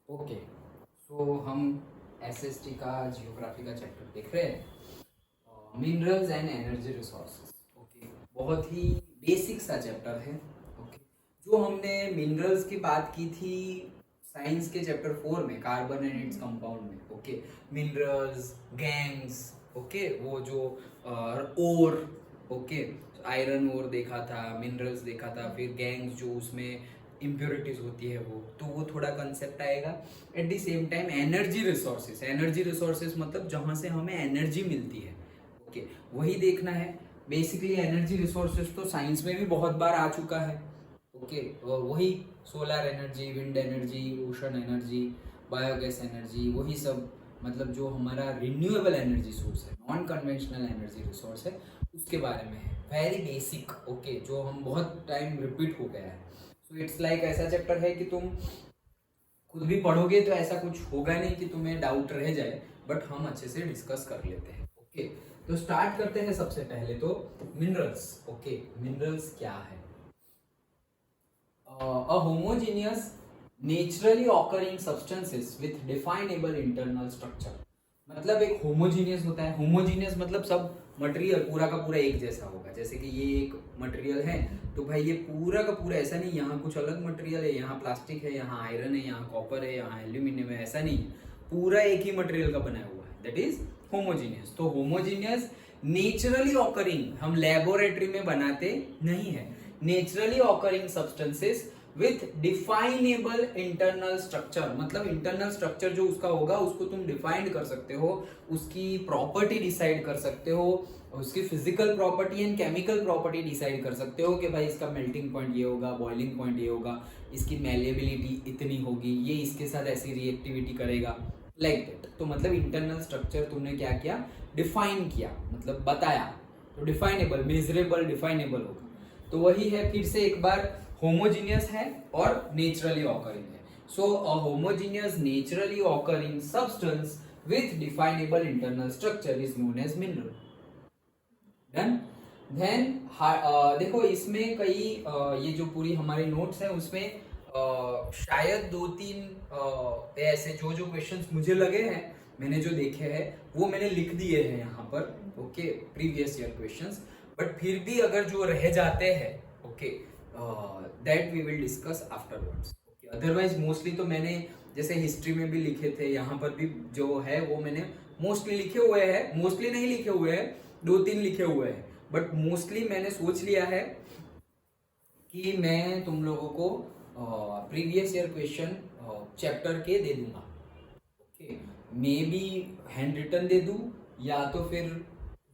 Okay, सो हम SST का geography का चैप्टर देख रहे हैं, minerals and energy resources. Okay, बहुत ही बेसिक सा चैप्टर है। ओके, जो हमने मिनरल्स की बात की थी साइंस के चैप्टर 4 में, कार्बन एंड इट्स कंपाउंड में। ओके, मिनरल्स, गैंग्स, ओके, वो जो ओर, ओके, आयरन ओर देखा था, मिनरल्स देखा था, फिर गैंग्स जो उसमें इम्प्योरिटीज होती है वो थोड़ा कंसेप्ट आएगा। At the same time energy resources मतलब जहाँ से हमें एनर्जी मिलती है। ओके, वही देखना है। बेसिकली एनर्जी रिसोर्सेज तो साइंस में भी बहुत बार आ चुका है। ओके, वही solar energy, wind energy, ocean energy, biogas energy, वही सब, मतलब जो हमारा रिन्यूएबल एनर्जी सोर्स है, नॉन कन्वेंशनल एनर्जी रिसोर्स है, उसके बारे में है। वेरी बेसिक, ओके, जो हम बहुत टाइम रिपीट हो गया है। सो इट्स लाइक ऐसा चैप्टर है कि तुम खुद भी पढ़ोगे तो ऐसा कुछ होगा नहीं कि तुम्हें डाउट रह जाए, बट हम अच्छे से डिस्कस कर लेते हैं। ओके, तो स्टार्ट करते हैं। सबसे पहले तो मिनरल्स। ओके, मिनरल्स क्या है? A homogeneous naturally occurring substances with definable internal structure। मतलब एक होमोजीनियस होता है। होमोजीनियस मतलब सब मटेरियल पूरा का पूरा एक जैसा होगा। जैसे कि ये एक मटेरियल है तो भाई ये पूरा का पूरा ऐसा नहीं यहाँ कुछ अलग मटेरियल है, यहाँ प्लास्टिक है, यहाँ आयरन है, यहाँ कॉपर है, यहाँ एल्यूमिनियम है, ऐसा नहीं है। पूरा एक ही मटेरियल का बनाया हुआ है, दैट इज होमोजीनियस। तो होमोजीनियस नेचुरली ऑकरिंग, हम लेबोरेटरी में बनाते नहीं है। Naturally occurring substances with definable internal structure, मतलब इंटरनल स्ट्रक्चर जो उसका होगा उसको तुम डिफाइन कर सकते हो, उसकी प्रॉपर्टी डिसाइड कर सकते हो, उसकी physical property and chemical property decide कर सकते हो कि भाई इसका मेल्टिंग पॉइंट ये होगा, बॉइलिंग पॉइंट ये होगा, इसकी मेलेबिलिटी इतनी होगी, ये इसके साथ ऐसी रिएक्टिविटी करेगा, लाइक दैट। तो मतलब इंटरनल स्ट्रक्चर तुमने क्या किया? डिफाइन किया, मतलब बताया। तो डिफाइनेबल, मेजरेबल, डिफाइनेबल होगा। तो वही है, फिर से एक बार, होमोजीनियस है और नेचुरली ऑकरिंग है। So a homogeneous naturally occurring substance with definable internal structure is known as mineral. Done. Then देखो इसमें कई ये जो पूरी हमारी नोट्स है उसमें शायद 2-3 ऐसे जो जो क्वेश्चंस मुझे लगे हैं, मैंने जो देखे हैं वो मैंने लिख दिए हैं यहाँ पर। Okay, previous year questions. But फिर भी अगर जो रह जाते हैं, okay, that we will discuss afterwards. Okay, otherwise mostly तो मैंने जैसे हिस्ट्री में भी लिखे थे, यहाँ पर भी जो है वो मैंने मोस्टली लिखे हुए हैं। मोस्टली नहीं लिखे हुए हैं, 2-3 लिखे हुए हैं, बट मोस्टली मैंने सोच लिया है कि मैं तुम लोगों को प्रीवियस ईयर क्वेश्चन चैप्टर के दे दूंगा। Okay, maybe handwritten दे दूं या तो फिर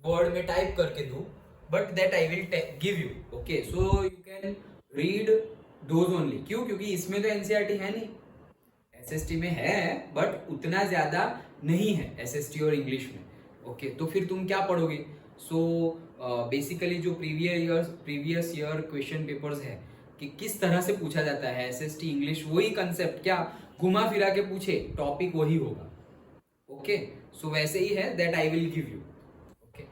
वर्ड में टाइप करके दूं, but that I will give you. Okay, so you can read those only. क्यों? क्योंकि इसमें तो एनसीईआरटी है नहीं, एसएसटी में है बट उतना ज्यादा नहीं है, एसएसटी और इंग्लिश में। ओके, तो फिर तुम क्या पढ़ोगे? सो बेसिकली जो प्रीवियस ईयर क्वेश्चन पेपर्स है कि किस तरह से पूछा जाता है एसएसटी इंग्लिश, वही कंसेप्ट, क्या घुमा फिरा के पूछे, टॉपिक वही होगा। ओके, सो वैसे ही है, that I will give you. Okay,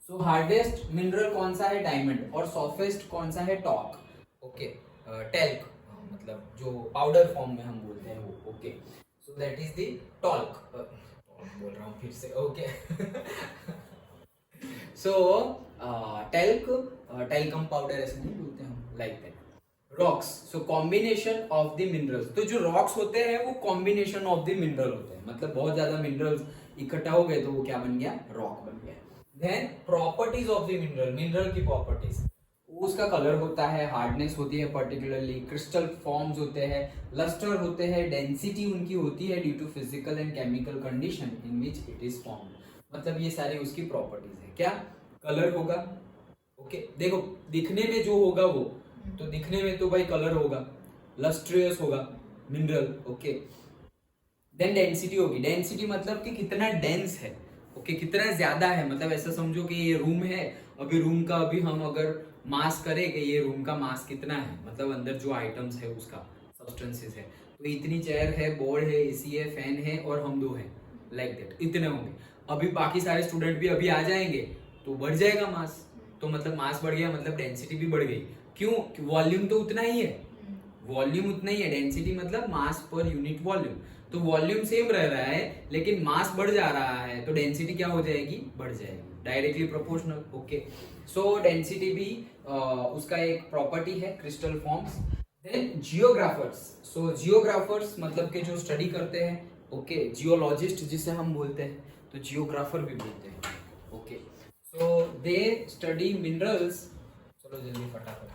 so hardest mineral कौन सा है? डायमंड। और सॉफ्टेस्ट कौन सा है? टॉक। ओके, टेल्क, मतलब जो पाउडर फॉर्म में हम बोलते हैं वो। Okay, so that is the talk. बोल रहा हूँ फिर से। ओके, सो टेल्क, टेल्कम पाउडर ऐसे नहीं बोलते हम, like that. Rocks, so combination of the minerals. तो जो रॉक्स होते हैं वो कॉम्बिनेशन ऑफ द मिनरल होते हैं, मतलब बहुत ज्यादा मिनरल्स इकट्ठा हो गए तो वो क्या बन गया? रॉक बन गया। Then properties of the mineral, mineral की प्रॉपर्टीज, उसका कलर होता है, हार्डनेस होती है पर्टिकुलरली, क्रिस्टल फॉर्म्स होते हैं, लस्टर होते हैं, डेंसिटी उनकी होती है due to physical and chemical condition in which it is formed. मतलब ये सारी उसकी प्रॉपर्टीज है। क्या? कलर होगा। ओके, देखो दिखने में जो होगा वो, तो दिखने में तो भाई कलर होगा, लस्ट्रियस होगा मिनरल। ओके, देन डेंसिटी होगी। डेंसिटी मतलब कि कितना डेंस है। ओके, कितना ज्यादा है, मतलब ऐसा समझो कि ये रूम है, अभी रूम का अभी हम अगर मास करें कि ये रूम का मास कितना है, मतलब अंदर जो आइटम्स है उसका सब्सटेंसेस है, तो इतनी चेयर है, बोर्ड है, एसी है, फैन है और हम दो हैं, लाइक दैट, इतने होंगे। अभी बाकी सारे स्टूडेंट भी अभी आ जाएंगे तो बढ़ जाएगा मास, तो मतलब मास बढ़ गया मतलब डेंसिटी भी बढ़ गई। क्यों? वॉल्यूम तो उतना ही है, वॉल्यूम उतना ही है, डेंसिटी मतलब मास पर यूनिट वॉल्यूम। तो वॉल्यूम सेम रह रहा है लेकिन मास बढ़ जा रहा है, तो डेंसिटी क्या हो जाएगी, बढ़ जाएगी, डायरेक्टली प्रोपोर्शनल। ओके, सो डेंसिटी भी उसका एक प्रॉपर्टी है क्रिस्टल फॉर्म्स। देन जियोग्राफर्स, सो जियोग्राफर्स मतलब के जो स्टडी करते हैं, ओके, जियोलॉजिस्ट जिसे हम बोलते हैं, तो जियोग्राफर भी बोलते हैं। ओके, सो दे स्टडी मिनरल्स। चलो जल्दी फटाफट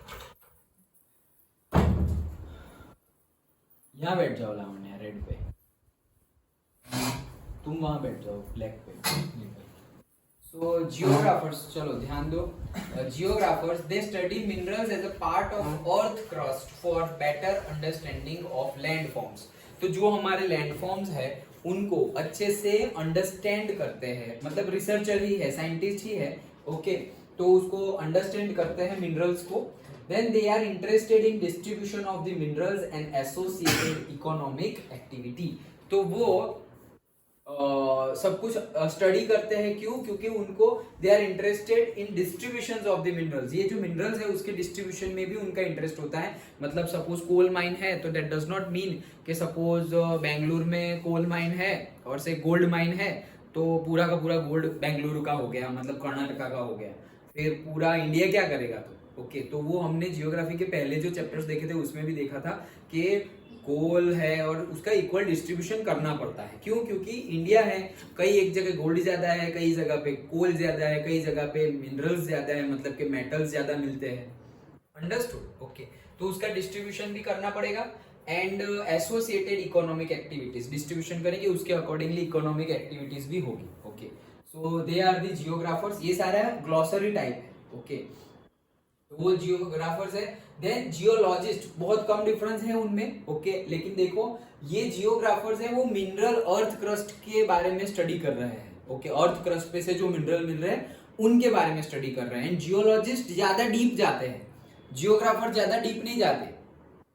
यहाँ बैठ जाओ लावण्या, रेड पे, तुम वहां बैठ जाओ ब्लैक पे। सो जियोग्राफर्स, चलो ध्यान दो, geographers they study minerals as a part of earth crust for better understanding of land forms. तो जो हमारे लैंड फॉर्म्स है उनको अच्छे से अंडरस्टैंड करते हैं, मतलब रिसर्चर ही है, साइंटिस्ट ही है, ओके, तो उसको अंडरस्टैंड करते हैं मिनरल्स को। Then they are interested in distribution of the minerals and associated economic activity। तो वो सब कुछ स्टडी करते हैं, क्यों, क्योंकि उनको they are interested in distribution of the minerals. ये जो मिनरल्स है उसके डिस्ट्रीब्यूशन में भी उनका इंटरेस्ट होता है। मतलब सपोज कोल माइन है तो दैट डज नॉट मीन कि सपोज बेंगलुरु में कोल माइन है और से गोल्ड माइन है तो पूरा का पूरा गोल्ड बेंगलुरु का हो गया, मतलब कर्नाटका का हो गया, फिर पूरा इंडिया क्या करेगा। तो ओके, तो वो हमने जियोग्राफी के पहले जो चैप्टर्स देखे थे उसमें भी देखा था कि कोल है और उसका इक्वल डिस्ट्रीब्यूशन करना पड़ता है। क्यों, क्योंकि इंडिया है, कई एक जगह गोल्ड ज्यादा है, कई जगह पे कोल ज्यादा है, कई जगह पे मिनरल्स ज्यादा है, मतलब कि मेटल्स ज्यादा मिलते हैं। अंडरस्टूड? ओके, तो उसका डिस्ट्रीब्यूशन भी करना पड़ेगा and associated economic activities distribution करेंगे, उसके अकॉर्डिंगली इकोनॉमिक एक्टिविटीज भी होगी। Okay, so they are the geographers. ये सारा ग्लॉसरी टाइप है। ओके, तो वो जियोग्राफर्स है। देन जियोलॉजिस्ट, बहुत कम डिफरेंस है उनमें। ओके, लेकिन देखो ये जियोग्राफर्स है वो मिनरल अर्थ क्रस्ट के बारे में स्टडी कर रहे हैं। ओके, अर्थ क्रस्ट पे से जो मिनरल मिल रहे हैं उनके बारे में स्टडी कर रहे हैं। जियोलॉजिस्ट ज्यादा डीप जाते हैं, जियोग्राफर ज्यादा डीप नहीं जाते।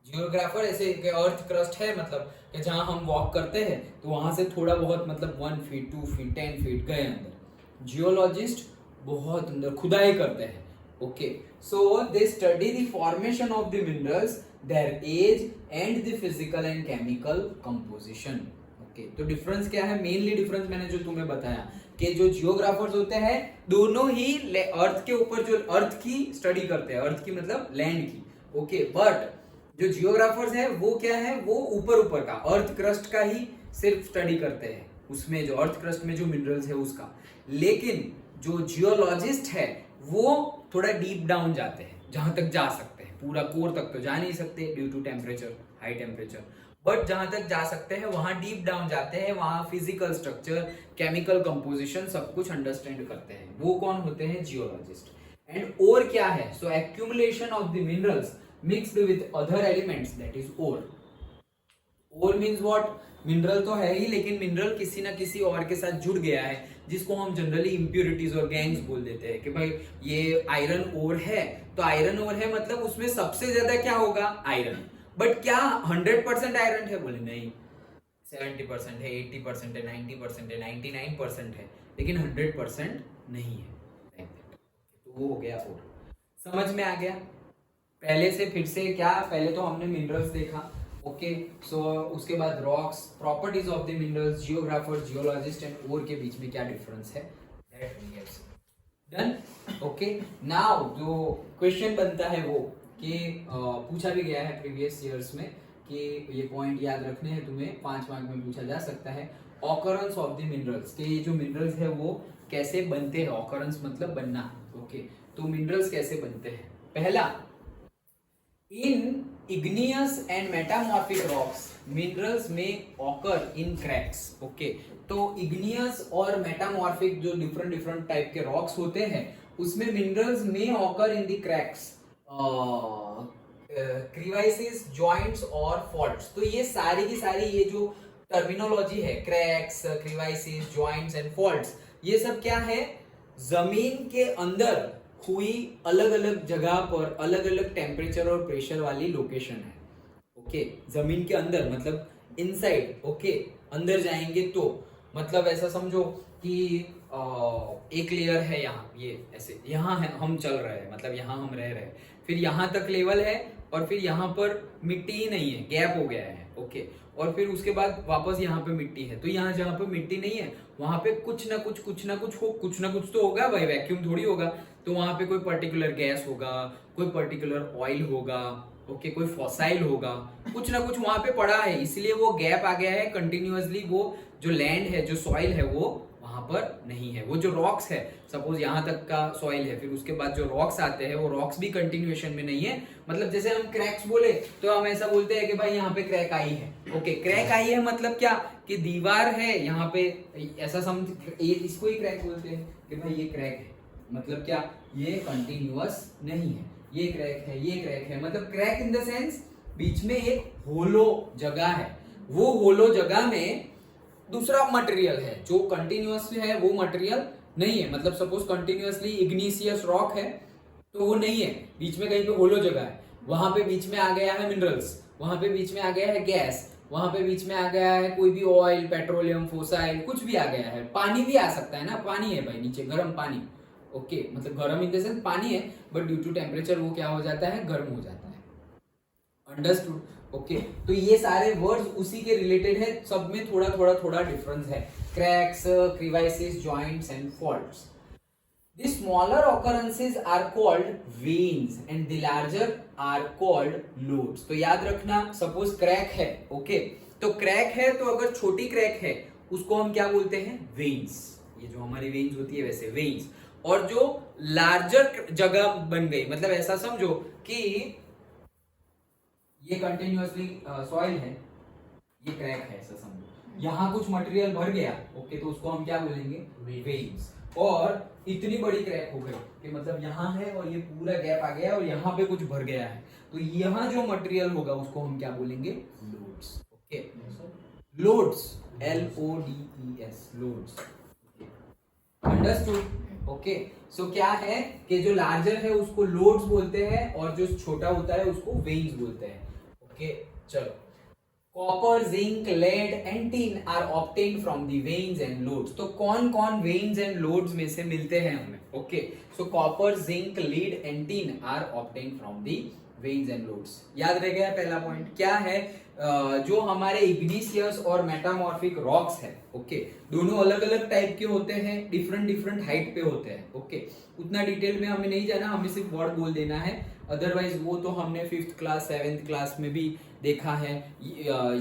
जियोग्राफर ऐसे अर्थ क्रस्ट है, मतलब कि जहां हम वॉक करते हैं तो वहां से थोड़ा बहुत, मतलब 1 फीट 2 फीट 10 फीट गए अंदर। जियोलॉजिस्ट बहुत अंदर खुदाई करते हैं। Okay, so they study the formation of the minerals, their age and the physical and chemical composition। Okay, तो डिफरेंस क्या है? मेनली डिफरेंस मैंने जो तुम्हें बताया कि जो जियोग्राफर्स होते हैं दोनों ही अर्थ के ऊपर, जो अर्थ की स्टडी करते हैं, अर्थ की मतलब लैंड की। ओके, बट जो जियोग्राफर्स है वो क्या है, वो ऊपर ऊपर का अर्थ क्रस्ट का ही सिर्फ स्टडी करते हैं, उसमें जो अर्थ क्रस्ट में जो मिनरल्स है उसका। लेकिन जो जियोलॉजिस्ट है वो थोड़ा डीप डाउन जाते हैं, जहां तक जा सकते हैं, पूरा कोर तक तो जा नहीं सकते due to temperature, high temperature, but जहां तक जा सकते हैं वहां डीप डाउन जाते हैं, वहां फिजिकल स्ट्रक्चर, केमिकल कंपोजिशन सब कुछ अंडरस्टैंड करते हैं। वो कौन होते हैं? जियोलॉजिस्ट। एंड ओर क्या है? So accumulation of the minerals mixed with other elements, that is ore. Ore means what? Mineral तो है ही, लेकिन मिनरल किसी ना किसी और के साथ जुड़ गया है, जिसको हम जनरली इंप्योरिटीज और गैंग्स बोल देते हैं कि भाई ये आयरन ओर है, तो आयरन ओर है मतलब उसमें सबसे ज्यादा क्या होगा? आयरन। बट क्या 100% आयरन है? बोले नहीं, 70% है, 80% है, 90% है, 99% है, लेकिन 100% नहीं है। तो वो हो गया ओर। समझ में आ गया? पहले से फिर से क्या, पहले तो हमने मिनरल्स देखा। ओके, सो उसके बाद rocks, properties of the minerals, geographer, geologist and ore के बीच में क्या डिफरेंस है, that we have seen. Done? Okay, now जो क्वेश्चन बनता है वो कि पूछा भी गया है प्रीवियस ईयर्स में कि ये पॉइंट याद रखने हैं तुम्हें, 5 मार्क में पूछा जा सकता है। ऑकरेंस ऑफ द मिनरल्स, कि ये जो मिनरल्स है वो कैसे बनते हैं, ऑकरेंस मतलब बनना। ओके, तो मिनरल्स कैसे बनते हैं? पहला, इन igneous and metamorphic rocks minerals may occur in cracks। Okay, तो igneous और metamorphic जो डिफरेंट टाइप के रॉक्स होते हैं उसमें minerals may occur in the cracks, crevices, joints और faults। तो ये सारी की सारी ये जो टर्मिनोलॉजी है, cracks, crevices, joints and faults, ये सब क्या है? जमीन के अंदर हुई अलग अलग जगह पर अलग अलग टेम्परेचर और प्रेशर वाली लोकेशन है। ओके, जमीन के अंदर मतलब इनसाइड। ओके, अंदर जाएंगे तो मतलब ऐसा समझो कि एक लेयर है यहाँ, ये ऐसे यहाँ है, हम चल रहे हैं, मतलब यहाँ हम रह रहे हैं, फिर यहाँ तक लेवल है और फिर यहाँ पर मिट्टी ही नहीं है, गैप हो गया है, ओके। और फिर उसके बाद वापस यहाँ पे मिट्टी है, तो यहाँ जहाँ पे मिट्टी नहीं है वहां पे कुछ ना कुछ तो होगा भाई, वैक्यूम थोड़ी होगा। तो वहां पे कोई पर्टिकुलर गैस होगा, कोई पर्टिकुलर ऑयल होगा, ओके, कोई फॉसाइल होगा, कुछ ना कुछ वहां पे पड़ा है, इसलिए वो गैप आ गया है कंटिन्यूअसली। वो जो लैंड है, जो सॉइल है, वो वहां पर नहीं है। वो जो रॉक्स है, सपोज यहाँ तक का सॉइल है, फिर उसके बाद जो रॉक्स आते हैं वो रॉक्स भी कंटिन्यूएशन में नहीं है। मतलब जैसे हम क्रैक्स बोले तो हम ऐसा बोलते हैं कि भाई यहाँ पे क्रैक आई है, ओके। क्रैक आई है मतलब क्या, कि दीवार है यहाँ पे, ऐसा समझ, इसको ही क्रैक बोलते हैं कि भाई ये क्रैक है। मतलब क्या, ये कंटिन्यूअस नहीं है, ये क्रैक है, ये क्रैक है। मतलब क्रैक इन द सेंस बीच में एक होलो जगह है, वो होलो जगह में दूसरा मटेरियल है जो कंटिन्यूअसली है, वो मटेरियल नहीं है। मतलब सपोज कंटिन्यूअसली इग्निशियस रॉक है तो वो नहीं है, बीच में कहीं पे होलो जगह है, वहां पे बीच में आ गया है मिनरल्स, वहां पे बीच में आ गया है गैस, वहां पे बीच में आ गया है कोई भी ऑयल, पेट्रोलियम, फोसाइल, कुछ भी आ गया है। पानी भी आ सकता है ना, पानी है भाई नीचे, गर्म पानी, ओके। मतलब गर्म इन द सेंस पानी है, बट ड्यू टू टेम्परेचर वो क्या हो जाता है, गर्म हो जाता है। Understood, okay. तो ये सारे वर्ड्स उसी के रिलेटेड है, सब में थोड़ा डिफरेंस है। Cracks, crevices, joints and faults. The smaller occurrences are called veins and the larger are called lodes. तो याद रखना, सपोज क्रैक है, ओके, तो क्रैक है, तो अगर छोटी क्रैक है उसको हम क्या बोलते हैं, वेन्स। ये जो हमारी वेन्स होती है वैसे वेन्स। और जो लार्जर जगह बन गई, मतलब ऐसा समझो कि ये कंटिन्यूअसली सॉइल है, ये क्रैक है, ऐसा समझो, यहाँ कुछ मटेरियल भर गया, ओके, तो उसको हम क्या बोलेंगे, वेन्स। और इतनी बड़ी क्रैक हो गई कि मतलब यहाँ है और ये पूरा गैप आ गया और यहाँ पे कुछ भर गया है, तो यहाँ जो मटेरियल होगा उसको हम क्या बोलेंगे, lodes, okay. Lodes, LODES, lodes, understood, okay. So क्या है कि जो लार्जर है उसको लोड्स बोलते हैं और जो छोटा होता है उसको वेन्स बोलते हैं, ओके। चलो, copper, zinc, lead and tin are obtained from the veins and lodes. तो कौन कौन वेन्स एंड लोड्स में से मिलते हैं हमें, okay. So copper, zinc, lead and tin are obtained from the veins and lodes. याद रह गया पहला पॉइंट, क्या है, जो हमारे इग्निशियस और मेटामॉर्फिक रॉक्स है, ओके, दोनों अलग अलग टाइप के होते हैं, डिफरेंट हाइट पे होते हैं, ओके। उतना डिटेल में हमें नहीं जाना, हमें सिर्फ वर्ड बोल देना है, अदरवाइज वो तो हमने 5th क्लास 7th क्लास में भी देखा है,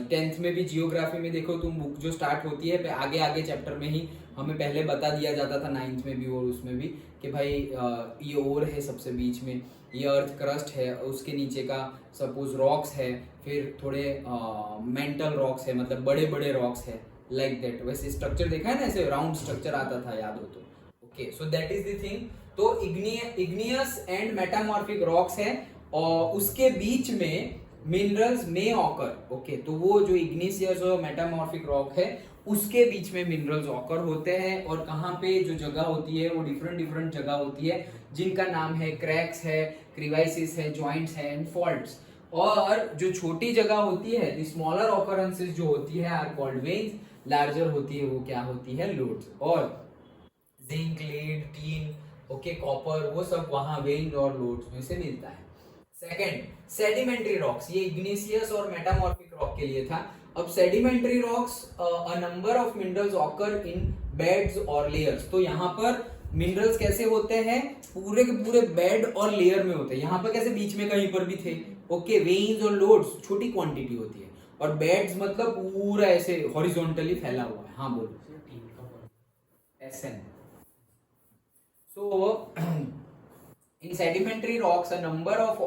10th में भी जियोग्राफी में देखो तुम, बुक जो स्टार्ट होती है आगे आगे चैप्टर में ही हमें पहले बता दिया जाता था, 9th में भी और उसमें भी, कि भाई ये ओर है सबसे बीच में, ये अर्थ क्रस्ट है, उसके नीचे का सपोज रॉक्स है, फिर थोड़े मेंटल रॉक्स है, मतलब बड़े बड़े रॉक्स है, लाइक दैट। वैसे स्ट्रक्चर देखा है ना, ऐसे राउंड स्ट्रक्चर आता था, याद हो तो, okay. So that is the thing. तो इग्नियस एंड मेटामॉर्फिक रॉक्स है और उसके बीच में मिनरल्स में ऑकर, ओके। तो वो जो इग्निशियस और मेटामॉर्फिक रॉक है उसके बीच में मिनरल्स ऑकर होते हैं, और कहाँ पे जो जगह होती है वो डिफरेंट जगह होती है, जिनका नाम है क्रैक्स है, क्रीवाइसिस है, जॉइंट्स है एंड फॉल्ट्स। और जो छोटी जगह होती है, द स्मॉलर ऑकरेंसेस जो होती है आर कॉल्ड वेन्स, लार्जर होती है वो क्या होती है, लोड्स। और zinc, lead, tin, okay, copper, वो सब वहां वेन और लोड्स में से मिलता है। सेकंड, सेडिमेंट्री रॉक्स, ये इग्निशियस और मेटामॉर्फिक रॉक के लिए था। अब sedimentary rocks, a number of minerals occur in beds और लेयर्स। तो यहाँ पर मिनरल्स कैसे होते हैं, पूरे के पूरे बेड और लेयर में होते हैं। यहाँ पर कैसे बीच में कहीं पर भी थे, ओके। वेन्स और लोड्स छोटी क्वांटिटी होती है, और बेड्स मतलब पूरा ऐसे हॉरिजॉन्टली फैला हुआ है। हाँ बोलो, SN। So, in sedimentary rocks, a number of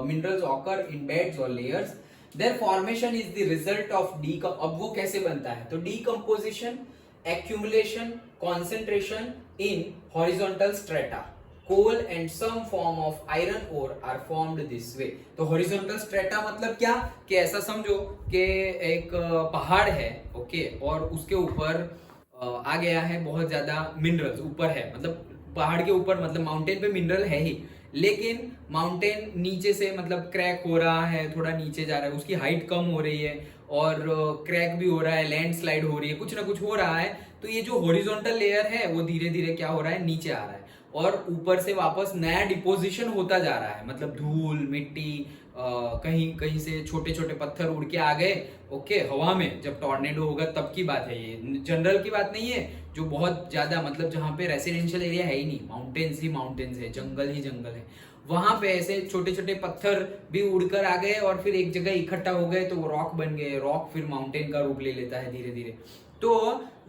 minerals occur in beds or layers. Their formation is the result of अब वो कैसे बनता है, तो decomposition, accumulation, concentration in horizontal strata. Coal and some form of iron ore are formed this way. तो horizontal strata मतलब क्या, कि ऐसा समझो कि एक पहाड़ है, ओके, और उसके ऊपर आ गया है बहुत ज्यादा मिनरल्स, ऊपर है, मतलब पहाड़ के ऊपर, मतलब माउंटेन पे मिनरल है ही, लेकिन माउंटेन नीचे से मतलब क्रैक हो रहा है, थोड़ा नीचे जा रहा है, उसकी हाइट कम हो रही है और क्रैक भी हो रहा है, लैंडस्लाइड हो रही है, कुछ ना कुछ हो रहा है। तो ये जो हॉरिजॉन्टल लेयर है वो धीरे धीरे क्या हो रहा है, नीचे आ रहा है, और ऊपर से वापस नया डिपोजिशन होता जा रहा है, मतलब धूल, मिट्टी, कहीं कहीं से छोटे छोटे पत्थर उड़ के आ गए, ओके, हवा में, जब टॉर्नेडो होगा तब की बात है, ये जनरल की बात नहीं है, जो बहुत ज्यादा मतलब जहाँ पे रेसिडेंशियल एरिया है ही नहीं, माउंटेन्स ही माउंटेन्स है, जंगल ही जंगल है, वहां पे ऐसे छोटे छोटे पत्थर भी उड़कर आ गए और फिर एक जगह इकट्ठा हो गए तो वो रॉक बन गए, रॉक फिर माउंटेन का रूप ले लेता है धीरे धीरे। तो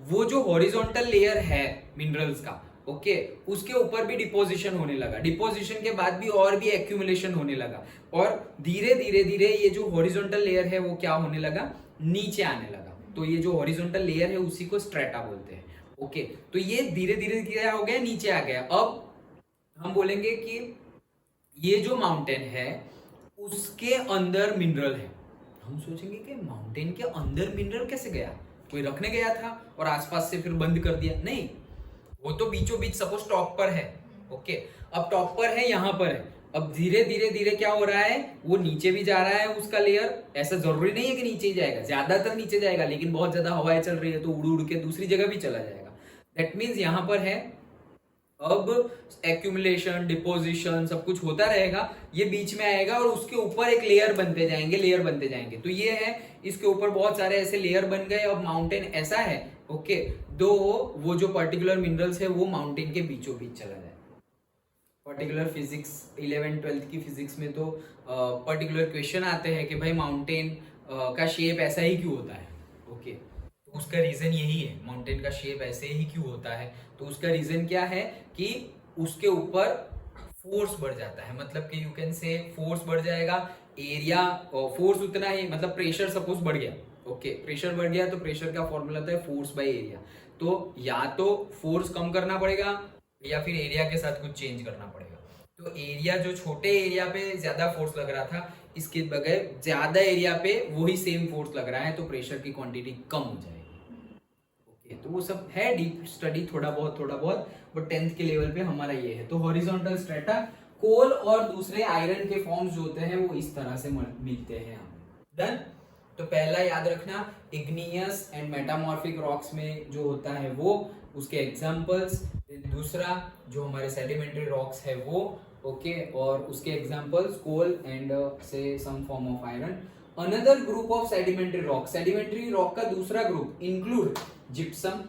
वो जो हॉरिजॉन्टल लेयर है मिनरल्स का, ओके, उसके ऊपर भी डिपोजिशन होने लगा, डिपोजिशन के बाद भी और भी एक्यूमुलेशन होने लगा, और धीरे धीरे धीरे ये जो हॉरिजॉन्टल लेयर है वो क्या होने लगा, नीचे आने लगा। तो ये जो हॉरिजॉन्टल लेयर है उसी को स्ट्रेटा बोलते हैं, ओके। तो ये धीरे धीरे क्या हो गया, नीचे आ गया। अब हम बोलेंगे कि ये जो माउंटेन है उसके अंदर मिनरल है। हम सोचेंगे कि माउंटेन के अंदर मिनरल कैसे गया, कोई रखने गया था और आसपास से फिर बंद कर दिया, नहीं, वो तो बीचों बीच सपोज टॉप पर है, ओके, अब टॉप पर है, यहां पर है, अब धीरे धीरे धीरे क्या हो रहा है, वो नीचे भी जा रहा है उसका लेयर, ऐसा जरूरी नहीं है कि नीचे ही जाएगा, ज्यादातर नीचे जाएगा, लेकिन बहुत ज्यादा हवाएं चल रही है तो उड़ उड़ के दूसरी जगह भी चला जाएगा। दैट मीन्स यहां पर है, अब एक्यूमुलेशन डिपोजिशन सब कुछ होता रहेगा, ये बीच में आएगा और उसके ऊपर एक लेयर बनते जाएंगे, लेयर बनते जाएंगे। तो ये है, इसके ऊपर बहुत सारे ऐसे लेयर बन गए। अब माउंटेन ऐसा है, ओके, दो वो जो पर्टिकुलर मिनरल्स है वो माउंटेन के बीचों बीच चला जाए। पर्टिकुलर फिजिक्स 11th-12th की फिजिक्स में तो पर्टिकुलर क्वेश्चन आते हैं कि भाई माउंटेन का शेप ऐसा ही क्यों होता है, ओके, तो उसका रीजन यही है, माउंटेन का शेप ऐसे ही क्यों होता है, तो उसका रीजन क्या है कि उसके ऊपर फोर्स बढ़ जाता है, मतलब कि यू कैन से फोर्स बढ़ जाएगा, एरिया फोर्स उतना ही, मतलब प्रेशर सपोज बढ़ गया, ओके, प्रेशर बढ़ गया तो प्रेशर का फॉर्मूला होता है फोर्स बाय एरिया। तो या तो फोर्स कम करना पड़ेगा या फिर एरिया के साथ कुछ चेंज करना पड़ेगा। तो एरिया जो छोटे एरिया पे ज्यादा फोर्स लग रहा था, इसके बगैर ज्यादा एरिया पे वही सेम फोर्स लग रहा है, तो प्रेशर की क्वांटिटी कम हो जाएगी, ओके। तो वो सब है डीप स्टडी, थोड़ा बहुत, बट 10th के लेवल पे हमारा ये है। तो हॉरिजॉन्टल स्ट्रेटा, कोल और दूसरे आयरन के फॉर्म्स जो होते हैं वो इस तरह से मिलते हैं हमें। डन। तो पहला याद रखना, इग्नियस एंड मेटामॉर्फिक रॉक्स में जो होता है वो, उसके एग्जांपल्स। दूसरा जो हमारे सेडिमेंट्री रॉक्स है वो, ओके, और उसके एग्जांपल्स कोल एंड से some form of iron. Another group of sedimentary rock, sedimentary rock का दूसरा group include gypsum,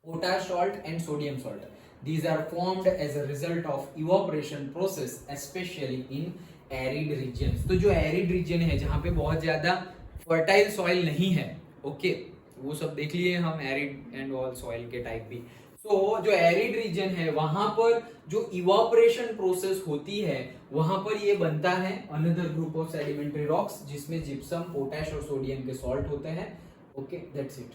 potash salt and sodium salt. These are formed as a result of evaporation process, especially in arid regions. तो जो arid region है जहाँ पे बहुत ज्यादा fertile soil नहीं है, ओके, वो सब देख लिए हम, arid and all soil के टाइप भी। तो जो एरिड रीजन है वहां पर जो इवापोरेशन प्रोसेस होती है वहां पर ये बनता है another group of sedimentary rocks, जिसमें जिप्सम, पोटैश और सोडियम के सॉल्ट होते हैं, ओके, दैट्स इट,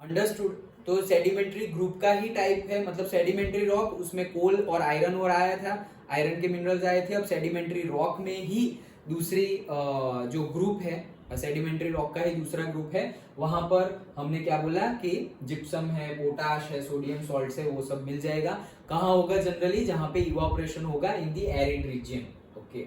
अंडरस्टूड। तो सेडिमेंट्री ग्रुप का ही टाइप है, मतलब सेडिमेंट्री रॉक, उसमें कोल और आयरन और आया था, आयरन के मिनरल्स आए थे। अब सेडिमेंट्री रॉक में ही दूसरी जो ग्रुप है, सेडिमेंट्री रॉक का ही दूसरा ग्रुप है, वहां पर हमने क्या बोला कि जिप्सम है, पोटाश है, सोडियम सॉल्ट है, वो सब मिल जाएगा। कहाँ होगा जनरली, जहां पे इवापोरेशन होगा, in the arid region, okay.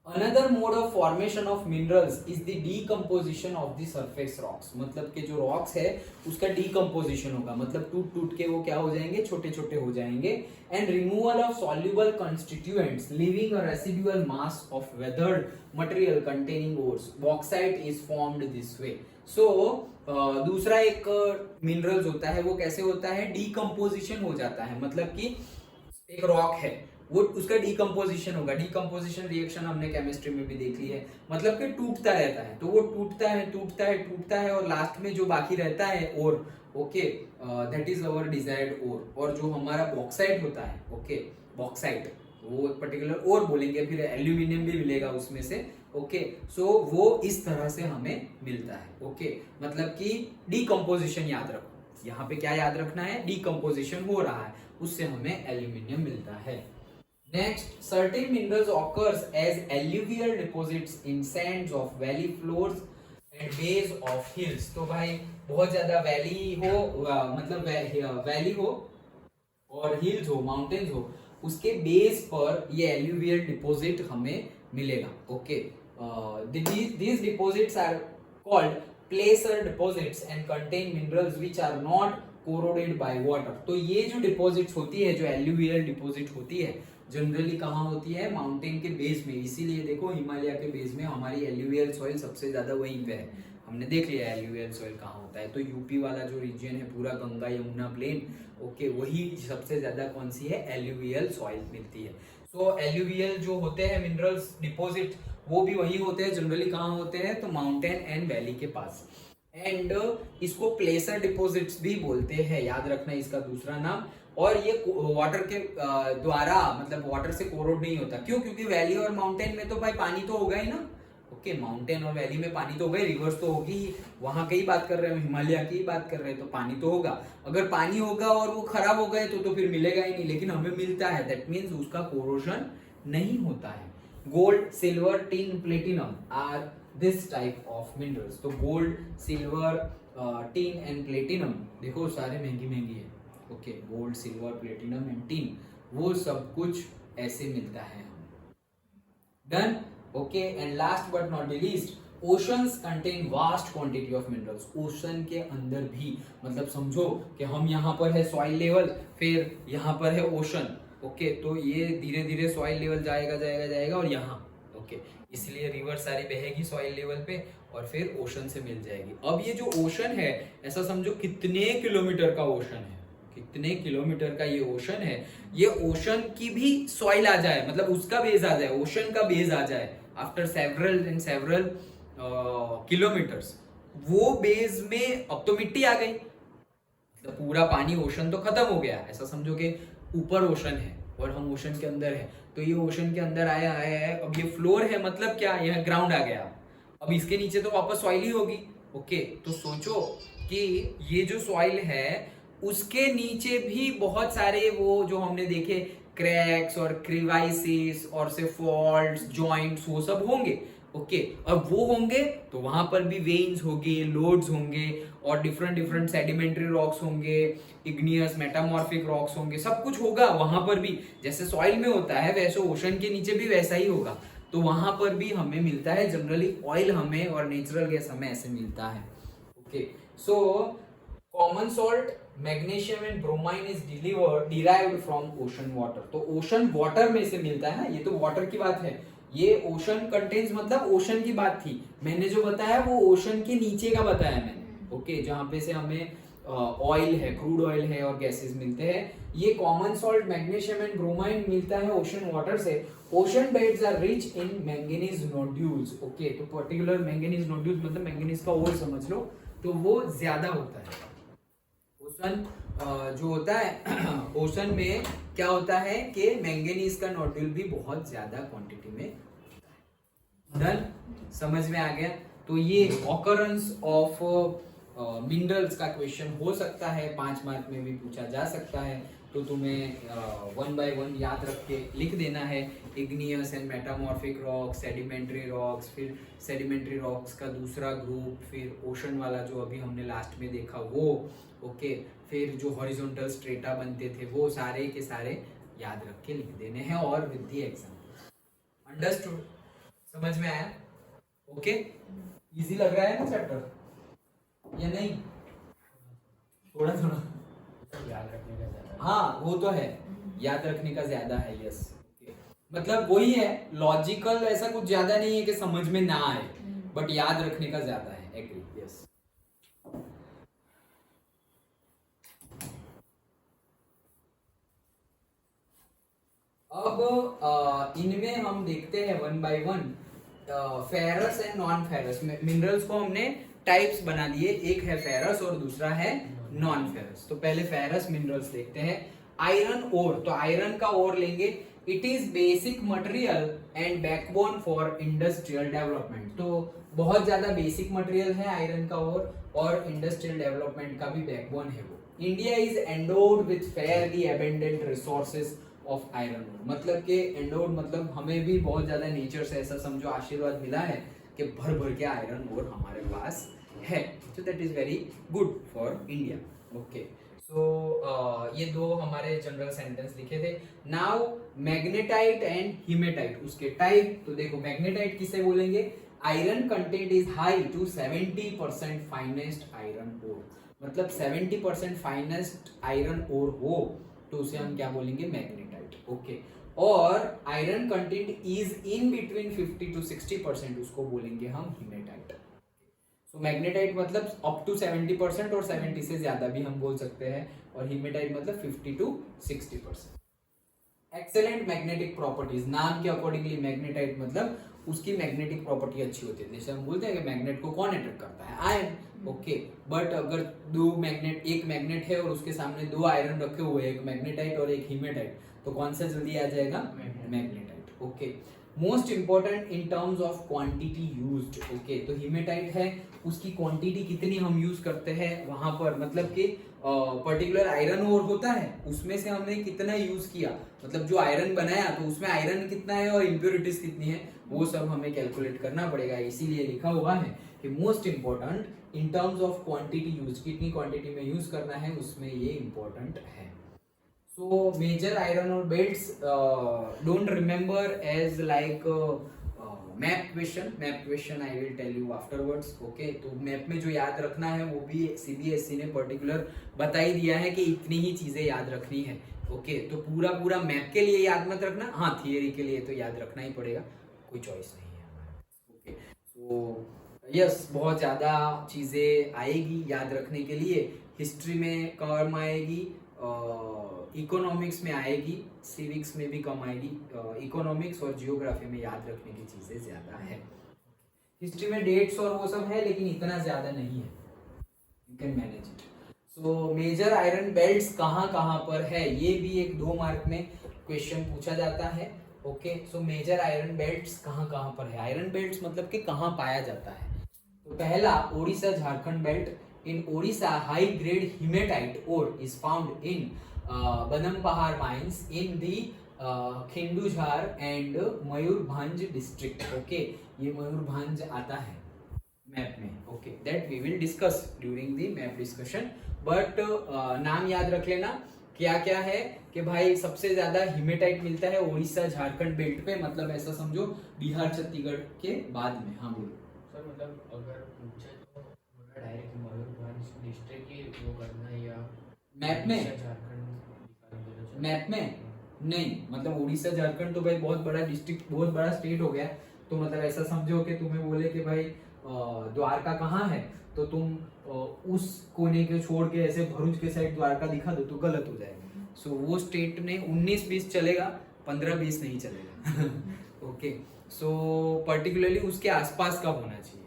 Another mode of formation of minerals is the decomposition of the surface rocks, मतलब कि जो rocks है उसका decomposition होगा, मतलब टूट टूट के वो क्या हो जाएंगे, छोटे छोटे हो जाएंगे। and removal of soluble constituents leaving a residual mass of weathered material containing ores, bauxite is formed this way. so दूसरा एक minerals होता है, वो कैसे होता है, decomposition हो जाता है, मतलब कि एक रॉक है वो, उसका डिकम्पोजिशन होगा। डिकम्पोजिशन रिएक्शन हमने केमिस्ट्री में भी देख ली है, मतलब कि टूटता रहता है, तो वो टूटता है और लास्ट में जो बाकी रहता है और, okay, that is our desired ore. और जो हमारा बॉक्साइट होता है, ओके, बॉक्साइट वो पर्टिकुलर ओर बोलेंगे, फिर एल्यूमिनियम भी मिलेगा उसमें से, ओके। सो वो इस तरह से हमें मिलता है, ओके, मतलब कि डिकम्पोजिशन याद रखो, यहाँ पे क्या याद रखना है, डिकम्पोजिशन हो रहा है, उससे हमें एल्यूमिनियम मिलता है। Next, certain minerals occurs as alluvial deposits in sands of valley floors and base of hills. तो भाई बहुत ज्यादा वैली हो, मतलब वैली हो और हिल्स हो, माउंटेन्स हो, उसके बेस पर ये एल्यूवियल डिपॉजिट हमें मिलेगा, okay. These deposits are called placer deposits and contain minerals which are not corroded by water. तो ये जो डिपॉजिट्स होती है, जो एल्यूवियल डिपॉजिट होती है, जनरली कहाँ होती है, माउंटेन के बेस में। इसीलिए देखो हिमालय के बेस में हमारी एल्यूवियल सॉइल सबसे ज्यादा वहीं पे है। हमने देख लिया एल्यूवियल सॉइल कहाँ होता है, तो यूपी वाला जो रीजन है पूरा गंगा यमुना प्लेन, ओके, वही सबसे ज्यादा कौन सी है, एल्यूवियल सॉइल मिलती है। सो एल्यूवियल जो होते हैं मिनरल्स डिपॉजिट, वो भी वही होते हैं, जनरली कहाँ होते हैं, तो माउंटेन एंड वैली के पास। एंड इसको प्लेसर डिपॉजिट्स भी बोलते हैं, याद रखना इसका दूसरा नाम। और ये वाटर के द्वारा, मतलब वाटर से कोरोड नहीं होता। क्यों? क्योंकि वैली और माउंटेन में तो भाई पानी तो होगा ही ना, ओके, माउंटेन और वैली में पानी तो होगा ही, रिवर्स तो होगी ही। वहां की बात कर रहे हैं, हिमालय की बात कर रहे हैं, तो पानी तो होगा। अगर पानी होगा और वो खराब हो गए तो फिर मिलेगा ही नहीं, लेकिन हमें मिलता है, दैट मीन्स उसका कोरोजन नहीं होता है। Gold, silver, tin, platinum are this type of minerals. तो gold, silver, tin and platinum, देखो सारे महंगी महंगी है, okay, gold, silver, platinum and tin, वो सब कुछ ऐसे मिलता है। Done, okay. And last but not the least, oceans contain vast quantity of minerals. Ocean के अंदर भी, मतलब समझो कि हम यहाँ पर है सॉइल लेवल, फिर यहाँ पर है ओशन, ओके, तो ये धीरे धीरे सॉइल लेवल जाएगा जाएगा जाएगा और यहाँ, ओके, इसलिए रिवर सारी बहेगी सॉइल लेवल पे और फिर ओशन से मिल जाएगी। अब ये जो ओशन है, ऐसा समझो कितने किलोमीटर का ओशन है, कितने किलोमीटर का ये ओशन है, ये ओशन की भी सॉइल आ जाए, मतलब उसका बेस आ जाए, ओशन का बेस आ जाए after several and several kilometres, वो बेस में अब तो मिट्टी आ गई, मतलब पूरा पानी, ओशन तो खत्म हो गया। ऐसा समझो कि ऊपर ओशन है और हम ओशन के अंदर है, तो ये ओशन के अंदर आया है, अब ये फ्लोर है, मतलब क्या, यह ग्राउंड आ गया। अब इसके नीचे तो वापस सॉइल ही होगी, ओके, तो सोचो कि ये जो सॉइल है उसके नीचे भी बहुत सारे वो जो हमने देखे क्रैक्स और क्रिवाइसिस और से फॉल्ट्स, जॉइंट्स, वो सब होंगे, ओके। अब वो होंगे तो वहां पर भी वेन्स होंगे, लोड्स होंगे और डिफरेंट डिफरेंट सेडिमेंट्री रॉक्स होंगे, इग्नियस मेटामॉर्फिक रॉक्स होंगे, सब कुछ होगा वहां पर भी। जैसे सॉइल में होता है वैसे ओशन के नीचे भी वैसा ही होगा। तो वहां पर भी हमें मिलता है जनरली ऑयल, हमें और नेचुरल गैस हमें ऐसे मिलता है, okay. So common salt, magnesium and bromine is derived from ocean water. तो ओशन वाटर में से मिलता है ना, ये तो वाटर की बात है, ये ओशन कंटेन्स, मतलब ओशन की बात थी। मैंने जो बताया वो ओशन के नीचे का बताया मैंने, ओके, जहां पे से हमें ऑयल है, क्रूड ऑयल है और गैसेस मिलते हैं। ये common salt, magnesium and bromine मिलता है ओशन वाटर से। Ocean beds are rich in manganese nodules, okay, तो पर्टिकुलर मैंगनीज नोड्यूल्स मतलब मैंगनीज का ओर समझ लो, तो वो ज्यादा होता है। ओशन जो होता है ओशन में क्या होता है कि मैंगनीज का नोड्यूल भी बहुत ज्यादा क्वांटिटी में। डन, समझ में आ गया। तो ये ऑकरेंस ऑफ मिनरल्स का क्वेश्चन हो सकता है, 5 मार्क में भी पूछा जा सकता है। तो तुम्हें 1 बाय 1 याद रख के लिख देना है, igneous and metamorphic rocks, sedimentary rocks, फिर सेडिमेंट्री रॉक्स का दूसरा ग्रुप, फिर ओशन वाला जो अभी हमने लास्ट में देखा वो, ओके, फिर जो हॉरिजॉन्टल स्ट्रेटा बनते थे वो सारे के सारे याद रख के लिख देने हैं और विद द एग्जाम्पल। अंडरस्टूड, समझ में आया, ओके। इजी लग रहा है ना चैप्टर या नहीं? थोड़ा थोड़ा याद रखने का ज्यादा, हाँ वो तो है, याद रखने का ज्यादा है, यस, मतलब वही है, लॉजिकल ऐसा कुछ ज्यादा नहीं है कि समझ में ना आए, बट याद रखने का ज्यादा है, एग्री, यस। अब इनमें हम देखते हैं 1 by 1 ferrous and non ferrous minerals को हमने टाइप्स बना दिए, एक है फेरस और दूसरा है नॉन फेरस। तो पहले फेरस मिनरल्स देखते हैं। आयरन ओर, तो आयरन का ओर लेंगे, it is basic material and backbone for industrial development. तो बहुत ज्यादा बेसिक मटेरियल है आयरन का ओर और इंडस्ट्रियल डेवलपमेंट का भी बैकबोन है वो। India is endowed with fairly abundant resources of iron ore, मतलब कि एंडोड मतलब हमें भी बहुत ज्यादा नेचर से ऐसा समझो आशीर्वाद मिला है कि भर भर के आयरन ओर हमारे पास है। So that is very good for India, okay. So ये दो हमारे जनरल सेंटेंस लिखे थे। नाउ मैग्नेटाइट एंड हीमेटाइट, उसके टाइप। तो देखो मैग्नेटाइट किसे बोलेंगे, iron content is high to 70% finest iron ore, मतलब 70% फाइनेस्ट आयरन ओर हो तो उसे हम क्या बोलेंगे, मैग्नेटाइट, ओके। और iron content is in between 50 to 60%, उसको बोलेंगे हम हीमेटाइट। सो मैग्नेटाइट मतलब अप टू 70% और 70 से ज्यादा भी हम बोल सकते हैं, और हीमेटाइट मतलब 50 to 60%। एक्सेलेंट मैग्नेटिक प्रॉपर्टीज, नाम के अकॉर्डिंगली मैग्नेटाइट मतलब उसकी मैग्नेटिक प्रॉपर्टी अच्छी होती है। जैसे हम बोलते हैं कि मैग्नेट को कौन अट्रैक्ट करता है, आयरन। ओके, बट अगर एक मैग्नेट है और उसके सामने दो आयरन रखे हुए हैं, एक मैग्नेटाइट और एक हीमेटाइट, तो कौन सा जल्दी आ जाएगा, magnetite. Okay, most important in terms of quantity used. Okay, तो हीमेटाइट है, उसकी क्वांटिटी कितनी हम यूज करते हैं वहां पर, मतलब कि पर्टिकुलर आयरन और होता है, उसमें से हमने कितना यूज किया, मतलब जो आयरन बनाया तो उसमें आयरन कितना है और इम्प्योरिटीज कितनी है, वो सब हमें कैलकुलेट करना पड़ेगा। इसीलिए लिखा हुआ है कि most important in terms of quantity use, कितनी क्वांटिटी में यूज करना है उसमें ये इंपॉर्टेंट है। So major iron ore belts, don't remember as like map question I will tell you afterwards. Okay, तो मैप में जो याद रखना है वो भी CBSE ने पर्टिकुलर बता ही दिया है कि इतनी ही चीजें याद रखनी है। ओके, तो पूरा मैप के लिए याद मत रखना, हाँ थियरी के लिए तो याद रखना ही पड़ेगा, कोई चॉइस नहीं है हमारा। ओके, सो यस, बहुत ज़्यादा चीज़ें आएगी याद रखने के लिए, हिस्ट्री में कम आएगी, इकोनॉमिक्स में आएगी, सिविक्स में भी कम आएगी, इकोनॉमिक्स और जियोग्राफी में याद रखने की चीज़ें ज़्यादा है। हिस्ट्री में डेट्स और वो सब है लेकिन इतना ज़्यादा नहीं है, you can manage it. So major iron belts कहाँ कहाँ पर है, ये भी एक 2 मार्क में क्वेश्चन पूछा जाता है। Okay, so major iron belts कहाँ कहाँ पर है, आयरन बेल्ट्स मतलब कि कहाँ पाया जाता है। तो पहला Odisha Jharkhand belt, in Odisha high grade haematite ore is found in Badampahar mines in the Keonjhar and Mayurbhanj district. Okay, ये मयूरभंज आता है मैप में। Okay, that we will discuss during the map discussion, but नाम याद रख लेना क्या क्या है कि भाई सबसे ज्यादा हीमेटाइट मिलता है ओडिशा झारखंड बेल्ट पे, मतलब ऐसा समझो बिहार छत्तीसगढ़ के बाद में। हाँ बोलो सर, मतलब अगर पूछे तो पूरा डायरेक्ट मयूरभंज डिस्ट्रिक्ट ही वो करना है या मैप में, झारखंड मैप में नहीं, मतलब उड़ीसा झारखंड तो भाई बहुत बड़ा डिस्ट्रिक्ट, बहुत बड़ा स्टेट हो गया, तो मतलब ऐसा समझो कि तुम्हें बोले कि भाई द्वारका कहाँ है, तो तुम उस कोने के छोड़ के ऐसे भरूच के साइड द्वारका दिखा दो तो गलत हो जाएगा। सो वो स्टेट में 19-20 चलेगा, 15-20 नहीं चलेगा। ओके, सो पर्टिकुलरली उसके आसपास का होना चाहिए,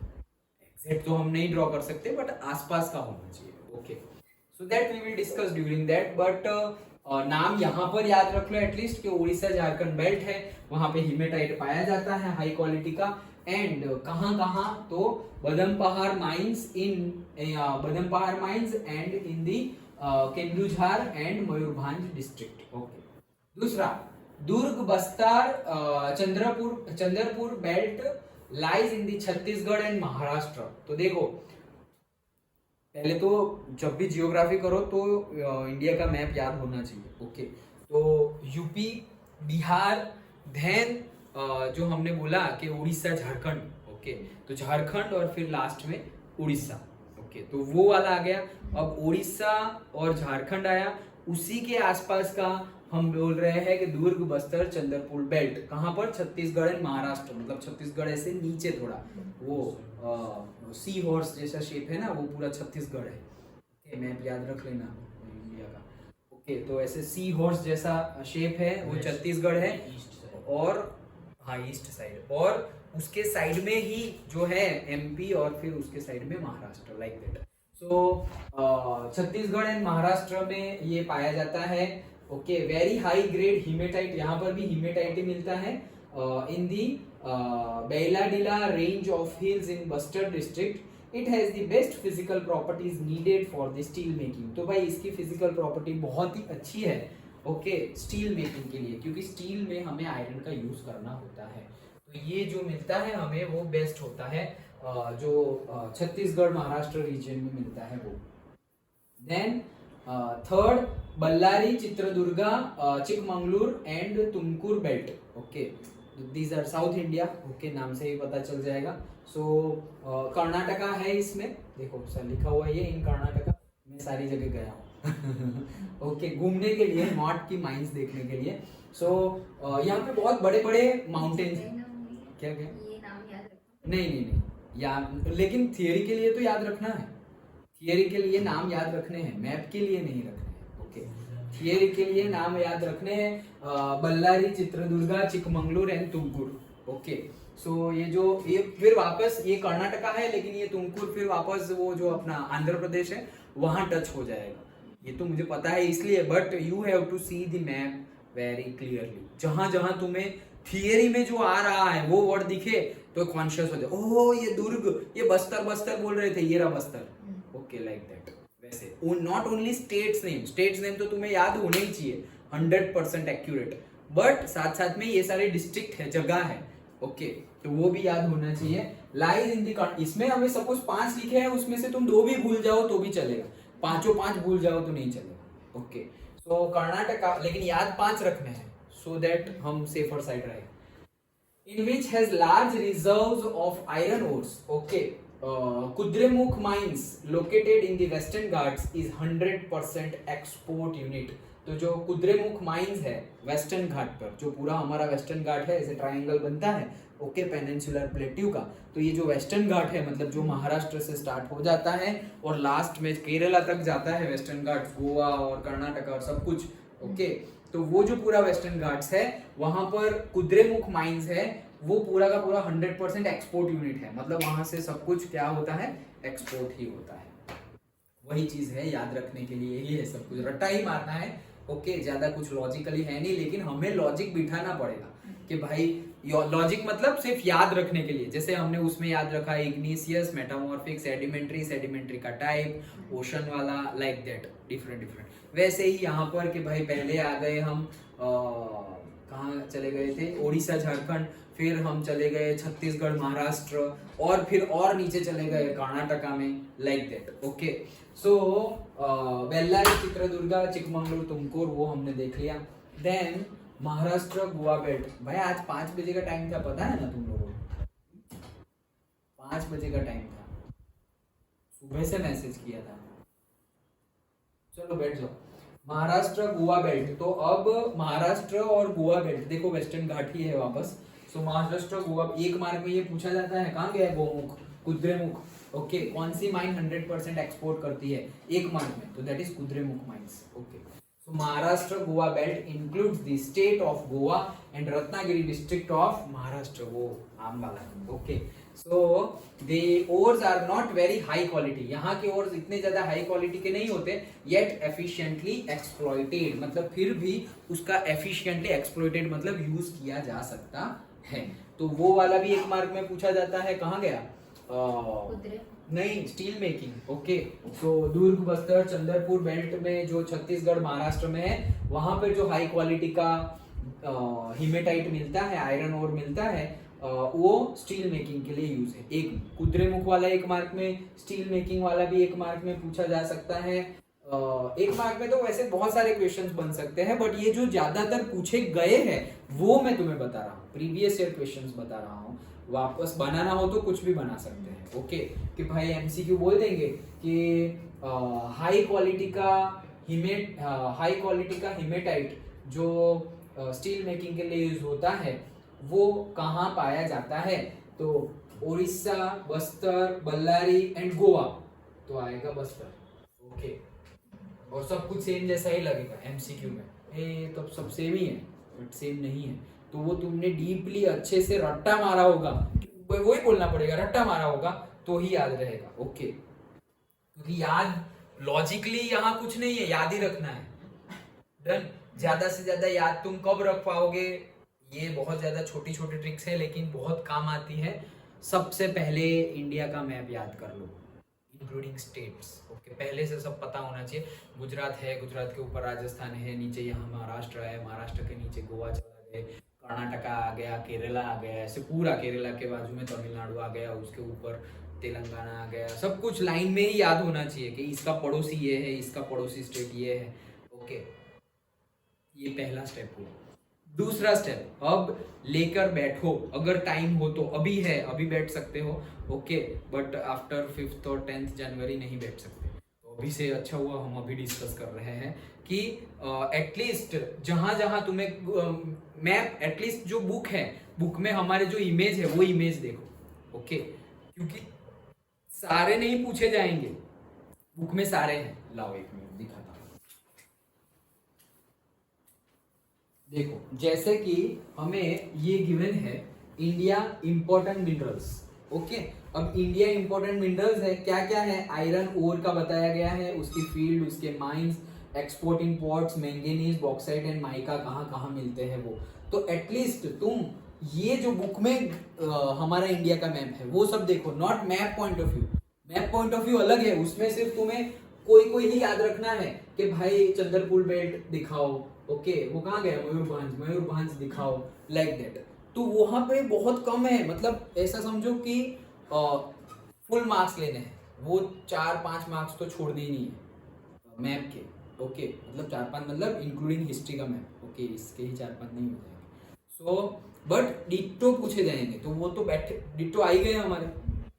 एग्जैक्ट तो हम नहीं ड्रॉ कर सकते बट आसपास का होना चाहिए। Okay, so that we will discuss during that, but नाम यहाँ पर याद रख लो एटलीस्ट कि उड़ीसा झारखंड बेल्ट है, वहां पे हीमेटाइट पाया जाता है हाई क्वालिटी का। एंड कहाँ कहाँ, तो Badampahar mines and in the Keonjhar and Mayurbhanj district. Okay, दूसरा Durg Bastar Chandrapur belt lies in the Chhattisgarh and Maharashtra. तो देखो पहले तो जब भी जियोग्राफी करो तो इंडिया का मैप याद होना चाहिए। ओके, तो यूपी, बिहार, देन जो हमने बोला कि उड़ीसा झारखंड। ओके, तो झारखंड और फिर लास्ट में उड़ीसा। ओके, तो वो वाला आ गया। अब उड़ीसा और झारखंड आया, उसी के आसपास का हम बोल रहे हैं कि दुर्ग बस्तर चंद्रपुर बेल्ट कहाँ पर, छत्तीसगढ़ एंड महाराष्ट्र, मतलब छत्तीसगढ़ ऐसे नीचे थोड़ा वो सी हॉर्स जैसा शेप है ना, वो पूरा छत्तीसगढ़ है। ओके, मैप याद रख लेना इंडिया का। ओके, तो ऐसे सी हॉर्स जैसा शेप है, वो छत्तीसगढ़ है, और हाँ ईस्ट साइड, और उसके साइड में ही जो है एमपी, और फिर उसके साइड में Maharashtra, like that. So Chhattisgarh and Maharashtra में ये पाया जाता है। Okay, very high grade haematite, यहाँ पर भी हीमेटाइट ही मिलता है in the Bailadila range of hills in Bastar district. It has the best physical properties needed for the steel making. तो भाई इसकी फिजिकल प्रॉपर्टी बहुत ही अच्छी है। ओके, स्टील मेकिंग के लिए, क्योंकि स्टील में हमें आयरन का यूज करना होता है, तो ये जो मिलता है हमें वो बेस्ट होता है, जो छत्तीसगढ़ महाराष्ट्र रीजन में मिलता है वो। Then third Ballari, Chitradurga, Chikmagalur and Tumkur belt. Okay, these are South India. Okay, नाम से ही पता चल जाएगा। सो कर्नाटका है इसमें, देखो सर लिखा हुआ है ये इन कर्नाटका, मैं सारी जगह गया हूँ। ओके, घूमने के लिए, नॉट की माइंस देखने के लिए। सो यहाँ पे बहुत बड़े बड़े माउंटेन्स हैं। क्या क्या? ये नाम याद रखो। नहीं, याद, लेकिन थियरी के लिए तो याद रखना है। थियरी के लिए नाम याद रखने हैं, मैप के लिए नहीं रखने हैं। ओके, थियरी के लिए नाम याद रखने हैं, Ballari, Chitradurga, Chikmagaluru and Tumkur. Okay, so ये फिर वापस ये कर्नाटका है, लेकिन ये तुमकुर फिर वापस वो जो अपना आंध्र प्रदेश है वहां टच हो जाएगा। ये तो मुझे पता है इसलिए, but you have to see the map very clearly. जहां जहां तुम्हें थियरी में जो आ रहा है वो वर्ड दिखे तो कॉन्शियस हो जाए, ओह ये दुर्ग, ये बस्तर बस्तर बोल रहे थे, ये रहा बस्तर। Okay, like that. वैसे नॉट ओनली स्टेट्स नेम तो तुम्हें याद होने ही चाहिए, 100% एक्यूरेट, बट साथ साथ में ये सारे डिस्ट्रिक्ट है, जगह है। ओके, तो वो भी याद होना चाहिए। लाइज इन द, इसमें हमें सपोज 5 लिखे हैं, उसमें से तुम 2 भी भूल जाओ तो भी चलेगा, 5 भूल जाओ तो नहीं चलेगा। ओके, सो कर्नाटका, लेकिन याद 5 रखने हैं सो दैट हम सेफर साइड रहे। In which has large reserves of iron ores. Okay, Kudremukh mines located in the Western Ghats is 100% export unit. तो जो कुद्रेमुख माइंस है वेस्टर्न घाट पर, जो पूरा हमारा वेस्टर्न घाट है, ऐसे ट्रायंगल बनता है, ओके, पेनिनसुलर प्लेट्यू का, तो ये जो वेस्टर्न घाट है मतलब जो महाराष्ट्र से स्टार्ट हो जाता है और लास्ट में केरला तक जाता है, वेस्टर्न घाट, गोवा और कर्नाटका और सब कुछ। ओके, तो वो जो पूरा वेस्टर्न घाट्स है वहां पर कुद्रेमुख माइंस है, वो पूरा का पूरा 100% एक्सपोर्ट यूनिट है, मतलब वहां से सब कुछ क्या होता है, एक्सपोर्ट ही होता है। वही चीज है, याद रखने के लिए ही है, सब कुछ रट्टा ही मारना है। ओके, ज्यादा कुछ लॉजिकली है नहीं, लेकिन हमें लॉजिक बिठाना पड़ेगा कि भाई लॉजिक मतलब सिर्फ याद रखने के लिए, जैसे हमने उसमें याद रखा इग्नीशियस, मेटामॉर्फिक, सेडिमेंट्री का टाइप, ओशन वाला, लाइक दैट, डिफरेंट। वैसे ही यहाँ पर कि भाई पहले आ गए हम कहाँ चले गए थे, उड़ीसा, झारखंड, फिर हम चले गए छत्तीसगढ़, महाराष्ट्र, और फिर और नीचे चले गए कर्नाटका में, like that. Okay, so Bellary, Chitradurga, Chikmagalur, Tumkur वो हमने देख लिया। Then Maharashtra, Goa belt. भाई आज 5 बजे का टाइम था, पता है ना तुम लोगों को? 5 बजे का टाइम था, सुबह से मैसेज किया था। चलो बैठ जाओ। महाराष्ट्र, गोवा बेल्ट, तो अब महाराष्ट्र और गोवा बेल्ट, देखो वेस्टर्न घाट ही है वापस। सो महाराष्ट्र, गोवा, एक मार्क में ये पूछा जाता है, कहाँ गया गोमुख, कुद्रेमुख। ओके, कौन सी माइन 100% एक्सपोर्ट करती है, एक मार्क में, तो that is Kudremukh mines. Okay, so Maharashtra Goa belt includes the state of Goa and Ratnagiri district of Maharashtra, वो आम वाला। Okay, so the ores are not very high quality, यहाँ के ores इतने ज्यादा हाई क्वालिटी के नहीं होते, yet efficiently exploited, मतलब फिर भी उसका efficiently exploited मतलब यूज किया जा सकता है। तो वो वाला भी एक मार्क में पूछा जाता है, कहाँ गया, नहीं, स्टील मेकिंग। ओके, सो दुर्ग, बस्तर, चंद्रपुर बेल्ट में जो छत्तीसगढ़ महाराष्ट्र में है, वहां पर जो हाई क्वालिटी का हिमेटाइट मिलता है, आयरन ओर मिलता है, वो स्टील मेकिंग के लिए यूज है। एक कुद्रेमुख वाला एक मार्क में, स्टील मेकिंग वाला भी एक मार्क में पूछा जा सकता है। एक मार्क में तो वैसे बहुत सारे क्वेश्चंस बन सकते हैं, बट ये जो ज्यादातर पूछे गए हैं वो मैं तुम्हें बता रहा हूँ, प्रीवियस ईयर क्वेश्चंस बता रहा हूँ। वापस बनाना हो तो कुछ भी बना सकते हैं। ओके, कि भाई एमसीक्यू बोल देंगे कि हाई क्वालिटी का हिमेटाइट जो स्टील मेकिंग के लिए यूज होता है वो कहाँ पाया जाता है, तो उड़ीसा, बस्तर, बल्लारी एंड गोवा, तो आएगा बस्तर। ओके, और सब कुछ सेम जैसा ही लगेगा एमसीक्यू में, तो सब सेम ही है, बट सेम नहीं है। तो वो तुमने डीपली अच्छे से रट्टा मारा होगा, वही बोलना पड़ेगा, रट्टा मारा होगा तो ही याद रहेगा। ओके, क्योंकि याद लॉजिकली यहाँ कुछ नहीं है, याद ही रखना है। डन। ज्यादा से ज्यादा याद तुम कब रख पाओगे, ये बहुत ज्यादा छोटी छोटी ट्रिक्स है लेकिन बहुत काम आती है। सबसे पहले इंडिया का मैप याद कर लो, इंक्लूडिंग स्टेट्स। ओके, पहले से सब पता होना चाहिए। गुजरात है, गुजरात के ऊपर राजस्थान है, नीचे यहाँ महाराष्ट्र है, महाराष्ट्र के नीचे गोवा चला गया, कर्नाटका आ गया, केरला आ गया, ऐसे पूरा केरला के बाजू में तमिलनाडु आ गया, उसके ऊपर तेलंगाना आ गया। सब कुछ लाइन में ही याद होना चाहिए कि इसका पड़ोसी ये है, इसका पड़ोसी स्टेट ये है। ओके, ये पहला स्टेप हुआ। दूसरा स्टेप, अब लेकर बैठो, अगर टाइम हो तो, अभी है, अभी बैठ सकते हो। ओके, बट आफ्टर 5th और 10th जनवरी नहीं बैठ सकते, तो अभी से अच्छा हुआ हम अभी डिस्कस कर रहे हैं कि एटलीस्ट जहां जहां तुम्हें मैप, एटलीस्ट जो बुक है, बुक में हमारे जो इमेज है वो इमेज देखो। ओके, क्योंकि सारे नहीं पूछे जाएंगे, बुक में सारे हैं। लाओ एक मिनट दिखाता हूं। देखो जैसे कि हमें ये गिवन है इंडिया इंपॉर्टेंट मिनरल्स। ओके, अब इंडिया इंपॉर्टेंट मिनरल्स है, क्या क्या है? आयरन ओर का बताया गया है, उसकी फील्ड, उसके mines, export imports, manganese, bauxite and mica कहाँ कहाँ मिलते हैं वो। तो एटलीस्ट तुम ये जो बुक में हमारा इंडिया का मैप है वो सब देखो, not map point of view. Map point of view अलग है, उसमें सिर्फ तुम्हें कोई कोई ही याद रखना है कि भाई चंद्रपुर बेल्ट दिखाओ। ओके, वो कहाँ गया? मयूरभंज, मयूरभंज दिखाओ, लाइक दैट। तो वहां पे बहुत कम है, मतलब ऐसा समझो कि फुल मार्क्स लेने हैं, वो 4-5 मार्क्स तो छोड़ने ही नहीं है मैप के। ओके, मतलब 4-5 मतलब इंक्लूडिंग हिस्ट्री का मैप। ओके, इसके ही 4-5 नहीं हो जाएंगे। सो बट डिट्टो पूछे जाएंगे, तो वो तो बैठे डिट्टो आ ही गए हमारे।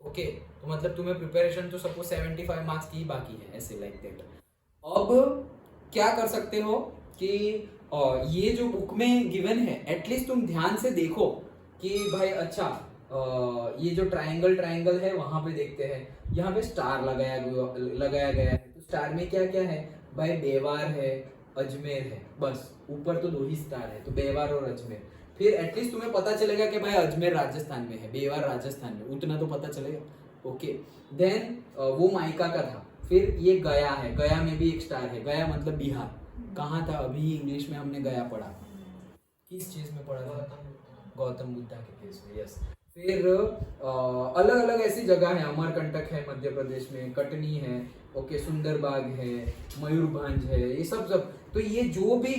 ओके, तो मतलब तुम्हें प्रिपरेशन तो सपोज 75 मार्क्स की बाकी है, ऐसे लाइक दैट। अब क्या कर सकते हो कि ये जो बुक में गिवन है एटलीस्ट तुम ध्यान से देखो कि भाई अच्छा ये जो ट्रायंगल है वहां पे देखते हैं, यहाँ पे स्टार लगाया गया है। तो स्टार में क्या क्या है भाई? बेवार है, अजमेर है, बस ऊपर तो 2 ही स्टार है, तो बेवार और अजमेर। फिर एटलीस्ट तुम्हें पता चलेगा कि भाई अजमेर राजस्थान में है, बेवार राजस्थान में, उतना तो पता चलेगा। ओके, देन वो माइका का था। फिर ये गया है, गया में भी एक स्टार है, गया मतलब बिहार। कहाँ था? अभी इंग्लिश में हमने गया पढ़ा, किस चीज में पढ़ा था? गौतम बुद्धा के केस में, यस। फिर अलग अलग ऐसी जगह है, अमरकंटक है मध्य प्रदेश में, कटनी है, ओके, सुंदरबाग है, मयूरभंज है, ये सब सब। तो ये जो भी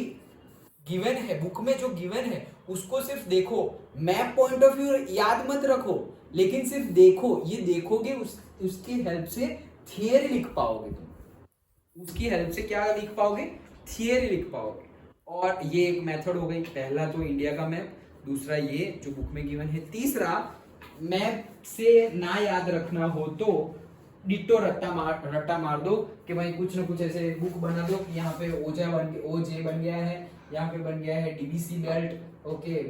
गिवन है बुक में, जो गिवन है उसको सिर्फ देखो, मैप पॉइंट ऑफ व्यू याद मत रखो, लेकिन सिर्फ देखो। ये देखोगे उसकी हेल्प से थियरी लिख पाओगे तुम, उसकी हेल्प से क्या लिख पाओगे? थियरी लिख पाओगे। और ये एक मेथड हो गई, पहला तो इंडिया का मैप, दूसरा ये जो बुक में गिवन है, तीसरा मैप से ना याद रखना हो तो डिट्टो रट्टा मार दो कि भाई कुछ ना कुछ ऐसे बुक बना दो कि यहाँ पे ओजे बन गया है, यहाँ पे बन गया है डीबीसी बेल्ट, ओके,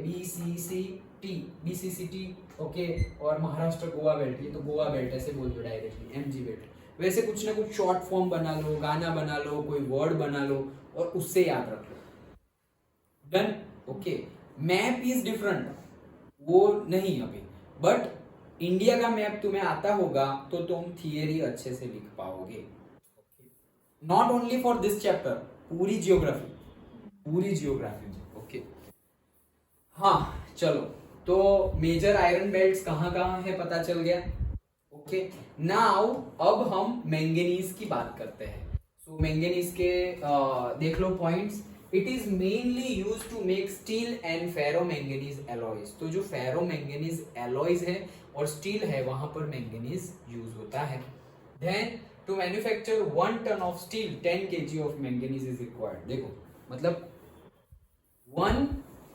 बीसीसीटी, ओके, और महाराष्ट्र गोवा बेल्ट, ये तो गोवा बेल्ट ऐसे बोल दो डायरेक्टली, एमजी बेल्ट। वैसे कुछ ना कुछ शॉर्ट फॉर्म बना लो, गाना बना लो, कोई वर्ड बना लो और उससे याद रख लो। Done? Okay, map is different, वो नहीं अभी, बट इंडिया का मैप तुम्हें आता होगा तो तुम थियरी अच्छे से लिख पाओगे। Not only for this chapter, पूरी जियोग्राफी में। ओके, हाँ चलो, तो मेजर आयरन बेल्ट्स कहाँ कहाँ है पता चल गया। ओके, नाउ अब हम मैंगनीज की बात करते हैं। सो मैंगनीज के देख लो points. It is mainly used to make steel and ferromanganese alloys. तो जो फेरोमैंगनीज एलॉयज है और स्टील है वहां पर मैंगनीज यूज होता है। Then to manufacture 1 ton of steel 10 kg of manganese is required. देखो मतलब 1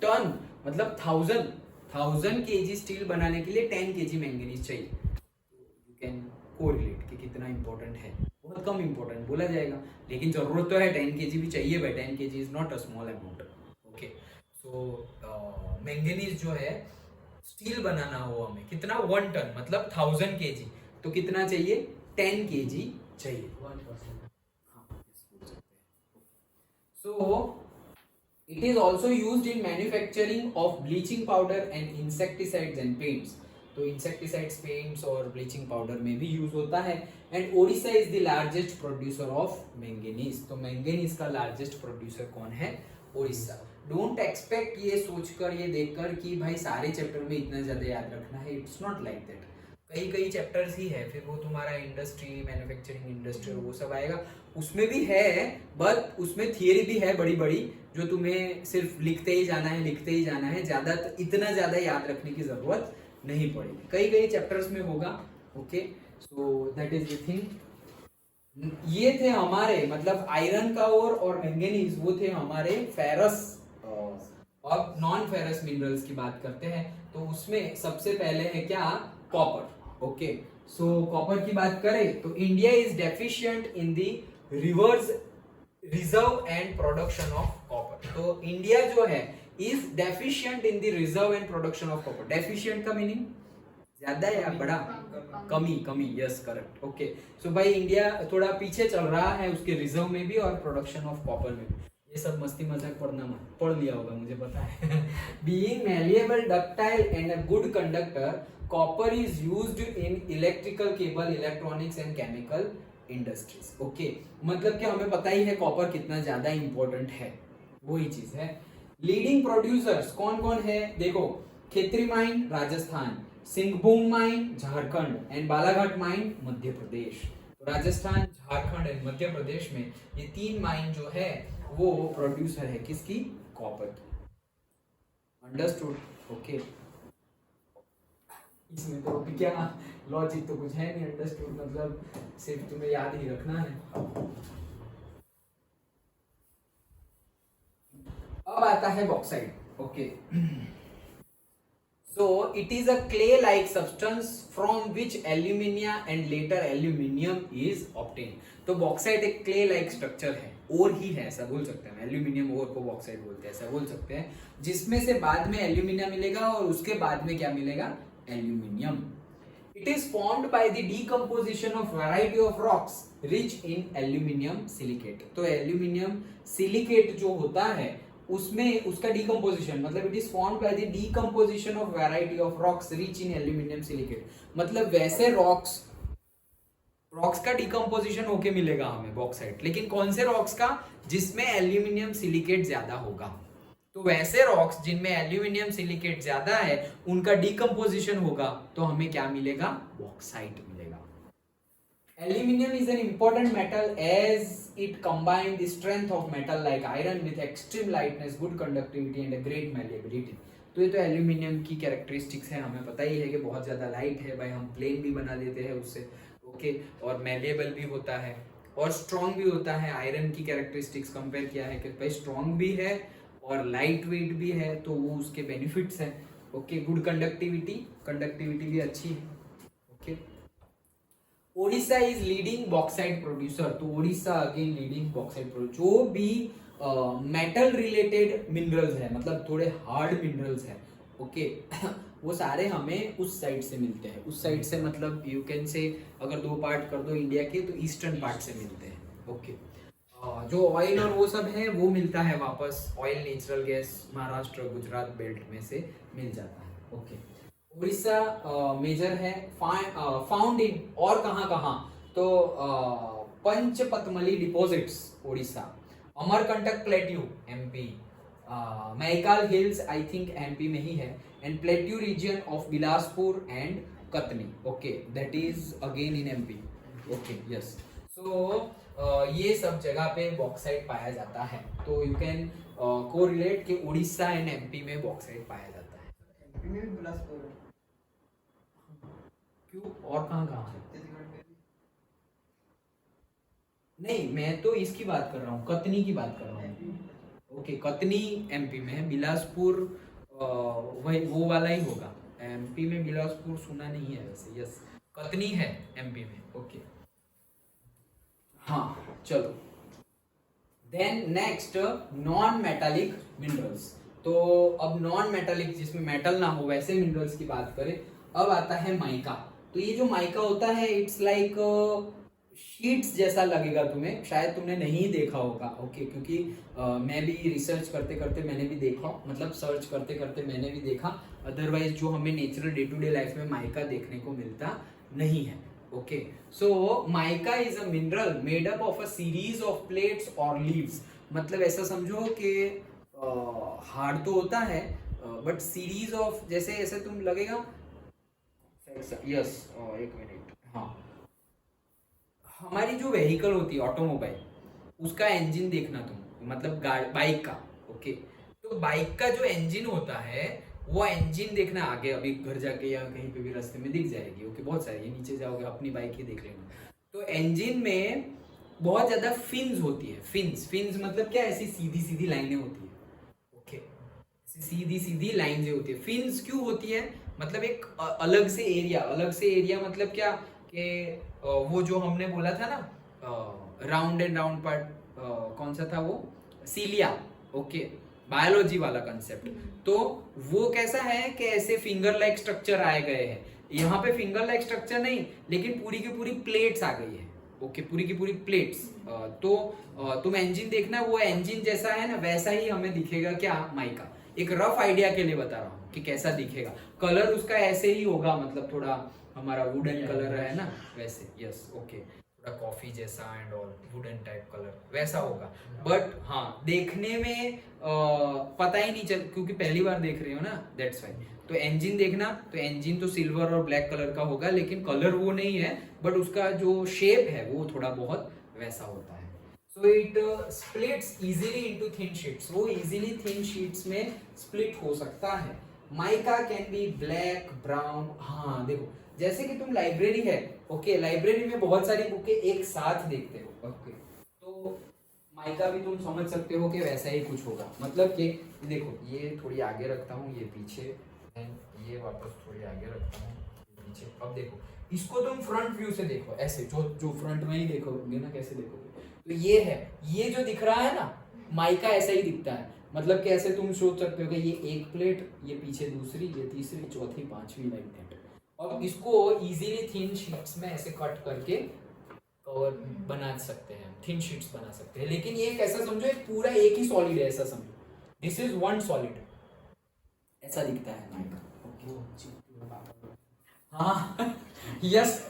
टन मतलब 1000 kg स्टील बनाने के लिए 10 kg मैंगनीज चाहिए। यू कैन कोरिलेट कि कितना इंपॉर्टेंट है, बहुत कम इंपॉर्टेंट बोला जाएगा, लेकिन जरूरत तो है, 10 kg भी चाहिए भाई, 10 kg is not a small amount. Okay, so manganese जो है स्टील बनाना हो हमें कितना? 1 टन मतलब 1000 kg, तो कितना चाहिए? 10 kg चाहिए। 1%। So it is also used in manufacturing of bleaching powder and insecticides and paints. तो इंसेक्टिसाइड्स, पेंट्स और ब्लीचिंग पाउडर में भी यूज होता है। And Odisha is the largest producer of manganese. तो मैंगनीज का लार्जेस्ट प्रोड्यूसर कौन है? ओडिशा। डोंट एक्सपेक्ट ये सोचकर, ये देखकर कि भाई सारे चैप्टर में इतना ज्यादा याद रखना है, इट्स नॉट लाइक दैट। कई चैप्टर्स ही है, फिर वो तुम्हारा इंडस्ट्री, मैन्युफैक्चरिंग इंडस्ट्री वो सब आएगा, उसमें भी है, बट उसमें थियरी भी है बड़ी बड़ी, जो तुम्हें सिर्फ लिखते ही जाना है, ज्यादा इतना ज्यादा याद रखने की जरूरत नहीं पड़ेगी, कई चैप्टर्स में होगा। Okay, so that is the thing. ये थे हमारे मतलब आयरन का और मैंगनीज, वो थे हमारे फेरस। अब नॉन फेरस मिनरल्स की बात करते हैं, तो उसमें सबसे पहले है क्या? कॉपर। ओके, सो कॉपर की बात करें तो India is deficient in the reverse reserve and production of copper. तो इंडिया जो है is deficient in the reserve and production of copper. Deficient का मीनिंग ज्यादा या बड़ा? कमी, कमी, यस करेक्ट, ओके। सो भाई इंडिया थोड़ा पीछे चल रहा है उसके रिजर्व में भी और प्रोडक्शन ऑफ कॉपर में भी। ये सब मस्ती मजाक पढ़ना मत, पढ़ लिया होगा मुझे पता है। Being malleable, ductile and a good conductor, copper is used in electrical cable, electronics and chemical industries. Okay, मतलब कि हमें पता ही है कॉपर कितना ज्यादा इंपॉर्टेंट है, वही चीज है। लीडिंग प्रोड्यूसर्स कौन कौन है देखो, Khetri mine Rajasthan, Singhbhum mine Jharkhand and Balaghat mine Madhya Pradesh. तो राजस्थान, झारखंड एंड मध्य प्रदेश में ये 3 माइन जो है वो प्रोड्यूसर है किसकी? कॉपर की। अंडरस्टूड? ओके, इसमें तो क्या लॉजिक तो कुछ है नहीं। अंडरस्टूड मतलब सिर्फ तुम्हें याद ही रखना है। अब आता है bauxite. Okay, so it is a clay like substance from which alumina and later aluminium is obtained। तो बॉक्साइट एक क्ले लाइक स्ट्रक्चर है, और ही है ऐसा बोल सकते हैं, एल्यूमिनियम और को बॉक्साइट बोलते हैं ऐसा बोल सकते हैं, जिसमें से बाद में एल्यूमिनियम मिलेगा और उसके बाद में क्या मिलेगा? Aluminium. It is formed by the decomposition of variety of rocks rich in aluminium silicate. तो एल्यूमिनियम सिलिकेट जो होता है उसमें उसका डीकंपोजिशन मतलब it is formed by the decomposition of variety of rocks rich in aluminium silicate. मतलब वैसे rocks का डीकंपोजिशन होके मिलेगा हमें बॉक्साइट, लेकिन कौन से रॉक्स का? जिसमें एल्यूमिनियम सिलिकेट ज्यादा होगा। तो वैसे रॉक्स जिनमें एल्यूमिनियम सिलिकेट ज्यादा है उनका डीकंपोजिशन होगा तो हमें क्या मिलेगा? बॉक्साइट मिलेगा। Aluminium is an important metal as it combines the strength of metal like iron with extreme lightness, good conductivity and a great malleability। तो ये तो एल्यूमिनियम की कैरेक्टरिस्टिक्स है, हमें पता ही है कि बहुत ज़्यादा लाइट है भाई, हम प्लेन भी बना देते हैं उससे। ओके, और मैलेबल भी होता है और स्ट्रॉन्ग भी होता है। आयरन की कैरेक्टरिस्टिक्स कंपेयर किया है कि भाई स्ट्रॉन्ग भी है और लाइट वेट भी है, तो वो उसके बेनिफिट्स हैं। ओके, गुड कंडक्टिविटी भी अच्छी है। Okay, Odisha is leading bauxite producer. तो Odisha again leading bauxite producer. जो भी मेटल रिलेटेड मिनरल्स है, मतलब थोड़े हार्ड मिनरल्स है, ओके, वो सारे हमें उस साइड से मिलते हैं। उस साइड से मतलब यू कैन से अगर 2 पार्ट कर दो इंडिया के तो ईस्टर्न पार्ट से मिलते हैं। ओके, जो ऑयल और वो सब है वो मिलता है वापस, oil natural gas Maharashtra Gujarat belt में से मिल जाता है। ओके, उड़ीसा मेजर है, फाउंड इन और कहाँ तो Panchpatmali deposits Orissa, Amarkantak plateau MP, Maikal hills I think MP में ही है, and plateau region of Bilaspur and Katni. Okay, that is again in MP. Okay, yes, so ये सब जगह पे बॉक्साइट पाया जाता है। तो यू कैन कोरिलेट कि उड़ीसा एंड एमपी में बॉक्साइट पाया जाता है। एमपी में भी बिलासपुर है। क्यों, और कहाँ है? छत्तीसगढ़ में भी। नहीं, मैं तो इसकी बात कर रहा हूँ, कतनी की बात कर रहा हूँ। ओके, कतनी एमपी में है, बिलासपुर वही वो वाला ही होगा। एमपी में बिलासपुर सुना नहीं है वैसे। यस, कतनी है एमपी में। ओके, हाँ चलो, then next non metallic minerals. तो अब नॉन मेटालिक जिसमें मेटल ना हो वैसे मिनरल्स की बात करें, अब आता है माइका। तो ये जो माइका होता है इट्स लाइक शीट्स जैसा लगेगा तुम्हें, शायद तुमने नहीं देखा होगा। ओके, क्योंकि मैं भी रिसर्च करते करते मैंने भी देखा, मतलब सर्च करते करते मैंने भी देखा, अदरवाइज जो हमें natural day to day life में माइका देखने को मिलता नहीं है। Okay, so mica is a mineral made up of a series of plates और लीव्स। मतलब ऐसा समझो कि हार्ड तो होता है बट सीरीज ऑफ, जैसे ऐसे तुम लगेगा। यस, एक मिनट, हाँ, हमारी जो व्हीकल होती है ऑटोमोबाइल, उसका इंजन देखना तुम, मतलब बाइक का। ओके, तो बाइक का जो इंजन होता है वो इंजन देखना आगे, अभी घर जाके या कहीं पे भी रास्ते में दिख जाएगी। ओके, बहुत सारी, नीचे जाओगे अपनी बाइक ही देख लेना। तो इंजन में बहुत ज्यादा फिन्स होती है। फिन्स मतलब क्या? ऐसी सीधी सीधी लाइनें होती है। ओके, सीधी सीधी लाइन जो होती है। फिन्स क्यों होती है? मतलब एक अलग से एरिया मतलब क्या, कि वो जो हमने बोला था ना राउंड एंड राउंड पार्ट, कौन सा था वो, सीलिया, ओके, बायोलॉजी वाला कंसेप्ट। तो वो कैसा है कि ऐसे फिंगर लाइक स्ट्रक्चर आए गए हैं, यहाँ पे फिंगर लाइक स्ट्रक्चर नहीं लेकिन पूरी की पूरी प्लेट्स आ गई है, ओके, पूरी की पूरी प्लेट्स। तो तुम इंजन देखना, वो इंजन जैसा है ना वैसा ही हमें दिखेगा क्या, माइका। एक रफ आइडिया के लिए बता रहा हूँ कि कैसा दिखेगा, कलर उसका ऐसे ही होगा, मतलब थोड़ा हमारा वुडन कलर है ना वैसे, यस, ओके, थोड़ा कॉफी जैसा and all, wooden type colour वैसा होगा। बट हाँ, देखने में पता ही नहीं चल, क्योंकि पहली बार देख रहे हो ना, दैट्स वाई। तो इंजन देखना, तो इंजन तो सिल्वर और ब्लैक कलर का होगा, लेकिन कलर वो नहीं है, बट उसका जो शेप है वो थोड़ा बहुत वैसा होता है। सो it splits easily into thin sheets, वो इजीली थिन शीट्स में स्प्लिट हो सकता है। Mica can be black, brown. हाँ देखो, जैसे कि तुम लाइब्रेरी है, ओके, लाइब्रेरी में बहुत सारी बुकें एक साथ देखते हो, ओके, तो माइका भी तुम समझ सकते हो कि वैसा ही कुछ होगा। मतलब कि देखो, ये थोड़ी आगे रखता हूँ, ये पीछे, ये वापस थोड़ी आगे रखता हूँ, ये पीछे। अब देखो, इसको तुम फ्रंट व्यू से देखो, ऐसे जो फ्रंट में ही देखोगे ना, कैसे देखोगे, तो ये है, ये जो दिख रहा है ना, माइका ऐसा ही दिखता है। मतलब कि ऐसे तुम सोच सकते हो कि ये एक प्लेट, ये पीछे दूसरी, ये तीसरी, चौथी, पांचवी, लाइक दैट। और इसको इजीली थिन शीट्स में ऐसे कट करके कवर बना सकते हैं, थिन शीट्स बना सकते हैं। लेकिन ये कैसा समझो, एक पूरा एक ही सॉलिड है, ऐसा समझो, दिस इज वन सॉलिड, ऐसा दिखता है माइका। हाँ, yes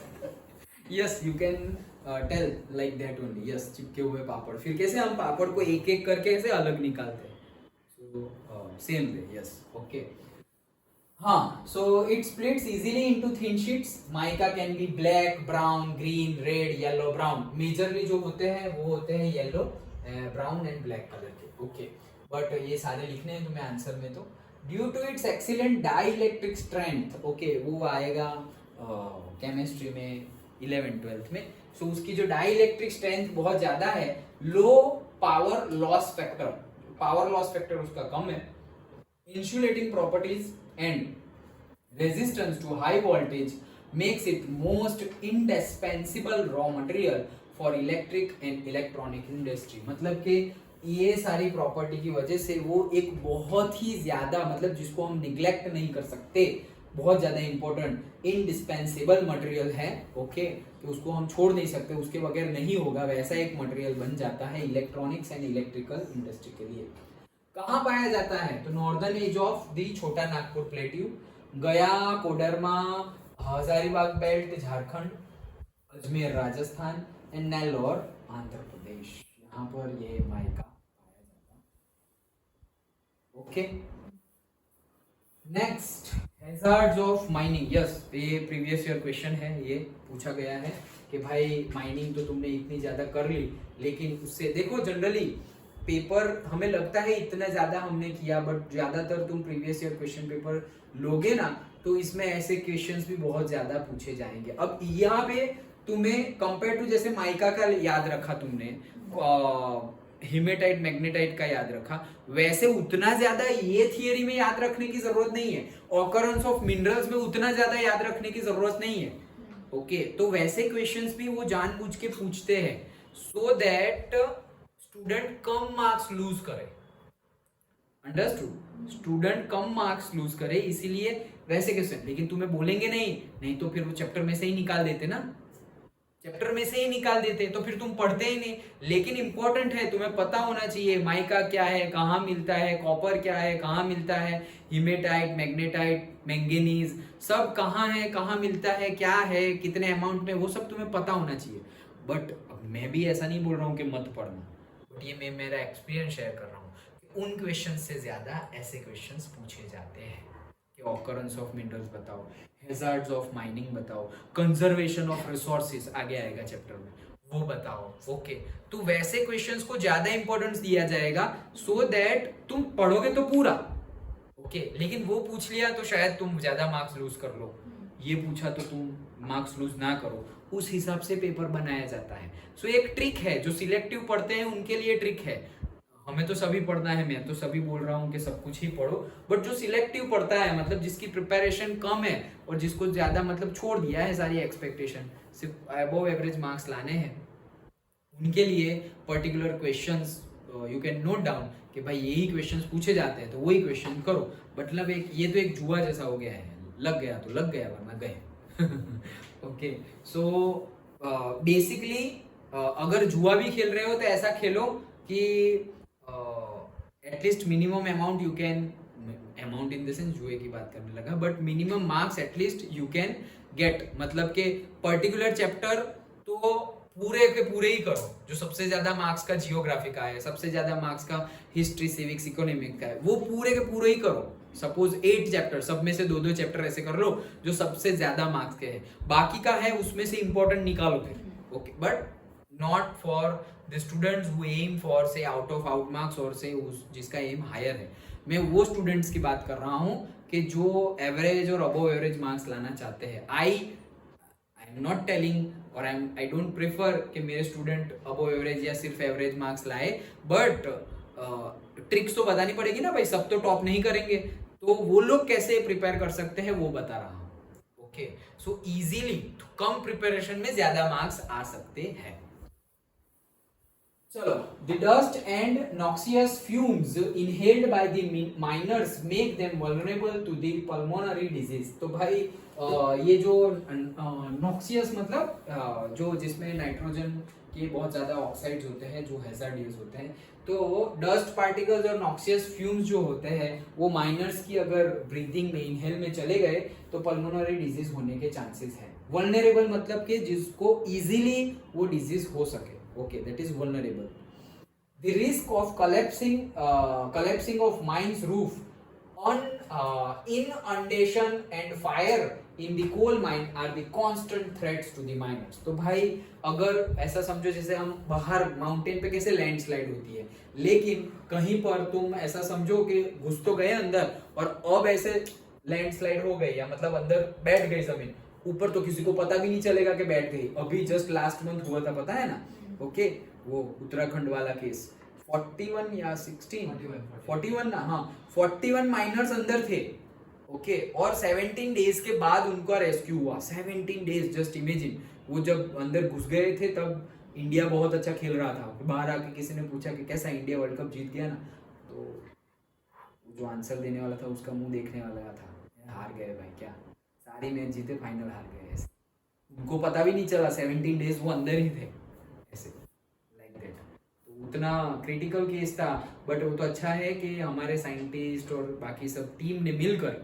yes, you can tell like that only, yes, चिपके हुए पापड़। फिर कैसे हम पापड़ को एक एक करके ऐसे अलग निकालते हैं, so same way, yes, okay. हाँ, so it splits easily into thin sheets. Mica can be black, brown, green, red, yellow, brown. Majorly जो होते हैं वो होते हैं yellow, brown and black colour के, ओके। बट ये सारे लिखने हैं तुम्हें आंसर में, तो due to its excellent dielectric strength, okay, वो आएगा केमिस्ट्री में 11th-12th में। सो उसकी जो डाई इलेक्ट्रिक स्ट्रेंथ बहुत ज्यादा है, low power loss factor, power loss factor उसका कम है, insulating properties and resistance to high voltage makes it most indispensable raw material for electric and electronic industry। मतलब कि ये सारी प्रॉपर्टी की वजह से वो एक बहुत ही ज्यादा, मतलब जिसको हम निग्लेक्ट नहीं कर सकते, बहुत ज्यादा इंपॉर्टेंट इंडिस्पेंसेबल मटेरियल है, ओके, कि उसको हम छोड़ नहीं सकते, उसके बगैर नहीं होगा, वैसा एक मटेरियल बन जाता है इलेक्ट्रॉनिक्स एंड इलेक्ट्रिकल इंडस्ट्री के लिए। कहाँ पाया जाता है, तो नॉर्दर्न एज ऑफ दी छोटा नागपुर प्लेट्यू, गया, कोडरमा, हजारीबाग बेल्ट झारखंड, अजमेर राजस्थान एंड नेल्लोर आंध्र प्रदेश, यहाँ पर ये माइका पाया जाता है, okay. Next, hazards of mining, yes, ये प्रीवियस ईयर क्वेश्चन है, ये पूछा गया है कि भाई माइनिंग तो तुमने इतनी ज्यादा कर ली, लेकिन उससे देखो जनरली पेपर हमें लगता है इतना ज्यादा हमने किया, बट ज्यादातर तुम प्रीवियस ईयर क्वेश्चन पेपर लोगे ना, तो इसमें ऐसे क्वेश्चंस भी बहुत ज्यादा पूछे जाएंगे। अब यहाँ पे तुम्हें कंपेयर टू, जैसे माइका का याद रखा तुमने, हिमेटाइट मैग्नेटाइट का याद रखा, वैसे उतना ज्यादा ये थियरी में याद रखने की जरूरत नहीं है, ऑकरेंस ऑफ मिनरल्स में उतना ज्यादा याद रखने की जरूरत नहीं है, ओके। तो वैसे क्वेश्चंस भी वो जानबूझ के पूछते हैं, सो दैट स्टूडेंट कम मार्क्स लूज करे, अंडरस्टूड, स्टूडेंट कम मार्क्स लूज करे, इसीलिए वैसे क्वेश्चन। लेकिन तुम्हें बोलेंगे नहीं तो फिर वो चैप्टर में से ही निकाल देते ना, चैप्टर में से ही निकाल देते, तो फिर तुम पढ़ते ही नहीं। लेकिन इंपॉर्टेंट है, तुम्हें पता होना चाहिए माइका क्या है, कहाँ मिलता है, कॉपर क्या है, कहाँ मिलता है, हिमेटाइट, मैग्नेटाइट, मैंगनीज, सब कहाँ है, कहाँ मिलता है, क्या है, कितने अमाउंट में, वो सब तुम्हें पता होना चाहिए। बट मैं भी ऐसा नहीं बोल रहा हूँ कि मत पढ़ना, बट ये मैं मेरा एक्सपीरियंस शेयर कर रहा हूँ कि उन क्वेश्चन से ज्यादा ऐसे क्वेश्चंस पूछे जाते हैं कि ऑकरेंस ऑफ मिनरल्स बताओ, हैजार्ड्स ऑफ माइनिंग बताओ, कंजर्वेशन ऑफ रिसोर्सेज आगे आएगा चैप्टर में, वो बताओ, ओके। तो वैसे क्वेश्चंस को ज्यादा इंपॉर्टेंस दिया जाएगा, सो दैट तुम पढ़ोगे तो पूरा, ओके। लेकिन वो पूछ लिया तो शायद तुम ज्यादा मार्क्स लूज कर लो, ये पूछा तो तुम मार्क्स लूज ना करो, उस हिसाब से पेपर बनाया जाता है। सो एक ट्रिक है, जो सिलेक्टिव पढ़ते हैं उनके लिए ट्रिक है, हमें तो सभी पढ़ना है, मैं तो सभी बोल रहा हूँ कि सब कुछ ही पढ़ो, बट जो सिलेक्टिव पढ़ता है, मतलब जिसकी प्रिपरेशन कम है और जिसको ज्यादा मतलब छोड़ दिया है सारी एक्सपेक्टेशन, सिर्फ अबव एवरेज मार्क्स लाने हैं, उनके लिए particular questions you can note down कि भाई यही क्वेश्चंस पूछे जाते हैं तो वही क्वेश्चन करो। मतलब एक ये तो एक जुआ जैसा हो गया है, लग गया तो लग गया वरना गए। ओके, सो बेसिकली अगर जुआ भी खेल रहे हो तो ऐसा खेलो कि at least minimum amount you can, amount in the sense जुए की बात करने लगा, but minimum marks at least you can get, मतलब के पर्टिकुलर चैप्टर तो पूरे के पूरे ही करो। जो सबसे ज्यादा मार्क्स का जियोग्राफी का है, सबसे ज्यादा मार्क्स का हिस्ट्री सिविक्स इकोनॉमिक का है, वो पूरे के पूरे ही करो। सपोज 8 चैप्टर, सब में से 2-2 चैप्टर ऐसे कर लो जो सबसे ज्यादा मार्क्स के है, बाकी का है उसमें से इंपॉर्टेंट निकालो फिर। Okay, but not for the students who am for से आउट ऑफ आउट मार्क्स, और से जिसका एम हायर है। मैं वो स्टूडेंट्स की बात कर रहा हूँ कि जो एवरेज और अबव एवरेज मार्क्स लाना चाहते हैं। आई एम नॉट टेलिंग और आई डोंट प्रेफर कि मेरे स्टूडेंट अबव एवरेज या सिर्फ एवरेज मार्क्स लाए, बट ट्रिक्स तो बतानी पड़ेगी ना भाई, सब तो टॉप नहीं करेंगे, तो वो लोग कैसे प्रिपेयर कर सकते हैं वो बता रहा हूँ। Okay, so easily come preparation में ज्यादा मार्क्स आ सकते हैं। चलो, the dust and noxious fumes inhaled by the miners make them vulnerable to the pulmonary disease। तो भाई ये जो नॉक्सियस मतलब जो जिसमें नाइट्रोजन के बहुत ज्यादा ऑक्साइड्स होते हैं जो हैजार्डियस होते हैं, तो डस्ट पार्टिकल्स और नॉक्सियस फ्यूम्स जो होते हैं वो माइनर्स की अगर ब्रीदिंग में, इनहेल में चले गए तो पल्मोनरी डिजीज होने के चांसेस है। वल्नरेबल मतलब कि जिसको इजीली वो डिजीज हो सके। Okay, that is vulnerable. The risk of collapsing of mine's roof on inundation and fire in the coal mine are the constant threats to the miners। तो भाई अगर ऐसा समझो जैसे हम बाहर माउंटेन पे कैसे लैंडस्लाइड होती है, लेकिन कहीं पर तुम ऐसा समझो कि घुस तो गए अंदर और अब ऐसे लैंडस्लाइड हो गई, या मतलब अंदर बैठ गई जमीन, ऊपर तो किसी को पता भी नहीं चलेगा कि बैठ गई। अभी जस्ट लास्ट मंथ हुआ था, पता है ना? ओके, वो उत्तराखंड वाला केस 41 या 16 41 ना, हाँ 41 माइनर्स अंदर थे। ओके, और 17 डेज के बाद उनका रेस्क्यू हुआ। 17 डेज, जस्ट इमेजिन। वो जब अंदर घुस गए थे तब इंडिया बहुत अच्छा खेल रहा था। बाहर आके किसी ने पूछा कि कैसा इंडिया वर्ल्ड कप जीत गया ना, तो जो आंसर देने वाला था उसका मुंह देखने वाला था, हार गए भाई, क्या सारी मैच जीते फाइनल हार गए। ऐसे उनको पता भी नहीं चला, 17 डेज वो अंदर ही थे, ऐसे लाइक दैट। तो उतना क्रिटिकल केस था, बट वो तो अच्छा है कि हमारे साइंटिस्ट और बाकी सब टीम ने मिलकर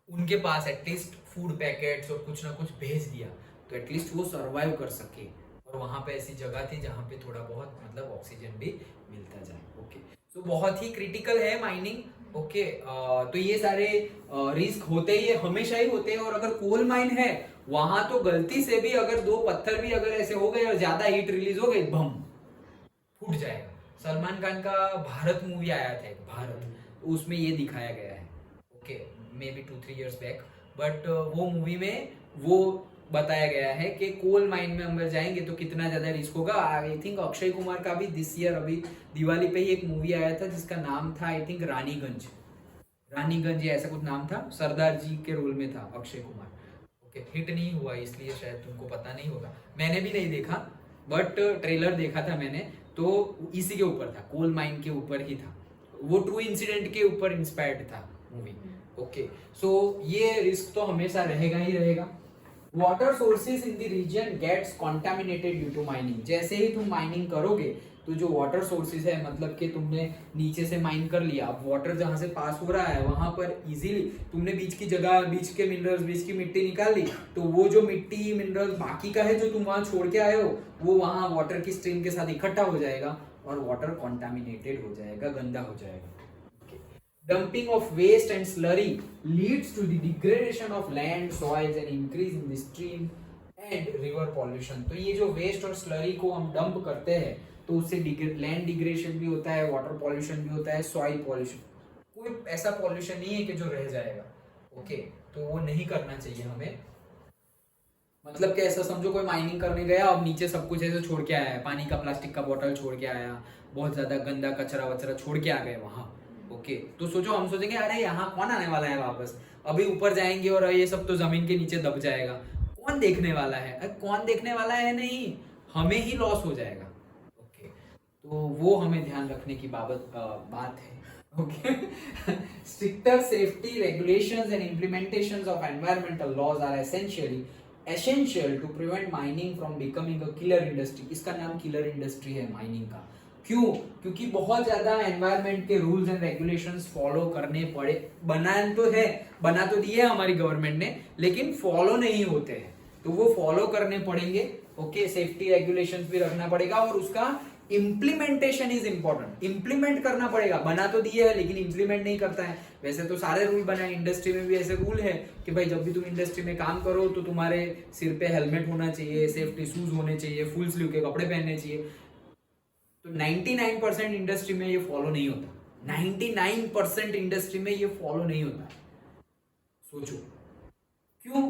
उनके पास एटलीस्ट फूड पैकेट्स और कुछ ना कुछ भेज दिया, तो एटलीस्ट वो सरवाइव कर सके। और वहाँ पे ऐसी जगह थी जहाँ पे थोड़ा बहुत मतलब ऑक्सीजन भी मिलता जाए। ओके, तो बहुत ही क्रिटिकल है माइनिंग। ओके, तो ये सारे रिस्क होते ही, हमेशा ही होते हैं। और अगर कोल माइन है वहां तो गलती से भी अगर 2 पत्थर भी अगर ऐसे हो गए और ज्यादा हीट रिलीज हो गई, बम फूट जाएगा। सलमान खान का भारत मूवी आया था, भारत, तो उसमें ये दिखाया गया है। Okay, may be 2-3 years back, but वो मूवी में वो बताया गया है कि कोल माइन में अंदर जाएंगे तो कितना ज्यादा रिस्क होगा। आई थिंक अक्षय कुमार का भी दिस ईयर अभी दिवाली पे ही एक मूवी आया था जिसका नाम था आई थिंक रानीगंज या ऐसा कुछ नाम था, सरदार जी के रोल में था अक्षय कुमार। ओके, हिट नहीं हुआ इसलिए शायद तुमको पता नहीं होगा, मैंने भी नहीं देखा, बट ट्रेलर देखा था मैंने, तो इसी के ऊपर था, कोल माइन के ऊपर ही था, वो ट्रू इंसिडेंट के ऊपर इंस्पायर्ड था मूवी। ओके, सो ये रिस्क तो हमेशा रहेगा ही रहेगा। Water sources in the region gets contaminated due to mining. जैसे ही तुम माइनिंग करोगे तो जो वाटर सोर्सेज है, मतलब कि तुमने नीचे से माइन कर लिया, अब वाटर जहां से पास हो रहा है वहां पर इजीली तुमने बीच की जगह, बीच के मिनरल्स, बीच की मिट्टी निकाल ली, तो वो जो मिट्टी मिनरल्स बाकी का है जो तुम वहां छोड़ के आए हो, वो वहां वाटर की स्ट्रीम के साथ इकट्ठा हो जाएगा और वाटर कॉन्टामिनेटेड हो जाएगा, गंदा हो जाएगा। Dumping of waste and slurry leads to the degradation of land, soils and increase in the stream and river pollution। तो ये जो वेस्ट और स्लरी को हम डंप करते हैं तो उससे लैंड डिग्रेडेशन भी होता है, वाटर पॉल्यूशन भी होता है, सॉइल पॉल्यूशन। कोई ऐसा पॉल्यूशन नहीं है कि जो रह जाएगा। ओके, तो वो नहीं करना चाहिए हमें। मतलब कि ऐसा समझो कोई माइनिंग करने गया, अब नीचे सब कुछ ऐसे छोड़ के आया है, पानी का प्लास्टिक का बोतल छोड़ के आया, बहुत ज्यादा गंदा कचरा वचरा छोड़ के आ गए वहां। ओके, तो सोचो, हम सोचेंगे अरे यहाँ कौन आने वाला है वापस, अभी ऊपर जाएंगे और ये सब तो जमीन के नीचे दब जाएगा, कौन देखने वाला है? अरे कौन देखने वाला है नहीं, हमें ही लॉस हो जाएगा। ओके, तो वो हमें ध्यान रखने की बात है। Okay. Stricter safety regulations and implementations of environmental laws are essential to prevent mining from becoming a killer industry. इसका नाम killer industry है माइनिंग का। क्यों? क्योंकि बहुत ज्यादा एनवायरमेंट के रूल्स एंड रेगुलेशंस फॉलो करने पड़े, बना तो दिए हमारी गवर्नमेंट ने, लेकिन फॉलो नहीं होते हैं, तो वो फॉलो करने पड़ेंगे। ओके, सेफ्टी रेगुलेशंस भी रखना पड़ेगा और उसका इम्प्लीमेंटेशन इज इंपॉर्टेंट, इम्प्लीमेंट करना पड़ेगा। बना तो दिए है लेकिन इम्प्लीमेंट नहीं करता है। वैसे तो सारे रूल बने हैं, इंडस्ट्री में भी ऐसे रूल है कि भाई जब भी तुम इंडस्ट्री में काम करो तो तुम्हारे सिर पे हेलमेट होना चाहिए, सेफ्टी शूज होने चाहिए, फुल स्लीव के कपड़े पहनने चाहिए। तो 99% इंडस्ट्री में ये फॉलो नहीं होता, 99% इंडस्ट्री में ये फॉलो नहीं होता। सोचो क्यों?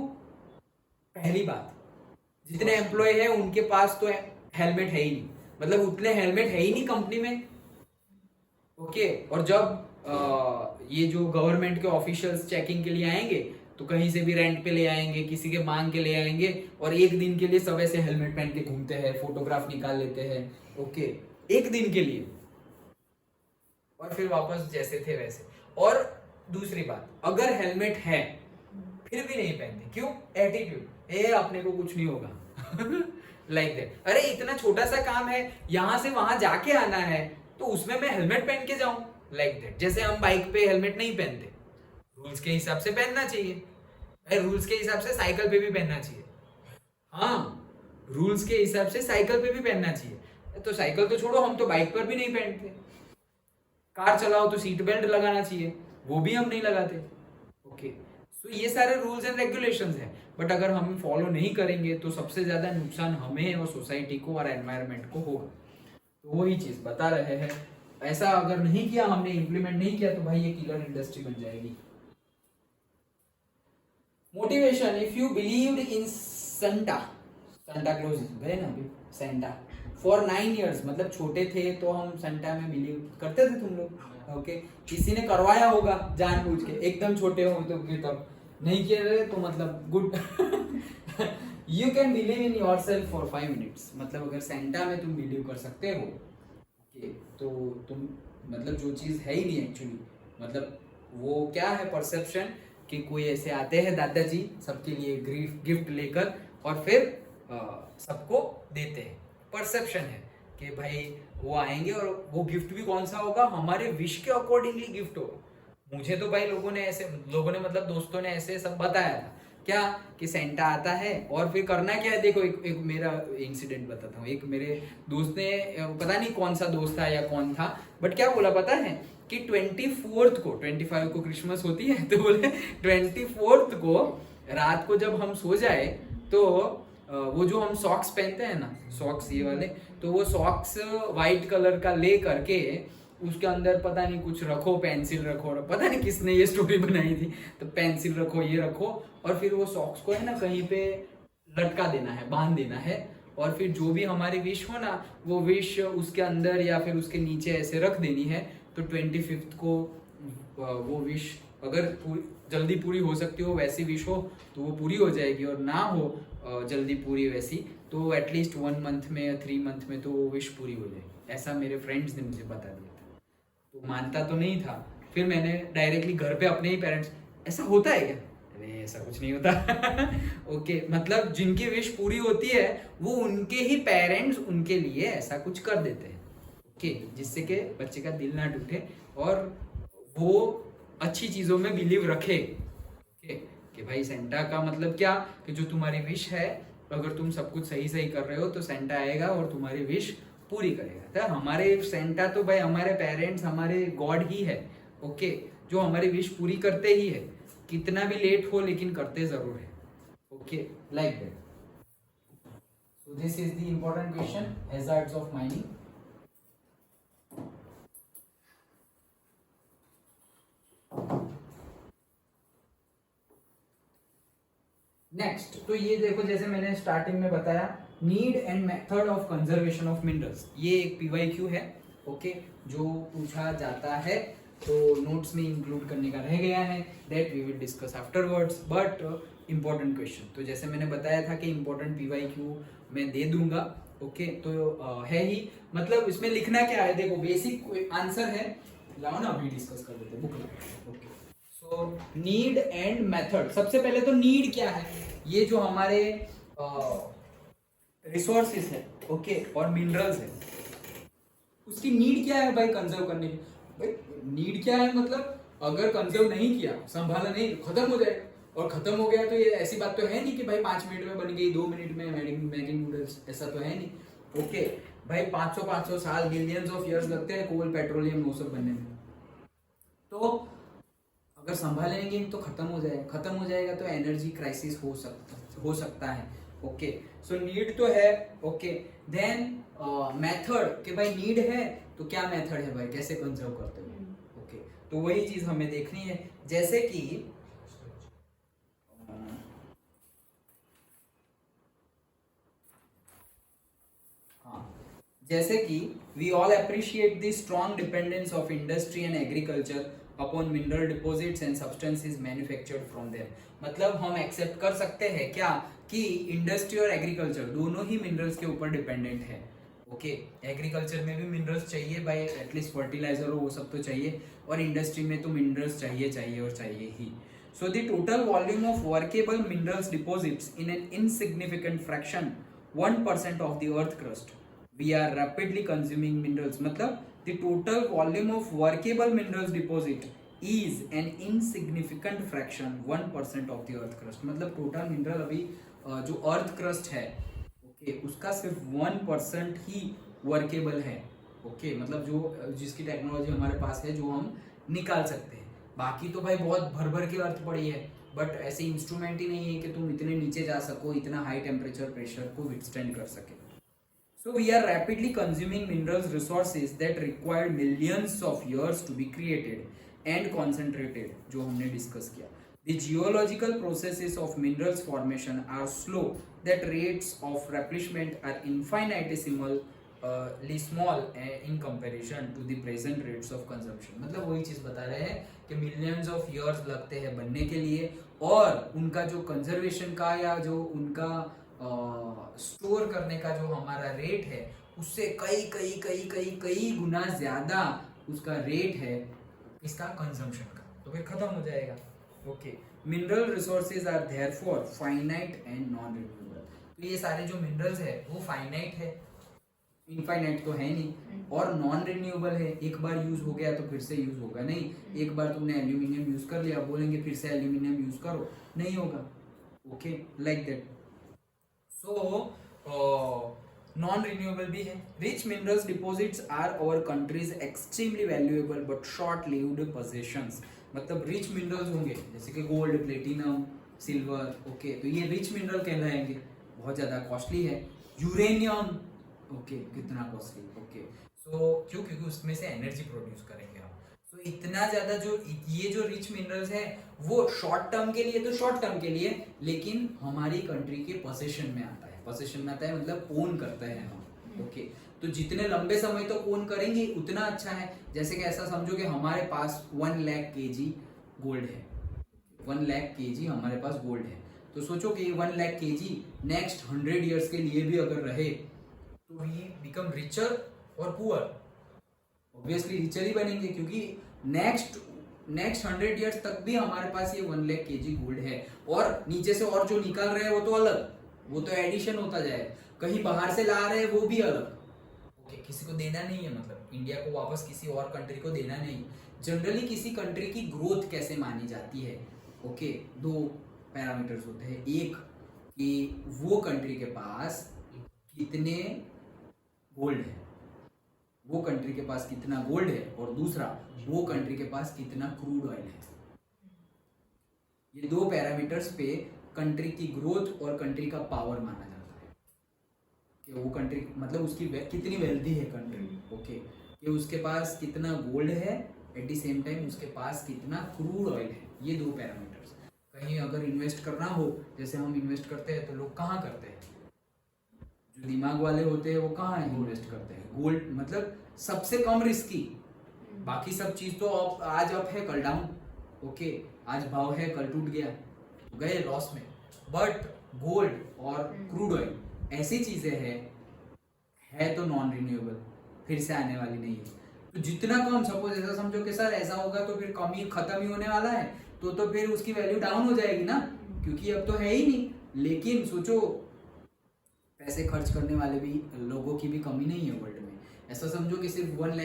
पहली बात, जितने एम्प्लॉय है उनके पास तो हेलमेट है ही नहीं, मतलब उतने हेलमेट है ही नहीं कंपनी में। ओके, और जब ये जो गवर्नमेंट के ऑफिशियल्स चेकिंग के लिए आएंगे तो कहीं से भी रेंट पे ले आएंगे, किसी के मांग के ले आएंगे, और एक दिन के लिए सब ऐसे हेलमेट पहन के घूमते हैं, फोटोग्राफ निकाल लेते हैं। ओके, एक दिन के लिए, और फिर वापस जैसे थे वैसे। और दूसरी बात, अगर हेलमेट है फिर भी नहीं पहनते, क्यों? एटीट्यूड, अपने को कुछ नहीं होगा। Like that. अरे इतना छोटा सा काम है, यहां से वहां जाके आना है, तो उसमें मैं हेलमेट पहन के जाऊं, लाइक दैट। जैसे हम बाइक पे हेलमेट नहीं पहनते, रूल्स के हिसाब से पहनना चाहिए, रूल्स के हिसाब से साइकिल पे भी पहनना चाहिए। हाँ, रूल्स के हिसाब से साइकिल पे भी पहनना चाहिए। तो साइकिल तो छोड़ो, हम तो बाइक पर भी नहीं पहनते। कार चलाओ तो सीट बेल्ट लगाना चाहिए, वो भी हम नहीं लगाते। ओके, तो ये सारे रूल्स एंड रेगुलेशंस हैं, बट अगर हम फॉलो नहीं करेंगे तो सबसे ज्यादा नुकसान हमें और सोसाइटी को और एनवायरनमेंट को होगा। तो वही चीज बता रहे हैं, ऐसा अगर नहीं किया, हमने इम्प्लीमेंट नहीं किया, तो भाई ये किलर इंडस्ट्री बन जाएगी। Motivation, if you believed in Santa Claus है ना अभी, सेंटा फॉर 9 years, मतलब छोटे थे तो हम सेंटा में बिलीव करते थे तुम लोग। ओके, किसी ने करवाया होगा जानबूझ के, एकदम छोटे हो तो तब नहीं किए रहे तो मतलब good. You can believe in your self for 5 minutes, मतलब अगर सेंटा में तुम बिलीव कर सकते हो, ओके, तो तुम मतलब जो चीज है ही नहीं एक्चुअली, मतलब वो क्या है, परसेप्शन, कि कोई ऐसे आते हैं दादाजी सबके लिए गिफ्ट लेकर और फिर सबको देते हैं। परसेप्शन है कि भाई वो आएंगे और वो गिफ्ट भी कौन सा होगा, हमारे विश के अकॉर्डिंगली गिफ्ट होगा। मुझे तो भाई लोगों ने मतलब दोस्तों ने ऐसे सब बताया था क्या, कि सेंटा आता है और फिर करना क्या है। देखो एक मेरा इंसिडेंट बताता हूँ। एक मेरे दोस्त ने, पता नहीं कौन सा दोस्त था या कौन था, बट क्या बोला पता है, कि 24th को, 25 को क्रिसमस होती है, तो बोले 24th को रात को जब हम सो जाए तो वो जो हम सॉक्स पहनते हैं ना, सॉक्स ये वाले, तो वो सॉक्स वाइट कलर का ले करके उसके अंदर पता नहीं कुछ रखो, पेंसिल रखो, पता नहीं किसने ये स्टोरी बनाई थी, तो पेंसिल रखो, ये रखो, और फिर वो सॉक्स को है ना कहीं पे लटका देना है, बांध देना है, और फिर जो भी हमारी विश हो ना, वो विश उसके अंदर या फिर उसके नीचे ऐसे रख देनी है। तो 25th को वो विश अगर जल्दी पूरी हो सकती हो, वैसी विश हो तो वो पूरी हो जाएगी, और ना हो जल्दी पूरी वैसी, तो एटलीस्ट 1 month में या 3 month में तो वो विश पूरी हो जाएगी। ऐसा मेरे फ्रेंड्स ने मुझे बता दिया था, तो मानता तो नहीं था। फिर मैंने डायरेक्टली घर पे अपने ही पेरेंट्स, ऐसा होता है क्या? अरे ऐसा कुछ नहीं होता। ओके, मतलब जिनकी विश पूरी होती है वो उनके ही पेरेंट्स उनके लिए ऐसा कुछ कर देते हैं, ओके, जिससे कि बच्चे का दिल ना टूटे और वो अच्छी चीजों में बिलीव रखे। ओके, कि भाई सेंटा का मतलब क्या, कि जो तुम्हारी विश है, अगर तुम सब कुछ सही सही कर रहे हो तो सेंटा आएगा और तुम्हारी विश पूरी करेगा। तो हमारे सेंटा तो भाई हमारे पेरेंट्स, हमारे गॉड ही है, ओके, जो हमारी विश पूरी करते ही है, कितना भी लेट हो लेकिन करते जरूर है। Okay, like that. So this is the important question, hazards of mining. Next तो ये देखो, जैसे मैंने स्टार्टिंग में बताया, need and method of conservation of minerals, ये एक पीवाईक्यू है, ओके, जो पूछा जाता है, तो नोट्स में इंक्लूड करने का रह गया है, that we will discuss afterwards, but important question, तो जैसे मैंने बताया था कि इंपॉर्टेंट पीवाईक्यू मैं दे दूंगा, ओके, तो है ही, मतलब इसमें लिखना क्या है, देखो बेसिक आंसर है, लाओ ना अभी डिस्कस कर लेते हैं, बुक लाओ, okay. So need and method, सबसे पहले तो नीड क्या है, ये जो हमारे रिसोर्सेस है, ओके, और मिनरल्स है, उसकी नीड क्या है भाई कंजर्व करने की, भाई नीड क्या है, मतलब अगर कंजर्व नहीं किया, संभाला नहीं, खत्म हो जाएगा, और खत्म हो गया तो ये ऐसी बात तो है नहीं कि भाई 5 मिनट में बन गई, 2 मिनट में मैगी नूडल्स, ऐसा तो है नहीं, ओके भाई 500 साल, मिलियंस ऑफ इयर्स लगते हैं कोल, पेट्रोलियम, वो सब बनने में, तो अगर संभालेंगे तो खत्म हो जाएगा, खत्म हो जाएगा तो एनर्जी क्राइसिस हो सकता है, ओके। सो नीड तो है, ओके, देन मेथड, कि भाई नीड है तो क्या मेथड है भाई, कैसे कंजर्व करते हैं, ओके, तो वही चीज हमें देखनी है, जैसे कि जैसे कि we all appreciate the strong dependence of industry and agriculture upon mineral deposits and substances manufactured from there, मतलब हम एक्सेप्ट कर सकते हैं क्या कि इंडस्ट्री और एग्रीकल्चर दोनों ही मिनरल्स के ऊपर डिपेंडेंट है, ओके, एग्रीकल्चर में भी मिनरल्स चाहिए भाई, एटलीस्ट फर्टिलाइजर हो वो सब तो चाहिए, और इंडस्ट्री में तो मिनरल्स चाहिए और चाहिए ही। So the total volume of workable minerals deposits in an insignificant fraction 1% of the earth crust, we are rapidly consuming minerals, मतलब the total volume of workable minerals deposit is an insignificant fraction 1% of the earth crust, मतलब total mineral अभी जो earth crust है, okay, उसका सिर्फ 1% ही workable है, okay, मतलब जो जिसकी टेक्नोलॉजी हमारे पास है जो हम निकाल सकते हैं, बाकी तो भाई बहुत भर भर के अर्थ पड़ी है, बट ऐसे इंस्ट्रूमेंट ही नहीं है कि तुम इतने नीचे जा सको, इतना हाई टेम्परेचर प्रेशर को विथस्टैंड कर सके। So we are rapidly consuming minerals resources that required millions of years to be created and concentrated, जो हमने डिस्कस किया। The geological processes of minerals formation are slow, that rates of replenishment are infinitesimally small in comparison to the present rates of consumption, मतलब वही चीज बता रहे हैं कि millions of years लगते हैं बनने के लिए, और उनका जो कंजर्वेशन का या जो उनका स्टोर करने का जो हमारा रेट है उससे कई गुना ज्यादा उसका रेट है इसका कंजम्पशन का, तो फिर खत्म हो जाएगा, okay. Mineral resources are therefore finite and non renewable, तो ये सारे जो मिनरल्स है वो फाइनाइट है, इनफाइनाइट तो है नहीं, और नॉन रिन्यूएबल है, एक बार यूज हो गया तो फिर से यूज होगा नहीं, एक बार तुमने एल्यूमिनियम यूज कर लिया, बोलेंगे फिर से एल्यूमिनियम यूज करो, नहीं होगा, okay, like that. So, non-renewable भी है। Rich minerals deposits are our country's extremely valuable but short-lived possessions, मतलब rich minerals होंगे जैसे कि गोल्ड, प्लेटिनम, सिल्वर, ओके, तो ये rich mineral कहलाएंगे, बहुत ज़्यादा कॉस्टली है। यूरेनियम, ओके, कितना कॉस्टली, ओके, सो क्यों, क्योंकि उसमें से एनर्जी प्रोड्यूस करेंगे हम, तो इतना ज़्यादा जो ये जो रिच मिनरल्स है वो शॉर्ट टर्म के लिए, तो शॉर्ट टर्म के लिए, लेकिन हमारी कंट्री के पोसेशन में आता है, पोसेशन में आता है मतलब ओन करते हैं हम, ओके, तो जितने लंबे समय तक ओन करेंगे उतना अच्छा है। जैसे कि ऐसा समझो कि हमारे पास 1 लाख केजी गोल्ड है, 1 लाख केजी हमारे पास गोल्ड है, तो सोचो कि 1 लाख केजी नेक्स्ट 100 ईयर्स के लिए भी अगर रहे तो वी बिकम रिचर और पुअर, ऑब्वियसली रिचर ही बनेंगे, क्योंकि नेक्स्ट 100 ईयर्स तक भी हमारे पास ये 1 लाख केजी गोल्ड है, और नीचे से और जो निकाल रहे हैं वो तो अलग, वो तो एडिशन होता जाए, कहीं बाहर से ला रहे हैं वो भी अलग, ओके, किसी को देना नहीं है, मतलब इंडिया को वापस किसी और कंट्री को देना नहीं। जनरली किसी कंट्री की ग्रोथ कैसे मानी जाती है, ओके, 2 पैरामीटर्स होते हैं, एक कि वो कंट्री के पास कितने गोल्ड है, वो कंट्री के पास कितना गोल्ड है, और दूसरा वो कंट्री के पास कितना क्रूड ऑयल है। ये 2 पैरामीटर्स पे कंट्री की ग्रोथ और कंट्री का पावर माना जाता है कि वो कंट्री मतलब उसकी कितनी वेल्दी है कंट्री, ओके, कि उसके पास कितना गोल्ड है, एट द सेम टाइम उसके पास कितना क्रूड ऑयल है, ये 2 पैरामीटर्स। कहीं अगर इन्वेस्ट करना हो, जैसे हम इन्वेस्ट करते हैं तो लोग कहाँ करते हैं, जो दिमाग वाले होते हैं वो कहाँ इन्वेस्ट करते हैं, गोल्ड, मतलब सबसे कम रिस्की। बाकी सब चीज तो आज अप है कल डाउन, ओके, आज भाव है कल टूट गया, गए लॉस में। बट गोल्ड और क्रूड ऑयल ऐसी चीजें है तो नॉन रिन्यूएबल, फिर से आने वाली नहीं है। तो जितना कम, सपोज ऐसा समझो कि सर ऐसा होगा तो फिर कम ही खत्म ही होने वाला है, तो फिर उसकी वैल्यू डाउन हो जाएगी ना, क्योंकि अब तो है ही नहीं। लेकिन सोचो पैसे खर्च करने वाले भी लोगों की भी कमी नहीं है वर्ल्ड में। ऐसा समझो कि सिर्फ 1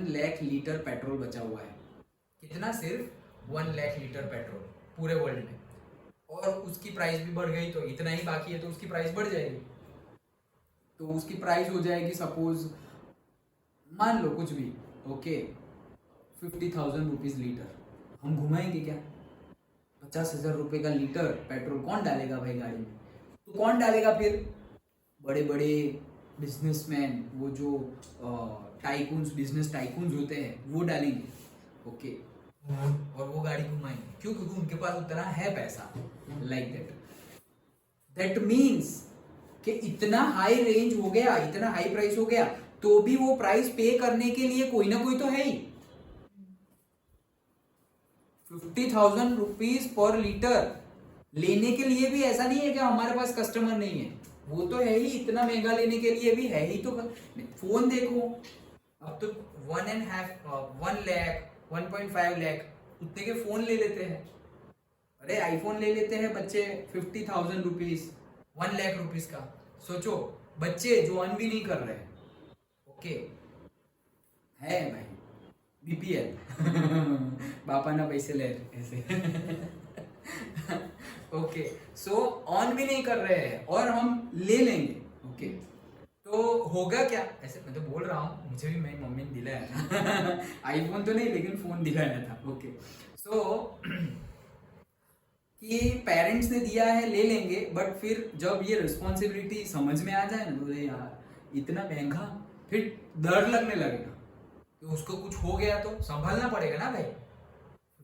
लाख लीटर पेट्रोल बचा हुआ है। कितना? सिर्फ 1 लाख लीटर पेट्रोल पूरे वर्ल्ड में, और उसकी प्राइस भी बढ़ गई तो इतना ही बाकी है, तो उसकी प्राइस बढ़ जाएगी। तो उसकी प्राइस हो जाएगी सपोज, मान लो कुछ भी, ओके, 50,000 रुपीज लीटर। हम घुमाएंगे क्या? 50,000 रुपए का लीटर पेट्रोल कौन डालेगा भाई गाड़ी में? तो कौन डालेगा फिर? बड़े बड़े बिजनेसमैन, वो जो टाइकून्स, बिजनेस टाइकून्स होते हैं, वो डालेंगे, ओके, और वो गाड़ी घुमाएंगे। क्यों? क्योंकि उनके पास उतना है पैसा, लाइक दैट मीन्स कि इतना हाई रेंज हो गया, इतना हाई प्राइस हो गया, तो भी वो प्राइस पे करने के लिए कोई ना कोई तो है ही। 50,000 रुपीज पर लीटर लेने के लिए भी ऐसा नहीं है कि हमारे पास कस्टमर नहीं है, वो तो है ही। इतना महंगा लेने के लिए भी है ही। तो फोन देखो, अब तो 1 लाख 1.5 लाख उतने के फोन ले लेते हैं। अरे आईफोन ले लेते हैं बच्चे 50,000 रुपीज, 1 लाख रुपीज का। सोचो, बच्चे जो अर्न भी नहीं कर रहे हैं, ओके, है भाई बीपीएल बापा ना पैसे ले ऐसे ओके, सो ऑन भी नहीं कर रहे हैं और हम ले लेंगे, ओके, तो होगा क्या? ऐसे मैं तो बोल रहा हूँ, मुझे भी मेरी मम्मी ने दिलाया था आईफोन तो नहीं, लेकिन फोन दिलाया था, ओके। सो कि पेरेंट्स ने दिया है, ले लेंगे, बट फिर जब ये रिस्पॉन्सिबिलिटी समझ में आ जाए ना, तो यार इतना महंगा, फिर डर लगने लगेगा कि उसको कुछ हो गया तो संभालना पड़ेगा ना भाई।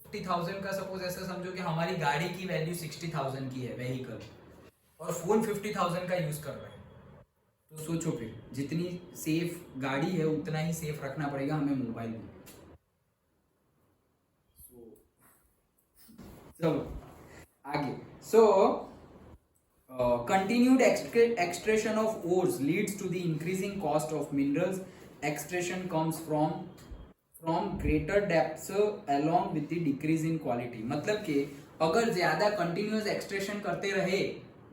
50,000 का सपोज ऐसा समझो कि हमारी गाड़ी की वैल्यू 60,000 की है, व्हीकल, और फोन 50,000 का यूज कर रहे हैं, तो सोचो फिर जितनी सेफ गाड़ी है उतना ही सेफ रखना पड़ेगा हमें मोबाइल में। चलो आगे। सो continued extraction of ores leads to the increasing cost of minerals. Extraction comes from greater depths along with the decrease in quality. मतलब कि अगर ज्यादा कंटिन्यूअस एक्सट्रैक्शन करते रहे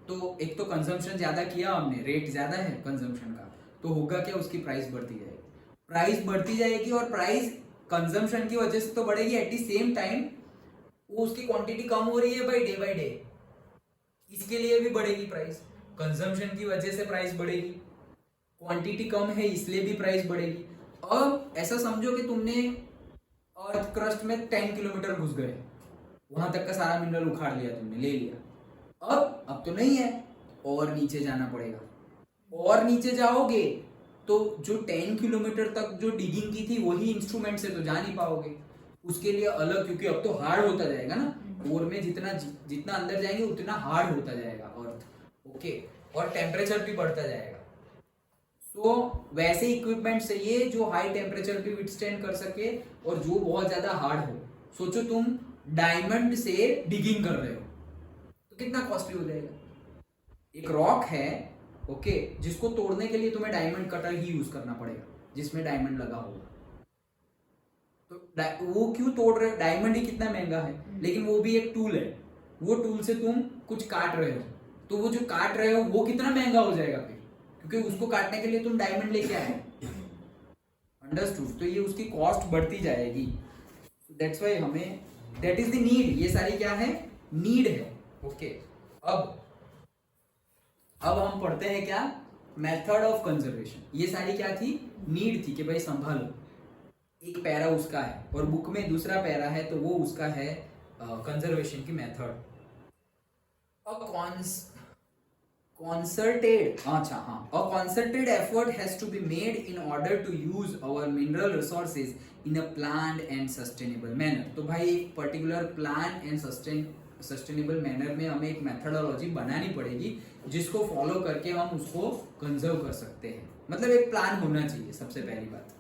तो एक तो कंजम्पशन ज्यादा किया हमने, रेट ज्यादा है कंजम्पशन का, तो होगा क्या? उसकी प्राइस बढ़ती जाएगी, प्राइस बढ़ती जाएगी, और प्राइस कंजम्पशन की वजह से तो बढ़ेगी, एट द सेम टाइम वो उसकी क्वांटिटी कम हो रही है बाय डे, इसके लिए भी बढ़ेगी प्राइस। कंजम्पशन की वजह से प्राइस बढ़ेगी, क्वांटिटी कम है इसलिए भी प्राइस बढ़ेगी। अब ऐसा समझो कि तुमने अर्थ क्रस्ट में 10 किलोमीटर घुस गए, वहां तक का सारा मिनरल उखाड़ लिया तुमने, ले लिया। अब तो नहीं है, और नीचे जाना पड़ेगा, और नीचे जाओगे तो जो 10 किलोमीटर तक जो डिगिंग की थी वही इंस्ट्रूमेंट से तो जा नहीं पाओगे, उसके लिए अलग, क्योंकि अब तो हार्ड होता जाएगा ना, ओर में जितना अंदर जाएंगे उतना हार्ड होता जाएगा अर्थ, ओके, और टेम्परेचर भी बढ़ता जाएगा। तो वैसे इक्विपमेंट चाहिए जो हाई टेम्परेचर भी विथस्टैंड कर सके और जो बहुत ज्यादा हार्ड हो। सोचो तुम डायमंड से डिगिंग कर रहे हो तो कितना कॉस्टली हो जाएगा। एक रॉक है, ओके, जिसको तोड़ने के लिए तुम्हें डायमंड कटर ही यूज करना पड़ेगा जिसमें डायमंड लगा होगा। तो वो क्यों तोड़ रहे हो? डायमंड ही कितना महंगा है, लेकिन वो भी एक टूल है, वो टूल से तुम कुछ काट रहे हो, तो वो जो काट रहे हो वो कितना महंगा हो जाएगा फिर, क्योंकि उसको काटने के लिए तुम डायमंड लेके आए। अंडरस्टूड? तो ये उसकी कॉस्ट बढ़ती जाएगी। दैट्स व्हाई हमें, दैट इज द नीड, ये सारी क्या है? नीड है, ओके। अब हम पढ़ते हैं क्या? Method of conservation. ये सारी क्या थी? नीड थी कि भाई संभालो, एक पैरा उसका है और बुक में दूसरा पैरा है, तो वो उसका है कंजर्वेशन की method. A concerted effort has to be made in order to use our mineral resources in a planned and sustainable manner. तो भाई एक particular plan and sustainable manner में हमें एक मेथडोलॉजी बनानी पड़ेगी जिसको फॉलो करके हम उसको कंजर्व कर सकते हैं। मतलब एक प्लान होना चाहिए सबसे पहली बात।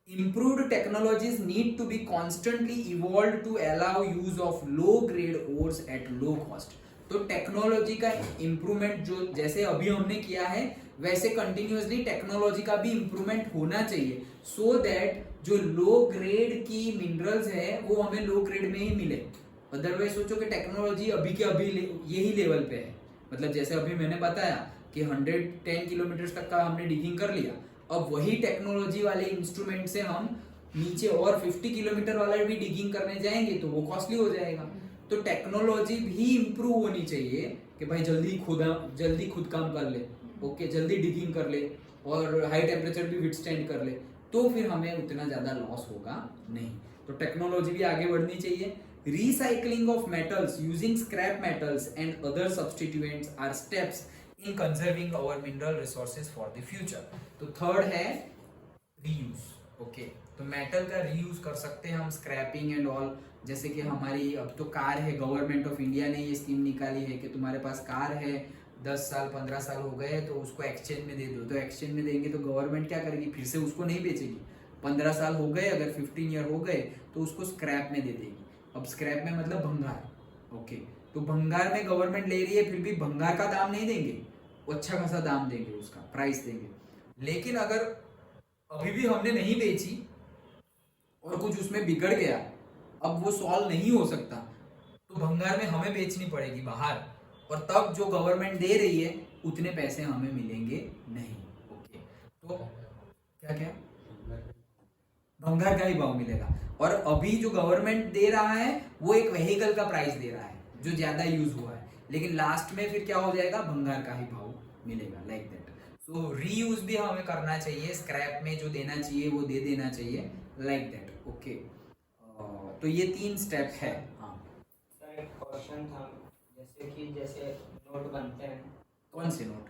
Improved technologies need to be constantly evolved to allow use of low grade ores at low cost। तो टेक्नोलॉजी का इम्प्रूवमेंट जो जैसे अभी हमने किया है वैसे कंटिन्यूअसली टेक्नोलॉजी का भी इम्प्रूवमेंट होना चाहिए सो दैट जो लो ग्रेड की मिनरल्स है वो हमें लो ग्रेड में ही मिले। अदरवाइज सोचो कि टेक्नोलॉजी अभी के अभी यही लेवल पे है, मतलब जैसे अभी मैंने बताया कि 110 किलोमीटर तक का हमने डिगिंग कर लिया, अब वही टेक्नोलॉजी वाले इंस्ट्रूमेंट से हम नीचे और 50 किलोमीटर वाला भी डिगिंग करने जाएंगे तो वो कॉस्टली हो जाएगा। तो टेक्नोलॉजी भी इम्प्रूव होनी चाहिए कि भाई जल्दी खुद काम कर ले, ओके, जल्दी डिगिंग कर ले और हाई टेम्परेचर भी विथस्टैंड कर ले, तो फिर हमें उतना ज़्यादा लॉस होगा नहीं। तो टेक्नोलॉजी भी आगे बढ़नी चाहिए। Recycling of metals using scrap metals and other substituents are steps in conserving our mineral resources for the future. तो थर्ड है रीयूज, ओके। तो मेटल का रीयूज कर सकते हैं हम, स्क्रैपिंग एंड ऑल। जैसे कि हमारी अब तो कार है, गवर्नमेंट ऑफ इंडिया ने ये स्कीम निकाली है कि तुम्हारे पास कार है 10 साल 15 साल हो गए तो उसको एक्सचेंज में दे दो। तो एक्सचेंज में देंगे तो गवर्नमेंट क्या करेगी, फिर से उसको नहीं बेचेगी। 15 साल हो गए, अगर 15 ईयर हो गए तो उसको स्क्रैप में दे देगी। अब स्क्रैप में मतलब भंगार, ओके। तो भंगार में गवर्नमेंट ले रही है, फिर भी भंगार का दाम नहीं देंगे, अच्छा खासा दाम देंगे, उसका प्राइस देंगे। लेकिन अगर अभी भी हमने नहीं बेची और कुछ उसमें बिगड़ गया, अब वो सॉल्व नहीं हो सकता, तो भंगार में हमें बेचनी पड़ेगी बाहर, और तब जो गवर्नमेंट दे रही है उतने पैसे हमें मिलेंगे नहीं, ओके। तो क्या भंगार का ही भाव मिलेगा। और अभी जो गवर्नमेंट दे रहा है वो एक व्हीकल का प्राइस दे रहा है जो ज्यादा यूज हुआ है, लेकिन लास्ट में फिर क्या हो जाएगा, भंगार का ही भाव मिलेगा, लाइक दैट। सो रीयूज भी हमें करना चाहिए, स्क्रैप में जो देना चाहिए वो दे देना चाहिए, लाइक दैट, ओके। तो ये 3 स्टेप है। हाँ सर, एक क्वेश्चन था, जैसे नोट बनते हैं। कौन से नोट?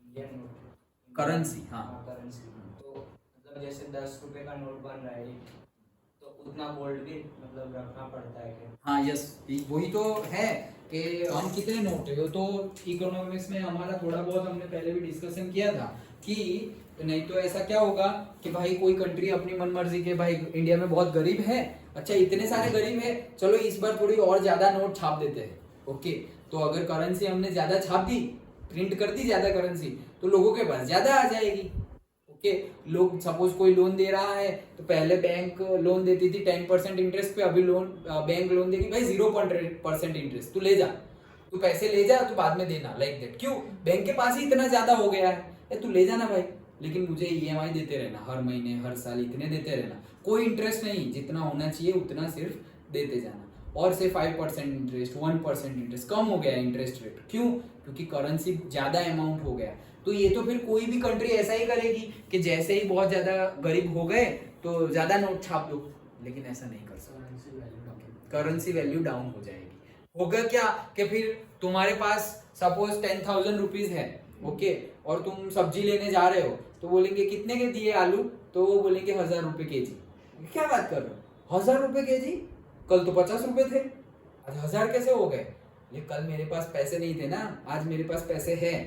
Indian note, currency. हाँ करेंसी। तो मतलब जैसे 10 रुपए का नोट बन रहा है तो उतना गोल्ड भी मतलब रखना पड़ता है क्या? हाँ यस, वही तो है कि हम कितने नोट है। तो इकोनॉमिक्स में हमारा थोड़ा बहुत हमने पहले भी डिस्कशन किया था कि नहीं तो ऐसा क्या होगा कि भाई कोई कंट्री अपनी मनमर्जी के, भाई इंडिया में बहुत गरीब है, अच्छा इतने सारे गरीब है, चलो इस बार थोड़ी और ज्यादा नोट छाप देते हैं, ओके। तो अगर करेंसी हमने ज्यादा छाप दी, प्रिंट कर दी ज्यादा करेंसी, तो लोगों के पास ज्यादा आ जाएगी, ओके। लोग सपोज कोई लोन दे रहा है तो पहले बैंक लोन देती थी 10% इंटरेस्ट पे, अभी बैंक लोन देगी भाई 0% इंटरेस्ट, तू ले जा, तू पैसे ले जा, तू बाद में देना, लाइक दैट। क्यों? बैंक के पास ही इतना ज्यादा हो गया है, तू ले जाना भाई, लेकिन मुझे EMI देते रहना, हर महीने हर साल इतने देते रहना, कोई इंटरेस्ट नहीं, जितना होना चाहिए उतना सिर्फ देते जाना। और से 5% इंटरेस्ट, 1% इंटरेस्ट, कम हो गया इंटरेस्ट रेट। क्यों? क्योंकि करेंसी ज्यादा अमाउंट हो गया। तो ये तो फिर कोई भी कंट्री ऐसा ही करेगी कि जैसे ही बहुत ज्यादा गरीब हो गए तो ज्यादा नोट छाप दो, लेकिन ऐसा नहीं कर सकते, करेंसी वैल्यू डाउन हो जाएगी। होगा क्या कि फिर तुम्हारे पास सपोज 10,000 रुपीज है, ओके, और तुम सब्जी लेने जा रहे हो तो बोलेंगे कितने के दिए आलू, तो वो बोलेंगे 1000 रुपए केजी। क्या बात कर रहे हो, 1000 रुपए केजी? कल तो 50 रुपए थे, आज 1000 कैसे हो गए? ये कल मेरे पास पैसे नहीं थे ना, आज मेरे पास पैसे हैं।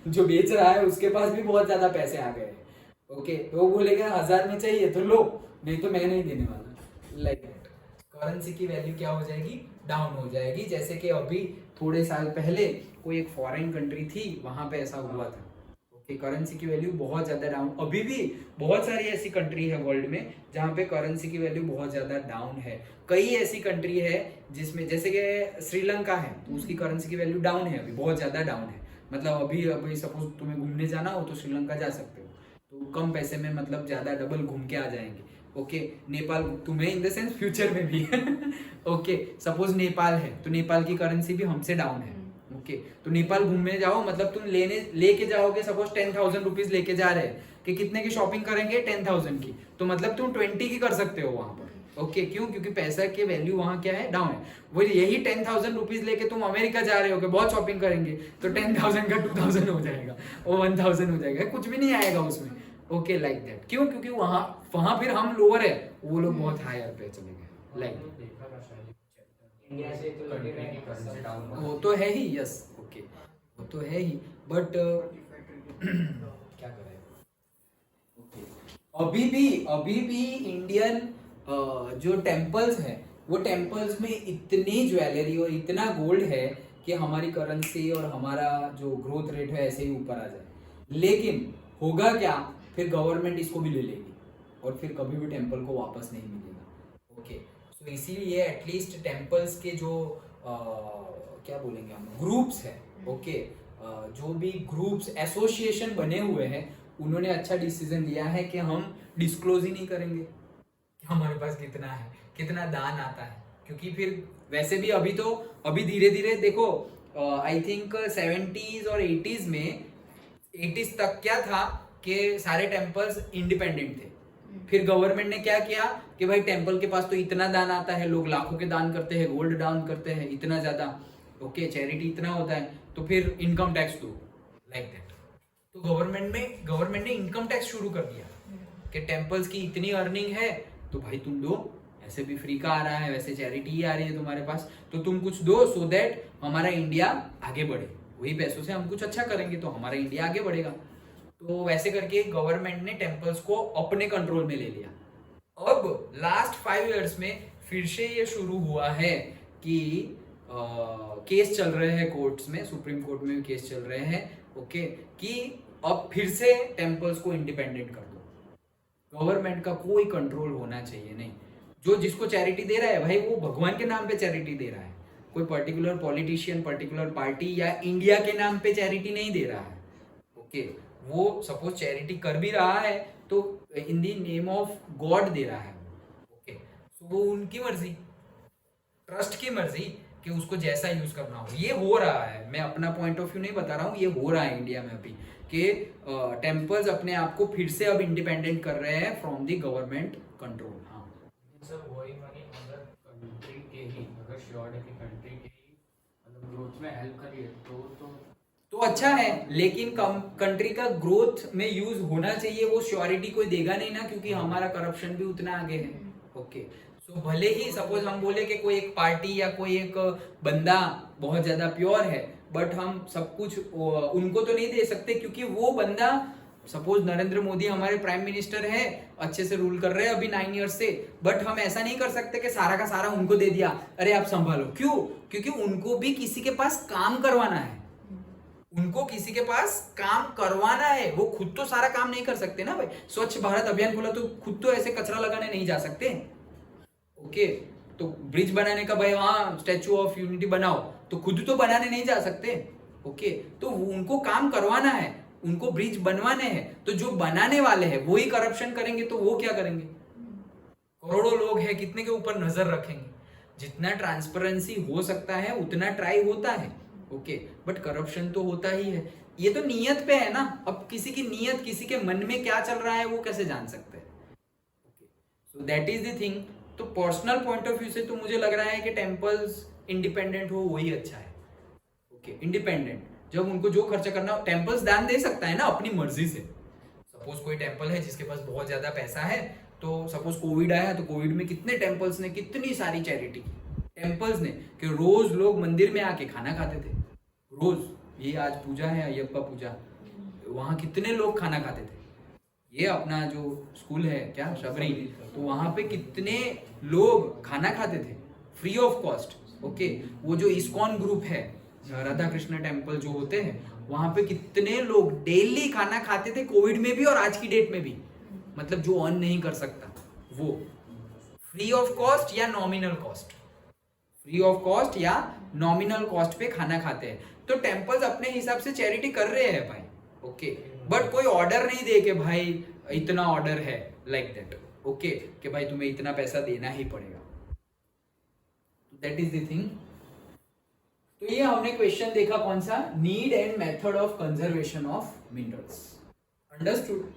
जो बेच रहा है उसके पास भी बहुत ज्यादा पैसे आ गए, ओके। तो वो बोलेगा 1000 में चाहिए तो लो, नहीं तो मैं नहीं देने वाला, लाइक दैट। करेंसी की वैल्यू क्या हो जाएगी, डाउन हो जाएगी। जैसे कि अभी थोड़े साल पहले कोई एक फॉरेन कंट्री थी, वहां पे ऐसा हुआ था, ओके। करेंसी की वैल्यू बहुत ज्यादा डाउन, अभी भी बहुत सारी ऐसी कंट्री है वर्ल्ड में जहाँ पे करेंसी की वैल्यू बहुत ज्यादा डाउन है। कई ऐसी कंट्री है जिसमें, जैसे कि श्रीलंका है, तो उसकी करेंसी की वैल्यू डाउन है, अभी बहुत ज्यादा डाउन है। मतलब अभी सपोज तुम्हें घूमने जाना हो तो श्रीलंका जा सकते हो, तो कम पैसे में मतलब ज्यादा डबल घूम के आ जाएंगे, ओके। नेपाल तुम्हें इन द सेंस फ्यूचर में भी ओके। सपोज नेपाल है तो नेपाल की करेंसी भी हमसे डाउन है, ओके। तो नेपाल घूमने जाओ, मतलब तुम लेके जाओगे, सपोज 10,000 रुपीज लेके जा रहे हैं कि कितने की शॉपिंग करेंगे, 10,000 की, तो मतलब तुम 20 की कर सकते हो वहां पर, ओके। क्यों? क्योंकि पैसा की वैल्यू वहां क्या है, डाउन है। वो यही 10,000 रुपीज लेके तुम अमेरिका जा रहे हो कि बहुत शॉपिंग करेंगे, तो 10,000 का 2,000 हो जाएगा, वो 1,000 हो जाएगा, कुछ भी नहीं आएगा उसमें, ओके, लाइक दैट। क्यों? क्योंकि वहां फिर हम लोअर है, वो लोग बहुत हायर पे चले गए, लाइक। इंडिया से तो लगे कंट्री की करेंसी डाउन वो तो है ही, यस, ओके, वो तो है ही, बट 45 ट्रिलियन क्या करें, ओके। अभी भी इंडियन जो टेम्पल्स हैं वो टेम्पल्स में इतनी ज्वेलरी और इतना गोल्ड है कि हमारी करेंसी और हमारा जो ग्रोथ रेट है ऐसे ही ऊपर आ जाए, लेकिन होगा क्या, फिर गवर्नमेंट इसको भी ले लेगी और फिर कभी भी टेम्पल को वापस नहीं मिलेगा, ओके। सो इसीलिए एटलीस्ट टेम्पल्स के जो क्या बोलेंगे हम, ग्रुप्स है, ओके, जो भी ग्रुप्स एसोसिएशन बने हुए हैं उन्होंने अच्छा डिसीजन लिया है कि हम डिस्क्लोज ही नहीं करेंगे कि हमारे पास कितना है, कितना दान आता है, क्योंकि फिर वैसे भी अभी धीरे धीरे देखो, आई थिंक 70s और 80s में 80s तक क्या था कि सारे टेम्पल्स इंडिपेंडेंट थे, फिर गवर्नमेंट ने क्या किया कि भाई टेम्पल के पास तो इतना दान आता है, लोग लाखों के दान करते हैं, गोल्ड दान करते हैं इतना ज्यादा, ओके, चैरिटी इतना होता है, तो फिर इनकम टैक्स दो, लाइक दैट। तो गवर्नमेंट ने इनकम टैक्स शुरू कर दिया कि टेम्पल्स की इतनी अर्निंग है तो भाई तुम दो, ऐसे भी फ्री का आ रहा है, वैसे चैरिटी ही आ रही है तुम्हारे पास, तो तुम कुछ दो, सो दैट हमारा इंडिया आगे बढ़े, वही पैसों से हम कुछ अच्छा करेंगे तो हमारा इंडिया आगे बढ़ेगा। तो वैसे करके गवर्नमेंट ने टेम्पल्स को अपने कंट्रोल में ले लिया। अब लास्ट 5 इयर्स में फिर से ये शुरू हुआ है कि केस चल रहे हैं कोर्ट्स में, सुप्रीम कोर्ट में भी केस चल रहे हैं, ओके, कि अब फिर से टेम्पल्स को इंडिपेंडेंट कर दो, गवर्नमेंट का कोई कंट्रोल होना चाहिए नहीं, जो जिसको चैरिटी दे रहा है भाई वो भगवान के नाम पे चैरिटी दे रहा है, कोई पर्टिकुलर पॉलिटिशियन, पर्टिकुलर पार्टी या इंडिया के नाम पे चैरिटी नहीं दे रहा है, ओके। वो सपोज चैरिटी कर भी रहा है तो in the name of God दे रहा है, ओके। तो वो उनकी मर्जी, ट्रस्ट की मर्जी कि उसको जैसा यूज करना हो। ये हो रहा है, मैं अपना पॉइंट ऑफ व्यू नहीं बता रहा हूँ, ये हो रहा है इंडिया में अभी कि टेम्पल्स अपने आप को फिर से अब इंडिपेंडेंट कर रहे हैं फ्रॉम द गवर्नमेंट कंट्रोल। हाँ सर, वही मनी अगर कंट्री के ही, अगर श्योर है कि कंट्री के ही मतलब ग्रोथ में हेल्प करिए तो अच्छा है, लेकिन कंट्री का ग्रोथ में यूज होना चाहिए, वो श्योरिटी कोई देगा नहीं ना, क्योंकि हमारा करप्शन भी उतना आगे है, ओके। सो भले ही सपोज हम बोले कि कोई एक पार्टी या कोई एक बंदा बहुत ज्यादा प्योर है, बट हम सब कुछ उनको तो नहीं दे सकते, क्योंकि वो बंदा, सपोज नरेंद्र मोदी हमारे प्राइम मिनिस्टर है, अच्छे से रूल कर रहे हैं अभी 9 इयर्स से, बट हम ऐसा नहीं कर सकते कि सारा का सारा उनको दे दिया, अरे आप संभालो, क्यों? क्योंकि उनको भी किसी के पास काम करवाना है, उनको किसी के पास काम करवाना है, वो खुद तो सारा काम नहीं कर सकते ना भाई। स्वच्छ भारत अभियान खोला तो खुद तो ऐसे कचरा लगाने नहीं जा सकते, ओके। तो ब्रिज बनाने का भाई, वहां स्टैचू ऑफ यूनिटी बनाओ, तो खुद तो बनाने नहीं जा सकते, ओके। तो उनको काम करवाना है, उनको ब्रिज बनवाने हैं, तो जो बनाने वाले हैं वो ही करप्शन करेंगे तो वो क्या करेंगे? करोड़ों लोग हैं, कितने के ऊपर नजर रखेंगे? जितना ट्रांसपेरेंसी हो सकता है उतना ट्राई होता है, ओके, बट करप्शन तो होता ही है। ये तो नियत पे है ना, अब किसी की नियत, किसी के मन में क्या चल रहा है वो कैसे जान सकते हैं, okay. So that is the thing. तो पर्सनल पॉइंट ऑफ व्यू से तो मुझे लग रहा है कि टेम्पल्स इंडिपेंडेंट हो वही अच्छा है, ओके। इंडिपेंडेंट, जब उनको जो खर्चा करना, टेम्पल्स दान दे सकता है ना अपनी मर्जी से। सपोज कोई टेम्पल है जिसके पास बहुत ज्यादा पैसा है, तो सपोज कोविड आया तो कोविड में कितने टेम्पल्स ने कितनी सारी चैरिटी की, टेम्पल्स ने, कि रोज लोग मंदिर में आके खाना खाते थे, रोज। ये आज पूजा है, अयप्पा पूजा, वहां कितने लोग खाना खाते थे। ये अपना जो स्कूल है क्या, शबरी, तो वहां पे कितने लोग खाना खाते थे फ्री ऑफ कॉस्ट, ओके। वो जो इस्कॉन ग्रुप है, राधा कृष्ण टेम्पल जो होते हैं, वहां पे कितने लोग डेली खाना खाते थे, कोविड में भी और आज की डेट में भी। मतलब जो अर्न नहीं कर सकता वो फ्री ऑफ कॉस्ट या nominal cost, free of cost या नॉमिनल कॉस्ट पे खाना खाते हैं। तो टेम्पल्स अपने हिसाब से चैरिटी कर रहे हैं भाई, ओके। बट कोई ऑर्डर नहीं दे कि भाई इतना ऑर्डर है, लाइक दैट, ओके, कि भाई तुम्हें इतना पैसा देना ही पड़ेगा। That is the thing. तो ये हमने क्वेश्चन देखा कौन सा, need and method of conservation of minerals. Understood?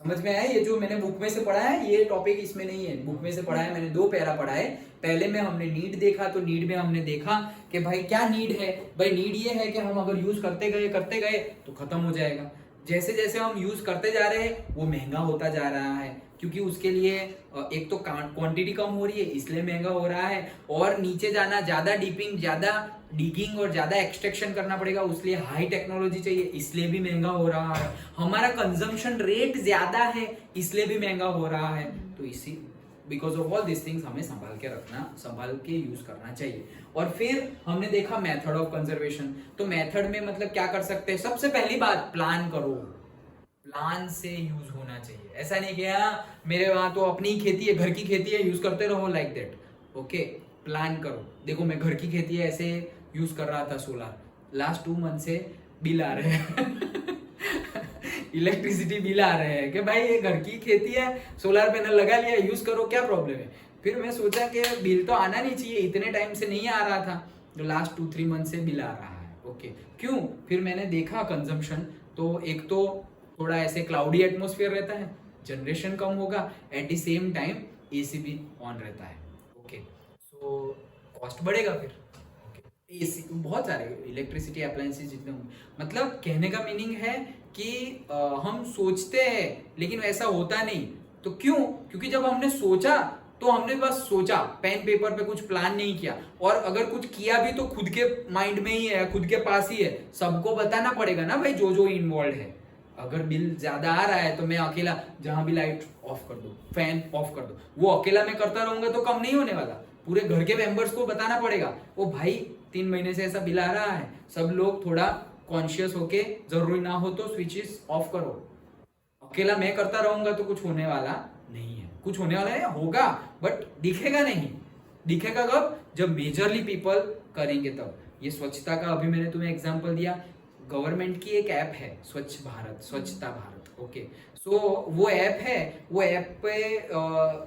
समझ में आया? ये जो मैंने बुक में से पढ़ा है, ये टॉपिक इसमें नहीं है, बुक में से पढ़ा है मैंने, 2 पैरा पढ़ा है। पहले में हमने नीड देखा, तो नीड में हमने देखा कि भाई क्या नीड है। भाई नीड ये है कि हम अगर यूज करते गए तो खत्म हो जाएगा। जैसे जैसे हम यूज करते जा रहे हैं वो महंगा होता जा रहा है, क्योंकि उसके लिए एक तो क्वांटिटी कम हो रही है इसलिए महंगा हो रहा है, और नीचे जाना, ज्यादा डीपिंग, ज्यादा डिगिंग और ज्यादा एक्सट्रैक्शन करना पड़ेगा, उसलिए हाई टेक्नोलॉजी चाहिए इसलिए भी महंगा हो रहा है। हमारा कंजम्पशन रेट ज्यादा है इसलिए भी महंगा हो रहा है। तो इसी because of all this things हमें संभाल के रखना, संभाल के यूज करना चाहिए। और फिर हमने देखा मेथड ऑफ कंजर्वेशन। तो मेथड में मतलब क्या कर सकते हैं, सबसे पहली बात प्लान करो, प्लान से यूज होना चाहिए। ऐसा नहीं कि हाँ मेरे वहां तो अपनी खेती है, घर की खेती है, यूज करते रहो लाइक दैट। ओके, प्लान करो। देखो मैं घर की खेती है ऐसे यूज कर रहा था सोलर, लास्ट 2 मंथ से बिल आ रहे हैं इलेक्ट्रिसिटी बिल आ रहे हैं कि भाई ये घर की खेती है, सोलर पैनल लगा लिया, यूज करो, क्या प्रॉब्लम है। फिर मैं सोचा कि बिल तो आना नहीं चाहिए, इतने टाइम से नहीं आ रहा था, तो लास्ट 2-3 मंथ से बिल आ रहा है। ओके, क्यों? फिर मैंने देखा कंजम्पशन, तो एक तो थोड़ा ऐसे क्लाउडी एटमोस्फियर रहता है, जनरेशन कम होगा, at the same time AC भी ऑन रहता है। ओके, सो कॉस्ट बढ़ेगा फिर। एसी, बहुत सारे इलेक्ट्रिसिटी अप्लायंसेस जितने होंगे, मतलब कहने का मीनिंग है कि हम सोचते हैं लेकिन वैसा होता नहीं। तो क्यों? क्योंकि जब हमने सोचा तो हमने बस सोचा, पेन पेपर पे कुछ प्लान नहीं किया, और अगर कुछ किया भी तो खुद के माइंड में ही है, खुद के पास ही है। सबको बताना पड़ेगा ना भाई, जो जो इन्वॉल्व है। अगर बिल ज्यादा आ रहा है तो मैं अकेला जहां भी लाइट ऑफ कर दो, फैन ऑफ कर दो, वो अकेला मैं करता रहूंगा तो कम नहीं होने वाला। पूरे घर के मेंबर्स को बताना पड़ेगा, ओ भाई 3 महीने से ऐसा बिल आ रहा है, सब लोग थोड़ा कॉन्शियस होके, जरूरी ना हो तो स्विचेस ऑफ करो। अकेला मैं करता रहूंगा तो कुछ होने वाला नहीं है, कुछ होने वाला है, होगा बट दिखेगा नहीं। दिखेगा कब? जब मेजरली पीपल करेंगे तब। ये स्वच्छता का अभी मैंने तुम्हें एग्जांपल दिया, गवर्नमेंट की एक ऐप है स्वच्छ भारत, स्वच्छता भारत। ओके, सो वो ऐप है, वो ऐप पे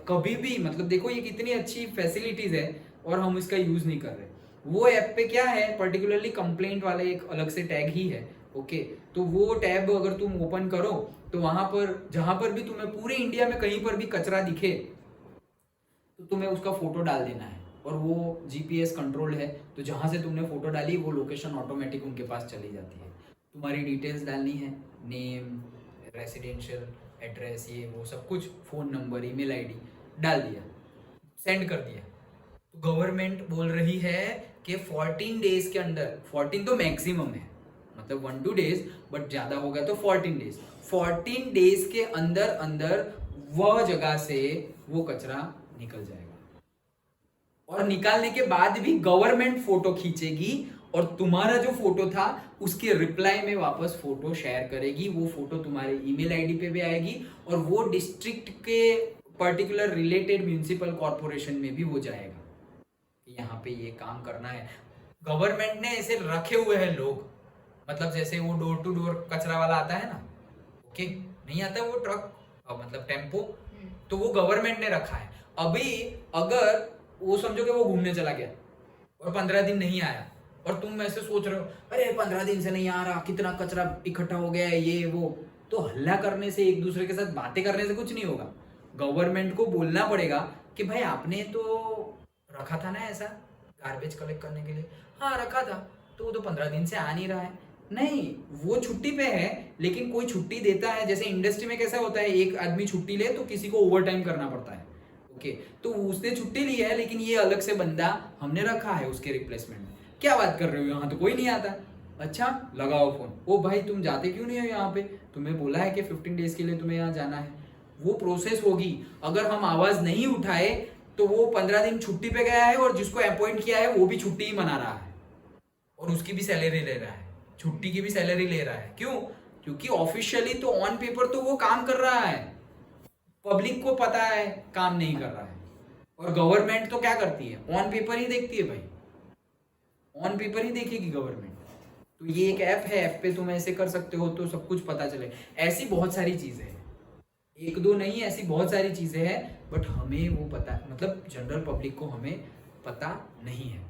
कभी भी मतलब देखो ये कितनी अच्छी फैसिलिटीज है और हम इसका यूज नहीं कर रहे। वो ऐप पे क्या है, पर्टिकुलरली कंप्लेंट वाला एक अलग से टैग ही है। ओके, तो वो टैब अगर तुम ओपन करो तो वहां पर जहां पर भी तुम्हें पूरे इंडिया में कहीं पर भी कचरा दिखे तो तुम्हें उसका फोटो डाल देना है, और वो जीपीएस कंट्रोल है, तो जहां से तुमने फोटो डाली वो लोकेशन ऑटोमेटिक उनके पास चली जाती है। तुम्हारी डिटेल्स डालनी है, नेम, रेसिडेंशियल एड्रेस, ये वो सब कुछ, फोन नंबर, ईमेल आईडी डाल दिया, सेंड कर दिया। तो गवर्नमेंट बोल रही है कि 14 डेज के अंदर, 14 तो मैक्सिमम है, मतलब 1-2 डेज, बट ज्यादा हो गया तो 14 डेज, 14 डेज के अंदर अंदर वह जगह से वो कचरा निकल जाएगा। और निकालने के बाद भी गवर्नमेंट फोटो खींचेगी और तुम्हारा जो फोटो था उसके रिप्लाई में वापस फोटो शेयर करेगी। वो फोटो तुम्हारे ईमेल आईडी पे भी आएगी और वो डिस्ट्रिक्ट के पर्टिकुलर रिलेटेड म्युनिसिपल कॉर्पोरेशन में भी वो जाएगा, यहाँ पे ये काम करना है। गवर्नमेंट ने ऐसे रखे हुए हैं लोग, मतलब जैसे वो डोर टू डोर कचरा वाला आता है ना, ओके, नहीं आता वो ट्रक, मतलब टेम्पो, तो वो गवर्नमेंट ने रखा है। अभी अगर वो समझो कि वो घूमने चला गया और 15 दिन नहीं आया, और तुम ऐसे सोच रहे हो अरे 15 दिन से नहीं आ रहा, कितना कचरा इकट्ठा हो गया है, ये वो, तो हल्ला करने से, एक दूसरे के साथ बातें करने से कुछ नहीं होगा। गवर्नमेंट को बोलना पड़ेगा कि भाई आपने तो रखा था ना ऐसा गार्बेज कलेक्ट करने के लिए, हाँ रखा था, तो वो तो 15 दिन से आ नहीं रहा है। नहीं, वो छुट्टी पे है, लेकिन कोई छुट्टी देता है। जैसे इंडस्ट्री में कैसा होता है, एक आदमी छुट्टी ले तो किसी को ओवर टाइम करना पड़ता है। ओके, तो उसने छुट्टी ली है, लेकिन ये अलग से बंदा हमने रखा है उसके रिप्लेसमेंट में। क्या बात कर रहे हो, यहाँ तो कोई नहीं आता। अच्छा, लगाओ फोन, ओ भाई तुम जाते क्यों नहीं हो यहाँ पे, तुम्हें बोला है कि 15 डेज के लिए तुम्हें यहाँ जाना है। वो प्रोसेस होगी। अगर हम आवाज नहीं उठाए तो वो 15 दिन छुट्टी पे गया है, और जिसको अपॉइंट किया है वो भी छुट्टी ही मना रहा है, और उसकी भी सैलरी ले रहा है, छुट्टी की भी सैलरी ले रहा है। क्यों? क्योंकि ऑफिशियली तो ऑन पेपर तो वो काम कर रहा है, पब्लिक को पता है काम नहीं कर रहा है। और गवर्नमेंट तो क्या करती है, ऑन पेपर ही देखती है भाई, ऑन पेपर ही देखेगी गवर्नमेंट। तो ये एक ऐप है, ऐप पे तुम ऐसे कर सकते हो तो सब कुछ पता चले। ऐसी बहुत सारी चीजें हैं, एक दो नहीं, ऐसी बहुत सारी चीजें हैं, बट हमें वो पता, मतलब जनरल पब्लिक को हमें पता नहीं है।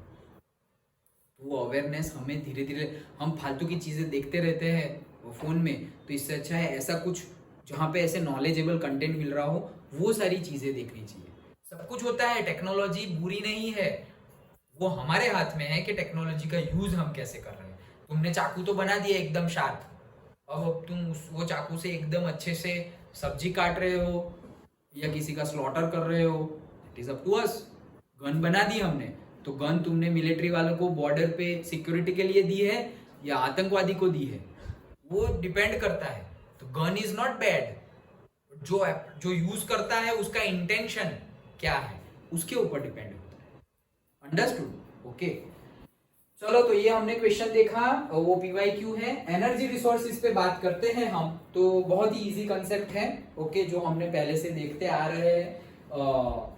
वो अवेयरनेस हमें धीरे धीरे, हम फालतू की चीजें देखते रहते हैं फोन में, तो इससे अच्छा है ऐसा कुछ जहाँ पे ऐसे नॉलेजेबल कंटेंट मिल रहा हो, वो सारी चीजें देखनी चाहिए। सब कुछ होता है, टेक्नोलॉजी बुरी नहीं है, वो हमारे हाथ में है कि टेक्नोलॉजी का यूज हम कैसे कर रहे हैं। तुमने चाकू तो बना दिया एकदम शार्प, अब तुम वो चाकू से एकदम अच्छे से सब्जी काट रहे हो या किसी का स्लॉटर कर रहे हो, it is up to us. Gun बना दी हमने, तो गन तुमने मिलिट्री वालों को बॉर्डर पे सिक्योरिटी के लिए दी है या आतंकवादी को दी है, वो डिपेंड करता है। तो गन इज नॉट बैड, जो यूज करता है उसका इंटेंशन क्या है उसके ऊपर डिपेंड होता है। अंडरस्टूड? ओके, चलो तो ये हमने क्वेश्चन देखा, वो PYQ है। एनर्जी रिसोर्सेज पे बात करते हैं हम, तो बहुत ही इजी कंसेप्ट है, ओके, जो हमने पहले से देखते आ रहे हैं।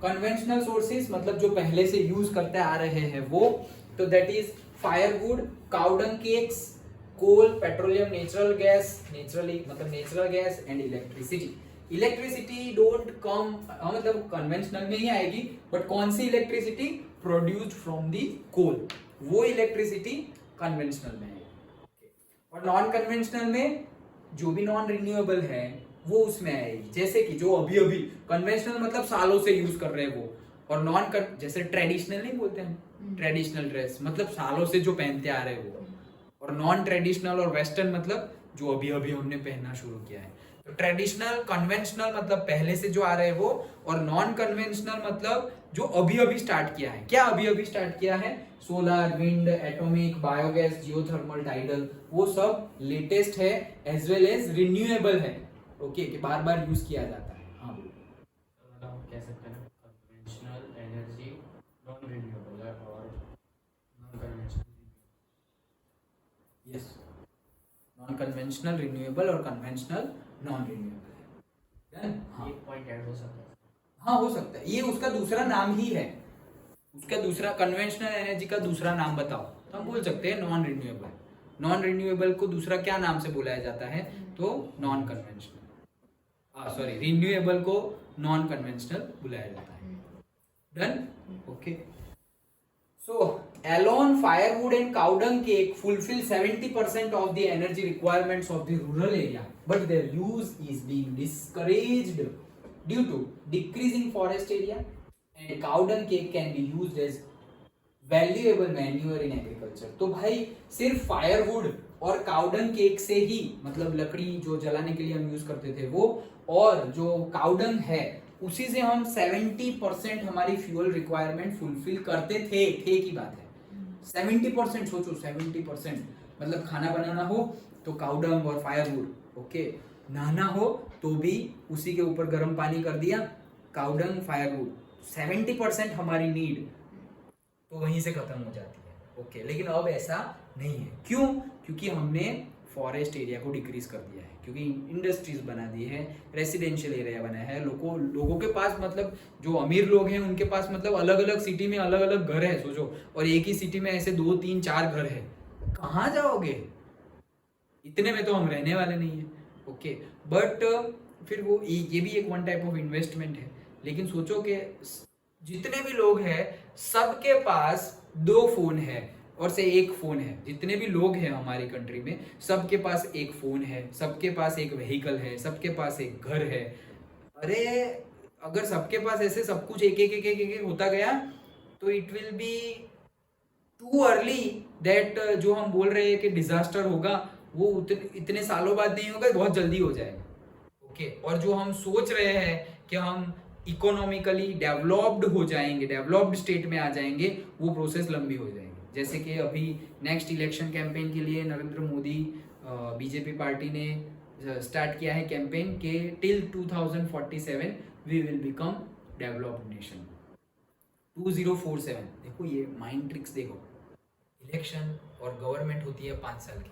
कन्वेंशनल सोर्सेज मतलब जो पहले से यूज करते आ रहे हैं वो, तो that is firewood, cow dung cakes, coal, petroleum, natural gas, natural gas and electricity. Electricity don't come, मतलब कन्वेंशनल में ही आएगी, बट कौन सी electricity? Produced from the coal, वो इलेक्ट्रिसिटी कन्वेंशनल में है। और नॉन कन्वेंशनल में जो भी नॉन रिन्यूएबल है वो उसमें आएगी, जैसे कि जो अभी अभी कन्वेंशनल मतलब सालों से यूज कर रहे हैं वो, और नॉन जैसे ट्रेडिशनल नहीं बोलते हैं, ट्रेडिशनल ड्रेस मतलब सालों से जो पहनते आ रहे हैं वो, और नॉन ट्रेडिशनल और वेस्टर्न मतलब जो अभी अभी हमने पहनना शुरू किया है। तो ट्रेडिशनल, कन्वेंशनल मतलब पहले से जो आ रहे हैं वो, और नॉन कन्वेंशनल मतलब जो अभी अभी स्टार्ट किया है। क्या अभी अभी स्टार्ट किया है? Solar, wind, atomic, biogas, geothermal, tidal, वो सब लेटेस्ट है, एज वेल एज रिन्यूएबल है, ओके, कि बार बार यूज किया जाता है। हाँ, हम कह सकते हैं कन्वेंशनल एनर्जी नॉन रिन्यूएबल है और non conventional yes, non conventional renewable और कन्वेंशनल नॉन रिन्यूएबल है। हाँ, एक पॉइंट ऐड हो सकता है। हाँ हो सकता है, ये उसका दूसरा नाम ही है, उसका दूसरा कन्वेंशनल एनर्जी का दूसरा नाम बताओ, तो हम बोल सकते हैं नॉन रिन्यूएबल। नॉन रिन्यूएबल को दूसरा क्या नाम से बुलाया जाता है? तो नॉन कन्वेंशनल, सॉरी, रिन्यूएबल को नॉन कन्वेंशनल बुलाया जाता है। Done? Okay, so alone firewood and cow dung cake fulfill 70% of the energy requirements of the rural area, but their use is being discouraged due to decreasing forest area, and cow dung cake can be used as valuable manure in agriculture। तो भाई सिर्फ firewood और cow dung cake से ही, मतलब लकड़ी जो जलाने के लिए हम यूज करते थे वो, और जो काउडंग है उसी से हम 70% हमारी फ्यूल रिक्वायरमेंट फुलफिल करते थे की बात है। 70%, सोचो 70%, मतलब खाना बनाना हो तो काउडंग और फायरवुड, ओके, नहाना हो तो भी उसी के ऊपर गर्म पानी कर दिया, काउडंग, फायरवुड, 70% हमारी नीड तो वहीं से खत्म हो जाती है, ओके। लेकिन अब ऐसा नहीं है, क्यों? क्योंकि हमने फॉरेस्ट एरिया को डिक्रीज कर दिया है, क्योंकि इंडस्ट्रीज बना दी है, रेसिडेंशियल एरिया बनाया है, लोगों के पास, मतलब जो अमीर लोग हैं उनके पास मतलब अलग अलग सिटी में अलग अलग घर है, सोचो, और एक ही सिटी में ऐसे 2, 3, 4 घर है, कहाँ जाओगे? इतने में तो हम रहने वाले नहीं है, ओके। बट फिर वो ये भी एक वन टाइप ऑफ इन्वेस्टमेंट है। लेकिन सोचो कि जितने भी लोग हैं सबके पास 2 फोन है और से एक फोन है, जितने भी लोग हैं हमारी कंट्री में सबके पास एक फोन है, सबके पास एक व्हीकल है, सबके पास एक घर है। अरे अगर सबके पास ऐसे सब कुछ एक एक होता गया तो it will be too early that जो हम बोल रहे हैं कि डिजास्टर होगा वो इतने सालों बाद नहीं होगा, बहुत जल्दी हो जाएगा, ओके। और जो हम सोच रहे हैं कि हम इकोनॉमिकली डेवलप्ड हो जाएंगे, डेवलप्ड स्टेट में आ जाएंगे, वो प्रोसेस लंबी हो जाएगी। जैसे कि अभी नेक्स्ट इलेक्शन कैंपेन के लिए नरेंद्र मोदी बीजेपी पार्टी ने स्टार्ट किया है कैंपेन के till 2047 we will become developed nation. 2047, देखो ये माइंड ट्रिक्स, देखो इलेक्शन और गवर्नमेंट होती है 5 साल की,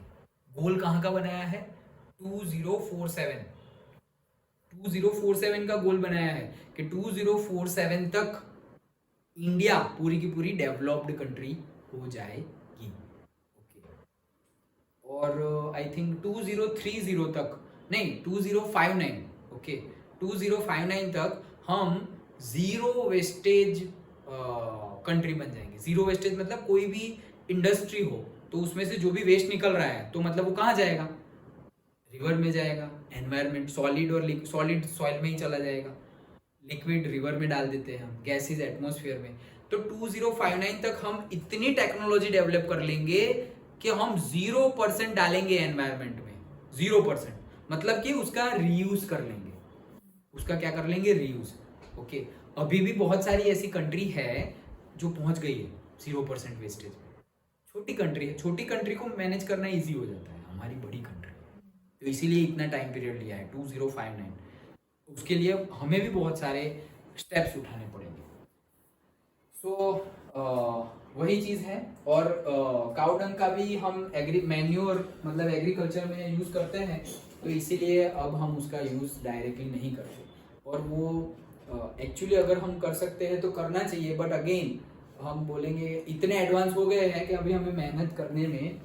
गोल कहाँ का बनाया है? 2047 का गोल बनाया है कि 2047 तक इंडिया पूरी की पूरी डेवलप्ड कंट्री हो जाएगी, ओके। और आई थिंक 2030 तक, नहीं 2059, ओके, 2059 तक हम जीरो वेस्टेज कंट्री बन जाएंगे। जीरो वेस्टेज मतलब कोई भी इंडस्ट्री हो तो उसमें से जो भी वेस्ट निकल रहा है तो मतलब वो कहाँ जाएगा? रिवर में जाएगा। एनवायरमेंट सॉलिड और सॉलिड सॉइल में ही चला जाएगा, लिक्विड रिवर में डाल देते हैं हम, गैसेज एटमॉस्फेयर में। तो 2059 तक हम इतनी टेक्नोलॉजी डेवलप कर लेंगे कि हम 0% डालेंगे एनवायरमेंट में, 0%, मतलब कि उसका रीयूज कर लेंगे, उसका क्या कर लेंगे, रीयूज। ओके, अभी भी बहुत सारी ऐसी कंट्री है जो पहुंच गई है 0% वेस्टेज में। छोटी कंट्री है, छोटी कंट्री को मैनेज करना इजी हो जाता है, हमारी बड़ी कंट्री तो इसीलिए इतना टाइम पीरियड लिया है 2059। उसके लिए हमें भी बहुत सारे स्टेप्स उठाने पड़ेंगे। सो वही चीज़ है। और काउ डंग का भी हम मैन्योर मतलब एग्रीकल्चर में यूज़ करते हैं, तो इसीलिए अब हम उसका यूज़ डायरेक्टली नहीं करते। और वो एक्चुअली अगर हम कर सकते हैं तो करना चाहिए, बट अगेन हम बोलेंगे इतने एडवांस हो गए हैं कि अभी हमें मेहनत करने में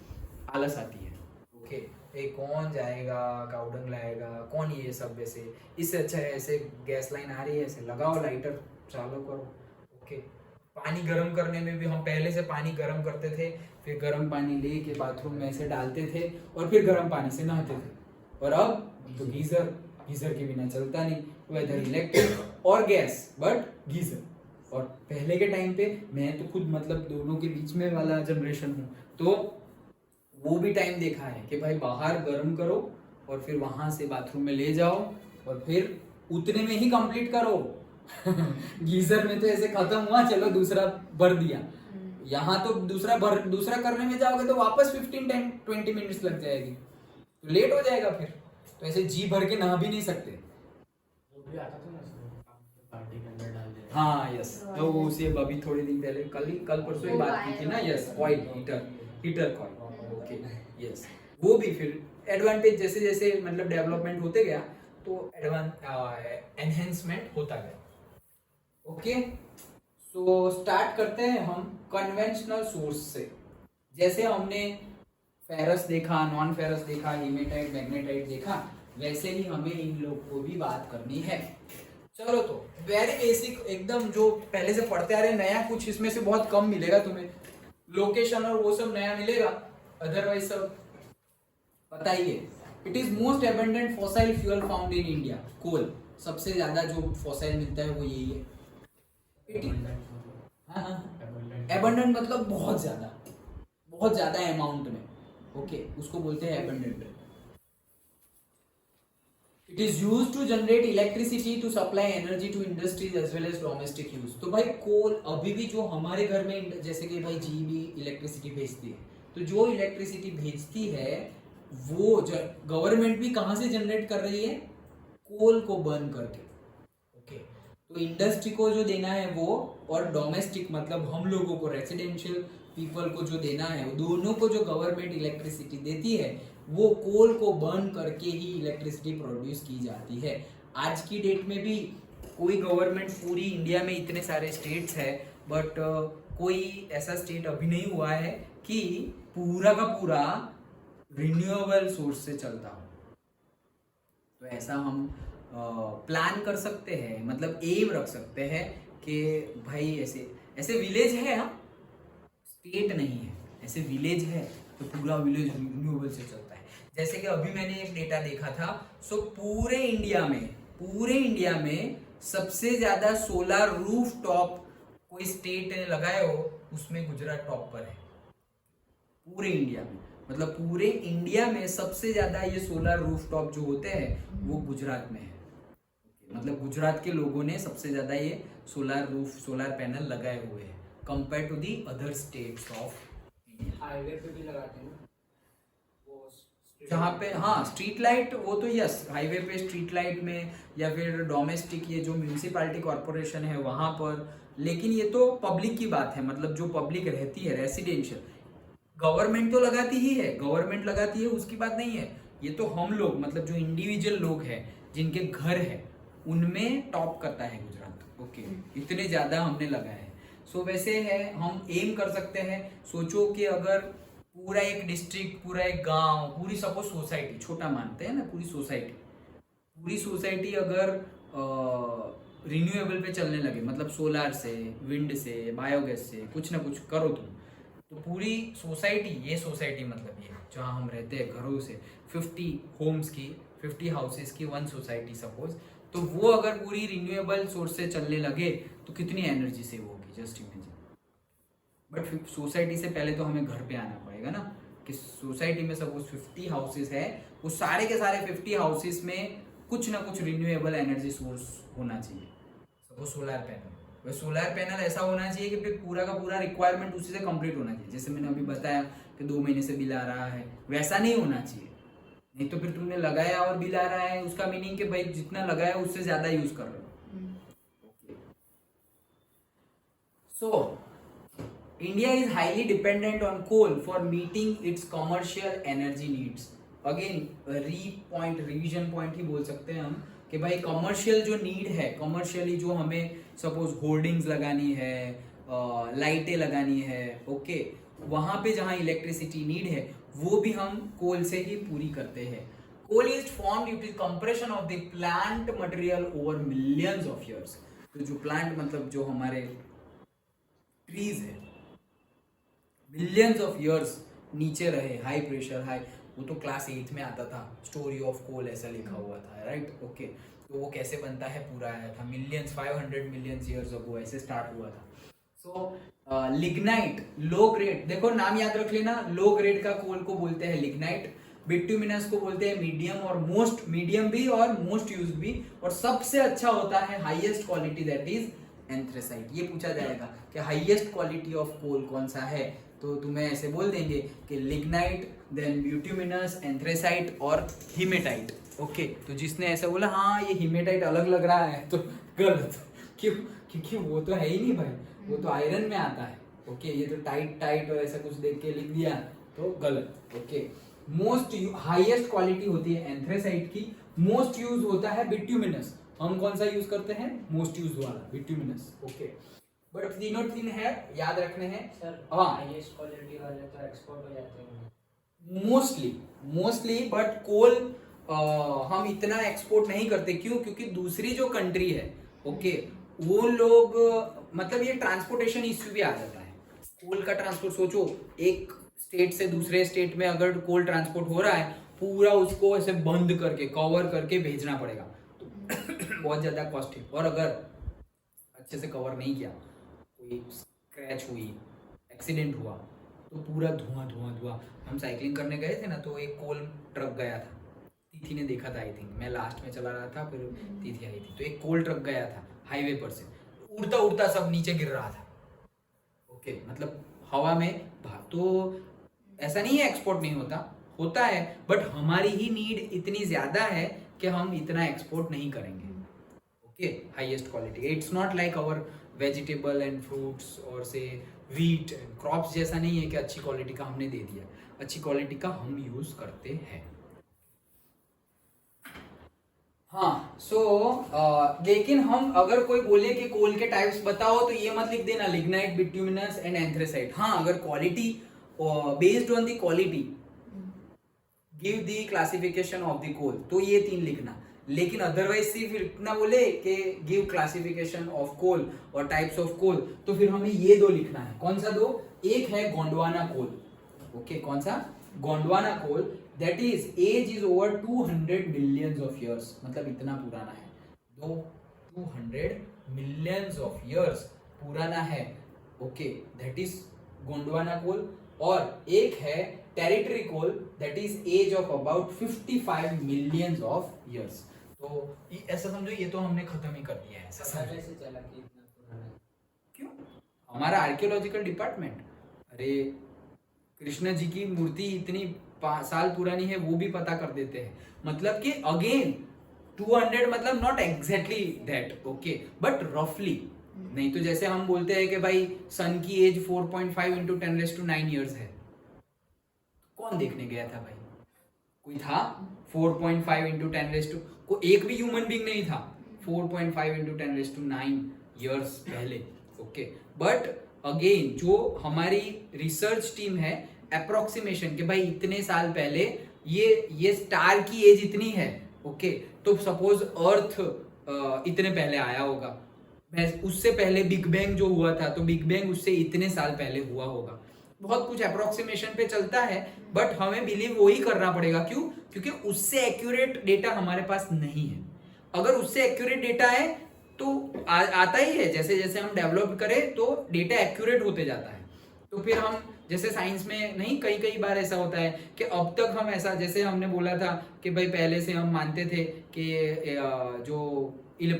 आलस आती है। ओके, कौन जाएगा काउ डंग लाएगा, कौन ये सब, वैसे इससे अच्छा है ऐसे गैस लाइन आ रही है ऐसे लगाओ लाइटर चालू करो। ओके, पानी गर्म करने में भी हम पहले से पानी गर्म करते थे, फिर गर्म पानी लेके बाथरूम में ऐसे डालते थे और फिर गर्म पानी से नहाते थे। और अब तो गीजर के बिना चलता नहीं, वेदर इलेक्ट्रिक और गैस, बट गीजर। और पहले के टाइम पे मैं तो खुद मतलब दोनों के बीच में वाला जनरेशन हूँ, तो वो भी टाइम देखा है कि भाई बाहर गर्म करो और फिर वहां से बाथरूम में ले जाओ और फिर उतने में ही कंप्लीट करो। गीजर में तो ऐसे खत्म हुआ, चलो दूसरा भर दिया। यहाँ तो दूसरा करने में जाओगे तो वापस 15-20 मिनट्स लग जाएगी, तो लेट हो जाएगा फिर। तो ऐसे जी भर के नहा भी नहीं सकते। वो भी आता था ना पार्टी के अंदर डाल दे। हाँ यस, तो वो उसे अभी थोड़े दिन पहले कल परसों ही बात की थी ना। Yes, oil heater coil. Okay yes, वो भी फिर एडवांटेज जैसे जैसे मतलब डेवलपमेंट होते गया तो एनहेंसमेंट होता गया। ओके, सो स्टार्ट करते हैं हम कन्वेंशनल सोर्स से। जैसे हमने फेरस देखा, नॉन फेरस देखा, हीमेटाइट, मैग्नेटाइट देखा, वैसे ही हमें इन लोग को भी बात करनी है। चलो, तो वेरी बेसिक एकदम जो पहले से पढ़ते आ रहे, नया कुछ इसमें से बहुत कम मिलेगा तुम्हें, लोकेशन और वो सब नया मिलेगा, अदरवाइज सब पता ही है। It is most abundant fossil fuel found in India. Coal, सबसे ज्यादा जो फॉसाइल मिलता है वो यही है। एबंडेंट मतलब बहुत ज्यादा अमाउंट में। ओके, उसको बोलते हैं abundant. It is used to generate electricity to supply energy to industries as well as domestic use. तो भाई कोल अभी भी जो हमारे घर में, जैसे कि भाई जीबी इलेक्ट्रिसिटी भेजती है, तो जो इलेक्ट्रिसिटी भेजती है वो गवर्नमेंट भी कहाँ से जनरेट कर रही है, कोल को बर्न करके। ओके, तो इंडस्ट्री को जो देना है वो, और डोमेस्टिक मतलब हम लोगों को, रेसिडेंशियल पीपल को जो देना है, वो दोनों को जो गवर्नमेंट इलेक्ट्रिसिटी देती है वो कोल को बर्न करके ही इलेक्ट्रिसिटी प्रोड्यूस की जाती है। आज की डेट में भी कोई गवर्नमेंट, पूरी इंडिया में इतने सारे स्टेट्स है, बट कोई ऐसा स्टेट अभी नहीं हुआ है कि पूरा का पूरा रिन्यूएबल सोर्स से चलता हो। तो ऐसा हम प्लान कर सकते हैं, मतलब एम रख सकते हैं कि भाई ऐसे विलेज है, हाँ स्टेट नहीं है, ऐसे विलेज है तो पूरा विलेज रिन्यूएबल से चलता है। जैसे कि अभी मैंने एक डेटा देखा था, सो पूरे इंडिया में सबसे ज्यादा सोलर रूफ टॉप कोई स्टेट ने लगाए हो, उसमें गुजरात टॉप पर है। पूरे इंडिया में, मतलब पूरे इंडिया में सबसे ज्यादा ये सोलर रूफ टॉप जो होते हैं वो गुजरात में है। मतलब गुजरात के लोगों ने सबसे ज्यादा ये सोलर पैनल लगाए हुए हैं compare to the other states of India. Highway पे भी लगाते हैं ना वो, जहाँ पे हाँ स्ट्रीट लाइट, वो तो यस, हाईवे पे स्ट्रीट लाइट में, या फिर डोमेस्टिक ये जो म्यूनिसिपैलिटी कॉर्पोरेशन है वहाँ पर। लेकिन ये तो पब्लिक की बात है, मतलब जो पब्लिक रहती है रेसिडेंशियल, गवर्नमेंट तो लगाती ही है, गवर्नमेंट लगाती है उसकी बात नहीं है। ये तो हम लोग, मतलब जो इंडिविजुअल लोग हैं जिनके घर है, उनमें टॉप करता है गुजरात। ओके, इतने ज्यादा हमने लगाए हैं। सो वैसे है, हम एम कर सकते हैं। सोचो कि अगर पूरा एक डिस्ट्रिक्ट, पूरा एक गांव, पूरी सपोज सोसाइटी, छोटा मानते हैं ना, पूरी सोसाइटी अगर रिन्यूएबल पे चलने लगे, मतलब सोलार से, विंड से, बायोगैस से, कुछ ना कुछ करो तुम, तो पूरी सोसाइटी, ये सोसाइटी मतलब ये जहाँ हम रहते हैं घरों से 50 होम्स की, 50 हाउसेस की वन सोसाइटी सपोज, तो वो अगर पूरी रिन्यूएबल सोर्स से चलने लगे तो कितनी एनर्जी सेव होगी, जस्ट इमेजिन। बट सोसाइटी से पहले तो हमें घर पे आना पड़ेगा ना, कि सोसाइटी में सपोज 50 हाउसेस है, वो सारे के सारे 50 हाउसेस में कुछ ना कुछ रिन्यूएबल एनर्जी सोर्स होना चाहिए। सपोज सोलर पैनल, वह सोलर पैनल ऐसा होना चाहिए कि फिर पूरा का पूरा रिक्वायरमेंट उसी से कंप्लीट होना चाहिए। जैसे मैंने अभी बताया कि 2 महीने से बिल आ रहा है, वैसा नहीं होना चाहिए। नहीं तो फिर तुमने लगाया और बिल आ रहा है, उसका मीनिंग कि भाई जितना लगाया उससे ज्यादा यूज कर रहे हो। सो India is highly dependent on coal for meeting its commercial energy needs. Again, revision point ही बोल सकते हैं हम कि भाई कमर्शियल जो नीड है, कमर्शियली जो हमें सपोज होर्डिंग्स लगानी है, लाइटें लगानी है, ओके, वहां पे जहां इलेक्ट्रिसिटी नीड है वो भी हम कोल से ही पूरी करते हैं। Coal is formed due to compression of the plant material over millions of years. तो जो प्लांट मतलब जो हमारे ट्रीज है, मिलियंस ऑफ ईयर्स नीचे रहे, हाई प्रेशर, हाई, वो तो क्लास 8 में आता था, स्टोरी ऑफ कोल ऐसा लिखा हुआ था, राइट, ओके। तो वो कैसे बनता है पूरा आया था, मिलियंस, 500 मिलियंस ईयर्स अगो ऐसे स्टार्ट हुआ था। सो लिग्नाइट, लो ग्रेड, देखो नाम याद रख लेना, लो ग्रेड का कोल को बोलते हैं लिग्नाइट, बिट्यूमिनस को बोलते हैं मीडियम और मोस्ट, मीडियम भी और मोस्ट यूज भी, और सबसे अच्छा होता है highest quality, that is anthracite. ये पूछा जाएगा कि हाईएस्ट क्वालिटी ऑफ कोल कौन सा है, तो तुम्हें ऐसे बोल देंगे कि लिग्नाइट, देन ब्यूट्यूमिनस, एंथ्रेसाइट और हीमेटाइट, ओके। तो जिसने ऐसा बोला हाँ ये हीमेटाइट अलग लग रहा है तो गलत, क्यों? क्योंकि वो तो है ही नहीं भाई, वो तो आयरन में आता है, ओके। ये तो टाइट टाइट और ऐसा कुछ देख के लिख दिया तो गलत, ओके। मोस्ट हाईएस्ट क्वालिटी होती है एंथ्रेसाइट की, मोस्ट यूज होता है बिट्यूमिनस। हम कौन सा यूज करते हैं? मोस्ट यूज वाला बिट्यूमिनस, ओके। बट तीनों तीन है, याद रखने हैं सर। हाँ, हाईएस्ट क्वालिटी वाले तो एक्सपोर्ट हो जाते हैं मोस्टली, बट कोल हम इतना एक्सपोर्ट नहीं करते। क्यों? क्योंकि दूसरी जो कंट्री है, ओके, वो लोग मतलब ये ट्रांसपोर्टेशन इश्यू भी आ जाता है। कोल का ट्रांसपोर्ट सोचो, एक स्टेट से दूसरे स्टेट में अगर कोल ट्रांसपोर्ट हो रहा है, पूरा उसको ऐसे बंद करके कवर करके भेजना पड़ेगा, तो बहुत ज्यादा कॉस्ट है। और अगर अच्छे से कवर नहीं किया, कोई स्क्रैच हुई, एक्सीडेंट हुआ, तो पूरा धुआं। हम साइकिलिंग करने गए थे ना, तो एक कोल ट्रक गया था, तीथी ने देखा था, आई थिंक मैं लास्ट में चला रहा था, फिर तीथी आई थी, तो एक कोल ट्रक गया था हाईवे पर से, उड़ता सब नीचे गिर रहा था, ओके, मतलब हवा में तो ऐसा नहीं है एक्सपोर्ट नहीं होता है, बट हमारी ही नीड इतनी ज्यादा है कि हम इतना एक्सपोर्ट नहीं करेंगे, okay. Highest quality, it's not like our vegetable and fruits और से व्हीट एंड क्रॉप्स जैसा नहीं है कि अच्छी क्वालिटी का हमने दे दिया, अच्छी क्वालिटी का हम यूज करते हैं। हाँ, लेकिन हम अगर कोई बोले कि कोल के टाइप्स बताओ, तो ये मत लिख देना लिग्नाइट, बिट्यूमिनस एंड एंथ्रेसाइट। हाँ, अगर quality based on the quality give the classification of the coal, तो ये 3 लिखना। लेकिन अदरवाइज सिर्फ इतना बोले कि गिव क्लासिफिकेशन ऑफ कोल और टाइप्स ऑफ कोल, तो फिर हमें ये 2 लिखना है। कौन सा 2? एक है गोंडवाना कोल, ओके, कौन सा? Gondwana coal, that is age is over 200 millions of years, मतलब इतना पुराना है, 200 मिलियंस ऑफ ईयर्स पुराना है, okay, that is Gondwana coal. और एक है territory coal, that is age of about 55 millions of years. तो ऐसा समझो, ये तो हमने खत्म ही कर दिया है, ऐसा समझो। कैसे चला कि इतना पुराना है? क्यों? हमारा आर्कियोलॉजिकल डिपार्टमेंट, अरे कृष्ण जी की मूर्ति इतनी साल पुरानी है, वो भी पता कर देते हैं। मतलब कि अगेन 200 मतलब not exactly that, okay, but रफली। नहीं तो जैसे हम बोलते हैं कि भाई सन की एज 4.5 इंटू 10⁹ ईयर्स है, कौन देखने गया था भाई? कोई था? 4.5 इंटू 10⁹, को एक भी ह्यूमन बीइंग नहीं था 4.5 इंटू 10⁹ ईयर्स पहले, ओके। बट अगेन जो हमारी रिसर्च टीम है, अप्रोक्सीमेशन के भाई इतने साल पहले ये स्टार की एज इतनी है, ओके, तो सपोज अर्थ इतने पहले आया होगा, उससे पहले बिग बैंग जो हुआ था, तो बिग बैंग उससे इतने साल पहले हुआ होगा। बहुत कुछ अप्रोक्सीमेशन पे चलता है, बट हमें बिलीव वही करना पड़ेगा। क्यों? क्योंकि उससे एक्यूरेट डेटा हमारे पास नहीं है। अगर उससे एक्यूरेट डेटा है तो आता ही है, जैसे जैसे हम डेवलप करें तो डेटा एक्यूरेट होते जाता है। तो फिर हम जैसे साइंस में नहीं कई कई बार ऐसा होता है कि अब तक हम ऐसा जैसे हमने बोला था कि भाई पहले से हम मानते थे कि जो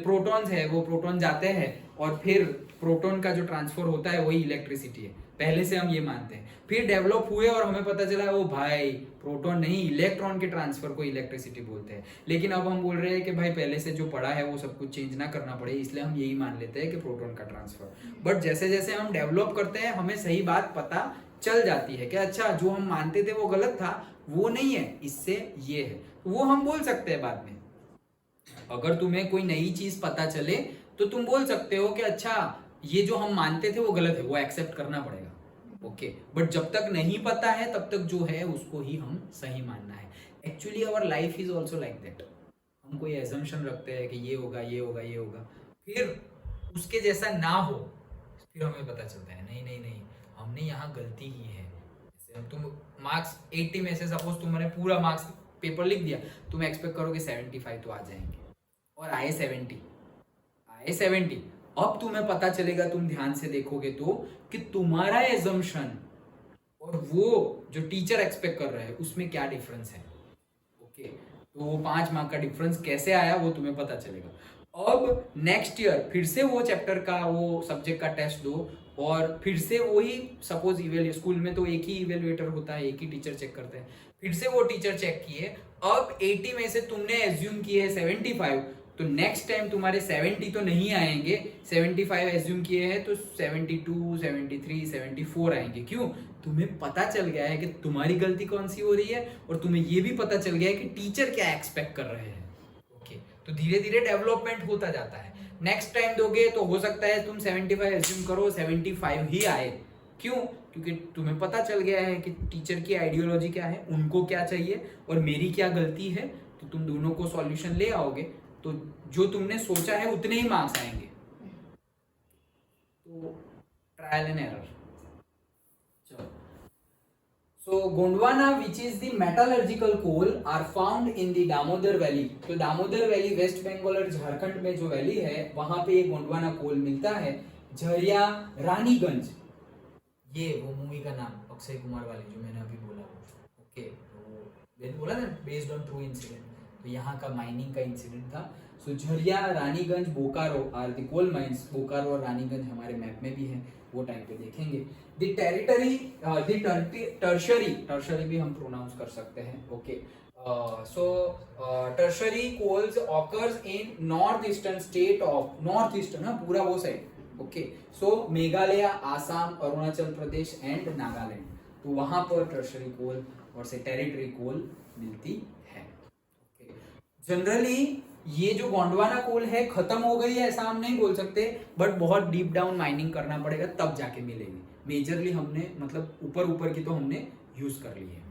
प्रोटॉन्स है वो प्रोटॉन जाते हैं और फिर प्रोटॉन का जो ट्रांसफर होता है वही इलेक्ट्रिसिटी है, पहले से हम ये मानते हैं। फिर डेवलप हुए और हमें पता चला ओ भाई प्रोटॉन नहीं इलेक्ट्रॉन के ट्रांसफर को इलेक्ट्रिसिटी बोलते हैं। लेकिन अब हम बोल रहे हैं कि भाई पहले से जो पढ़ा है वो सब कुछ चेंज ना करना पड़े, इसलिए हम यही मान लेते हैं कि प्रोटॉन का ट्रांसफर। बट जैसे जैसे हम डेवलप करते हैं हमें सही बात पता चल जाती है कि अच्छा जो हम मानते थे वो गलत था, वो नहीं है, इससे ये है, वो हम बोल सकते हैं बाद में। अगर तुम्हें कोई नई चीज पता चले तो तुम बोल सकते हो कि अच्छा ये जो हम मानते थे वो गलत है, वो एक्सेप्ट करना पड़ेगा। ओके, बट जब तक नहीं पता है तब तक जो है उसको ही हम सही मानना है। Actually our life is also like that. हम कोई एजम्पशन रखते हैं कि ये होगा ये होगा ये होगा, फिर उसके जैसा ना हो, फिर हमें पता चलता है नहीं नहीं नहीं हमने यहाँ गलती की है। जैसे तुम मार्क्स 80 में से सपोज तुमने पूरा मार्क्स पेपर लिख दिया, तुम एक्सपेक्ट करोगे 75 तो आ जाएंगे और आए 70। अब तुम्हें पता चलेगा, तुम ध्यान से देखोगे तो, कि तुम्हारा एजम्पशन और वो जो टीचर एक्सपेक्ट कर रहे हैं उसमें क्या डिफरेंस है। ओके, तो वो 5 मार्क का डिफरेंस कैसे आया वो तुम्हें पता चलेगा। अब नेक्स्ट ईयर फिर से वो चैप्टर का वो सब्जेक्ट का टेस्ट दो और फिर से वही सपोज स्कूल में तो एक ही इवेल्युएटर होता है, एक ही टीचर चेक करते हैं, फिर से वो टीचर चेक किए, अब 80 में से तुमने एज्यूम किए 75, तो नेक्स्ट टाइम तुम्हारे 70 तो नहीं आएंगे, 75 एज्यूम किए हैं तो 72, 73, 74 आएंगे। क्यों? तुम्हें पता चल गया है कि तुम्हारी गलती कौन सी हो रही है और तुम्हें ये भी पता चल गया है कि टीचर क्या एक्सपेक्ट कर रहे हैं। ओके, तो धीरे धीरे डेवलपमेंट होता जाता है। नेक्स्ट टाइम दोगे तो हो सकता है तुम 75 एज्यूम करो 75 ही आए। क्यों? क्योंकि तुम्हें पता चल गया है कि टीचर की आइडियोलॉजी क्या है, उनको क्या चाहिए और मेरी क्या गलती है, तो तुम दोनों को सॉल्यूशन ले आओगे तो जो तुमने सोचा है उतने ही मार्क्स आएंगे। तो ट्रायल एंड एरर। चलो, so Gondwana which is the metallurgical coal are found in the Damodar valley. तो दामोदर वैली वेस्ट बंगाल और झारखंड में जो वैली है वहां पे गोंडवाना कोल मिलता है। झरिया रानीगंज, ये वो मूवी का नाम अक्षय कुमार वाली जो मैंने अभी बोला। ओके, तो मैंने बोला ना बेस्ड ऑन ट्रू इंसिडेंट, तो यहाँ का माइनिंग का इंसिडेंट था। So Jharia Raniganj Bokaro are the coal mines. Bokaro और रानीगंज हमारे मैप में भी है, वो टाइम पे देखेंगे। द टेरिटरी टर्शरी भी हम प्रोनाउंस कर सकते हैं। Okay, so tertiary coals occurs in north eastern state of north eastern, पूरा वो साइड। Okay, so Meghalaya, Assam, Arunachal Pradesh and Nagaland, तो वहां पर टर्शरी कोल और से टेरिटरी कोल मिलती है। जनरली ये जो गोंडवाना कोल है खत्म हो गई है ऐसा हम नहीं बोल सकते, बट बहुत डीप डाउन माइनिंग करना पड़ेगा तब जाके मिलेगी। मेजरली हमने मतलब ऊपर ऊपर की तो हमने यूज कर ली है।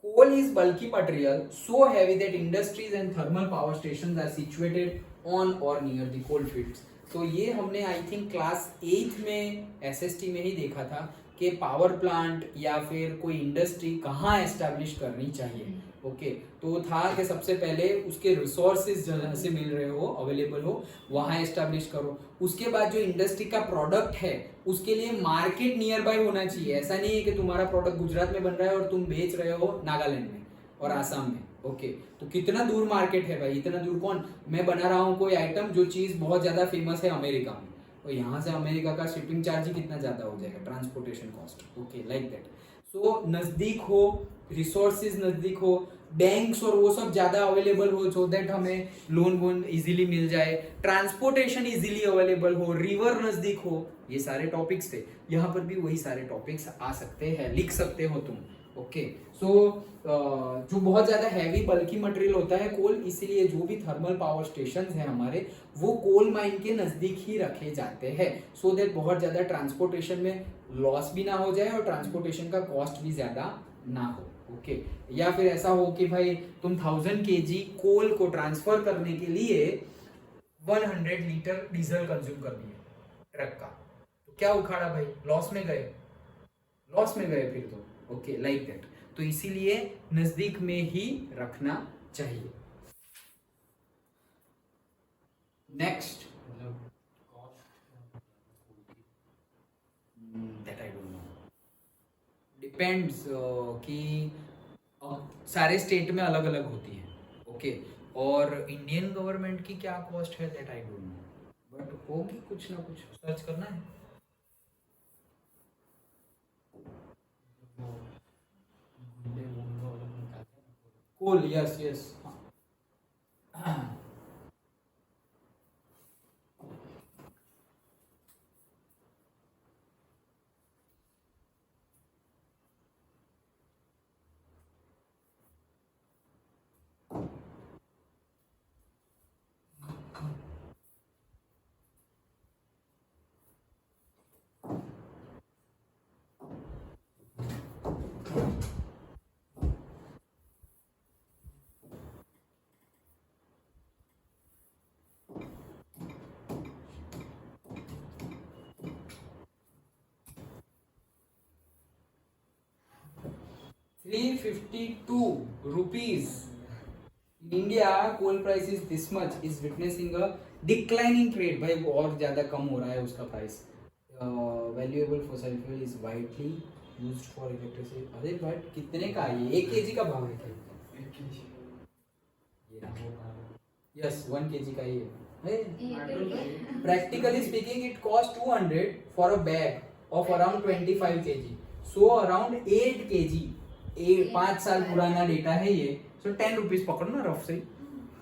Coal is bulky material so heavy that industries and thermal power stations are situated on और नियर द कोल फील्ड्स। तो ये हमने आई थिंक क्लास 8 में एसएसटी में ही देखा था कि पावर प्लांट या फिर कोई इंडस्ट्री कहाँ एस्टैब्लिश करनी चाहिए। ओके, तो था कि सबसे पहले उसके रिसोर्सेज जहाँ से मिल रहे हो, अवेलेबल हो, वहाँ एस्टैब्लिश करो। उसके बाद जो इंडस्ट्री का प्रोडक्ट है उसके लिए मार्केट नियर बाय होना चाहिए। ऐसा नहीं है कि तुम्हारा प्रोडक्ट गुजरात में बन रहा है और तुम बेच रहे हो नागालैंड में और आसाम में। ओके, तो कितना दूर मार्केट है भाई, इतना दूर कौन, मैं बना रहा हूँ कोई आइटम जो चीज़ बहुत ज़्यादा फेमस है अमेरिका में, तो यहाँ से अमेरिका का शिपिंग चार्ज ही कितना ज़्यादा हो जाएगा, transportation cost. Okay, like that. So नज़दीक हो, रिसोर्सेज नज़दीक हो, बैंक्स और वो सब ज़्यादा अवेलेबल हो सो दैट हमें लोन वोन इजीली मिल जाए, ट्रांसपोर्टेशन इजीली अवेलेबल हो, रिवर नज़दीक हो, ये सारे टॉपिक्स थे। यहाँ पर भी वही सारे टॉपिक्स आ सकते हैं, लिख सकते हो तुम। ओके, सो जो बहुत ज़्यादा हैवी बल्की मटेरियल होता है कोल, इसीलिए जो भी थर्मल पावर स्टेशंस हैं हमारे वो कोल माइन के नज़दीक ही रखे जाते हैं, सो दैट बहुत ज़्यादा ट्रांसपोर्टेशन में लॉस भी ना हो जाए और ट्रांसपोर्टेशन का कॉस्ट भी ज़्यादा ना हो। ओके, या फिर ऐसा हो कि भाई तुम 1000 kg कोल को ट्रांसफर करने के लिए 100 लीटर डीजल कंज्यूम कर दिए ट्रक का, तो क्या उखाड़ा भाई, लॉस में गए, लॉस में गए फिर तो। Okay, like that. तो इसीलिए नजदीक में ही रखना चाहिए। Next, that I don't know. Depends कि सारे स्टेट में अलग अलग होती है, ओके। और इंडियन गवर्नमेंट की क्या कॉस्ट है that I don't know, but होगी कुछ ना कुछ, सर्च करना है। कोल, yes yes. 352 rupees. In India, coal price is this much, is witnessing a declining trade. भाई वो और ज़्यादा कम हो रहा है उसका price. Valuable fossil fuel is widely used for electricity. अरे बट कितने का है ये? 1 kg का भाव है क्या? 1 kg। ये रहा। Yes, 1 kg का ही है। ये Practically speaking, it costs 200 for a bag of around 25 kg. So around 8 kg. 5 साल पुराना डेटा है ये। So 10 रुपीज पकड़ो ना रफ से।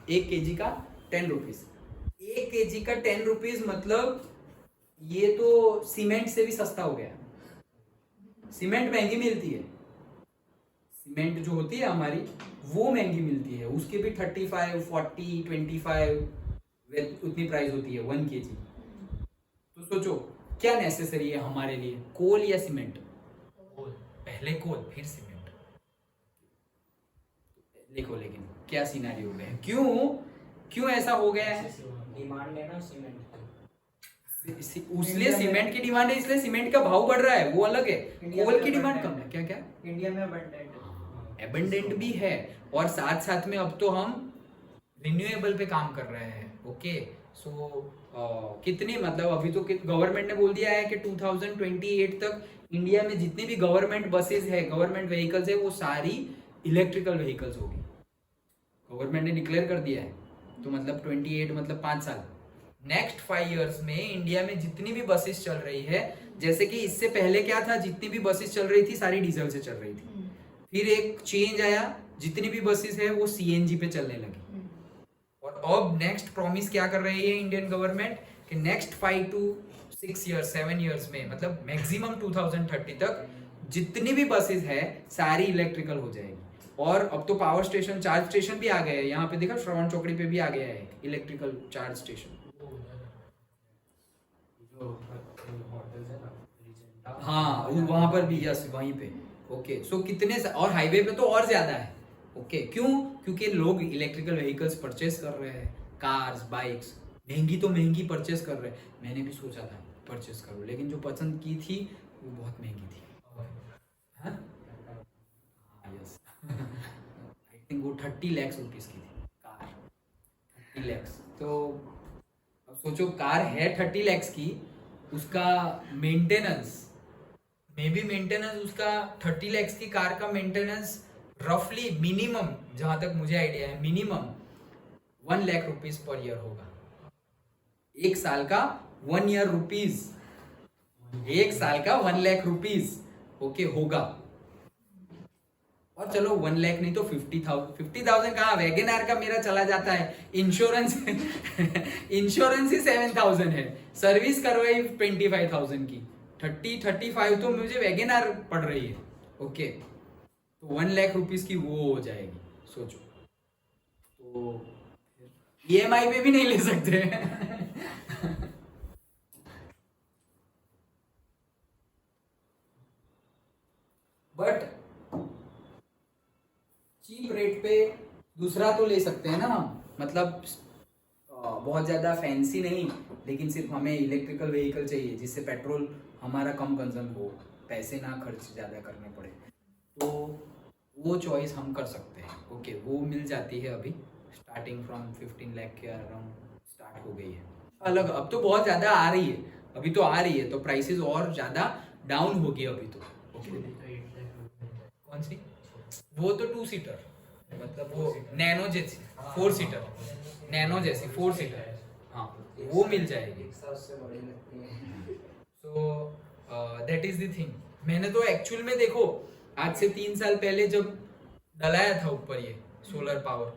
1 kg का 10 रुपीज। 1 kg का 10 रुपीज मतलब ये तो सीमेंट से भी सस्ता हो गया। सीमेंट महंगी मिलती है, सीमेंट जो होती है हमारी वो महंगी मिलती है, उसके भी 35, 40, 25 उतनी प्राइस होती है 1 kg। तो सोचो क्या नेसेसरी है हमारे लिए, कोल या सीमेंट? पहले कोल फिर सीमेंट। देखो लेकिन क्या सिनेरियो हो गया है, क्यों ऐसा हो गया है? डिमांड है ना सीमेंट उसलिए सीमेंट की डिमांड है, इसलिए सीमेंट का भाव बढ़ रहा है, वो अलग है। इंडिया कोल में की डिमांड abundant कम है। क्या क्या? इंडिया में abundant है। एबंडेंट भी है, और साथ साथ में अब तो हम रिन्यूएबल पे काम कर रहे हैं, ओके। सो कितनी मतलब अभी तो गवर्नमेंट ने बोल दिया है कि 2028 तक इंडिया में जितनी भी गवर्नमेंट बसेस है, गवर्नमेंट व्हीकल्स है, वो सारी इलेक्ट्रिकल व्हीकल्स होगी। गवर्नमेंट ने डिक्लेयर कर दिया है, तो मतलब 28 मतलब 5 साल। नेक्स्ट 5 इयर्स में इंडिया में जितनी भी बसेस चल रही है, जैसे कि इससे पहले क्या था, जितनी भी बसेस चल रही थी सारी डीजल से चल रही थी, फिर एक चेंज आया, जितनी भी बसेस है वो सीएनजी पे चलने लगी। और अब नेक्स्ट प्रॉमिस क्या कर रही है इंडियन गवर्नमेंट कि नेक्स्ट 5 to 6 इयर्स 7 इयर्स में, मतलब मैक्सिमम 2030 तक जितनी भी बसेस है सारी इलेक्ट्रिकल हो जाएगी। और अब तो पावर स्टेशन, चार्ज स्टेशन भी आ गए हैं। यहाँ पे देखा श्रवण चौकड़ी पे भी आ गया है इलेक्ट्रिकल चार्ज स्टेशन। हाँ वहां पर भी, यस वहीं पे, ओके। सो कितने और हाईवे पे तो और ज्यादा है, ओके। क्यों? क्योंकि लोग इलेक्ट्रिकल व्हीकल्स परचेस कर रहे हैं, कार्स, बाइक्स, महंगी तो महंगी परचेस कर रहे हैं। मैंने भी सोचा था परचेस करूँ, लेकिन जो पसंद की थी वो बहुत महंगी थी। यस आई थिंक वो 30 लाख रुपीस की थी कार, 30 लाख। तो अब सोचो कार है 30 लाख की, उसका मेंटेनेंस उसका 30 लाख की कार का मेंटेनेंस रफली मिनिमम, जहां तक मुझे आइडिया है, minimum 1 lakh rupees per year होगा। 1 साल का 1 ईयर रुपीज, 1 साल का 1 लाख रुपीज, ओके होगा। और चलो 1 लाख नहीं तो 50,000 कहाँ, वैगनआर का मेरा चला जाता है, इंश्योरेंस इंश्योरेंस ही 7,000 है, सर्विस करवाई 25,000 की, 30-35 तो मुझे वैगनआर पड़ रही है, ओके। तो 1 लाख रुपीस की वो हो जाएगी, सोचो। तो ईएमआई पे भी नहीं ले सकते बट चीप रेट पे दूसरा तो ले सकते हैं ना हम, मतलब बहुत ज़्यादा फैंसी नहीं, लेकिन सिर्फ हमें इलेक्ट्रिकल व्हीकल चाहिए जिससे पेट्रोल हमारा कम कंजम हो, पैसे ना खर्च ज़्यादा करने पड़े, तो वो चॉइस हम कर सकते हैं, ओके। वो मिल जाती है अभी, स्टार्टिंग फ्रॉम 15 लाख के अराउंड स्टार्ट हो गई है। अलग अब तो बहुत ज़्यादा आ रही है, अभी तो आ रही है, तो प्राइसेस और ज़्यादा डाउन होगी अभी तो, ओके। कौन सी? वो तो 2 सीटर, मतलब वो नैनो जैसी 4 सीटर, नैनो जैसी 4 सीटर, हाँ वो मिल जाएगी। सबसे बड़ी लगती है। So that is the thing. मैंने तो एक्चुअल में देखो आज से 3 साल पहले जब डलाया था ऊपर ये सोलर पावर,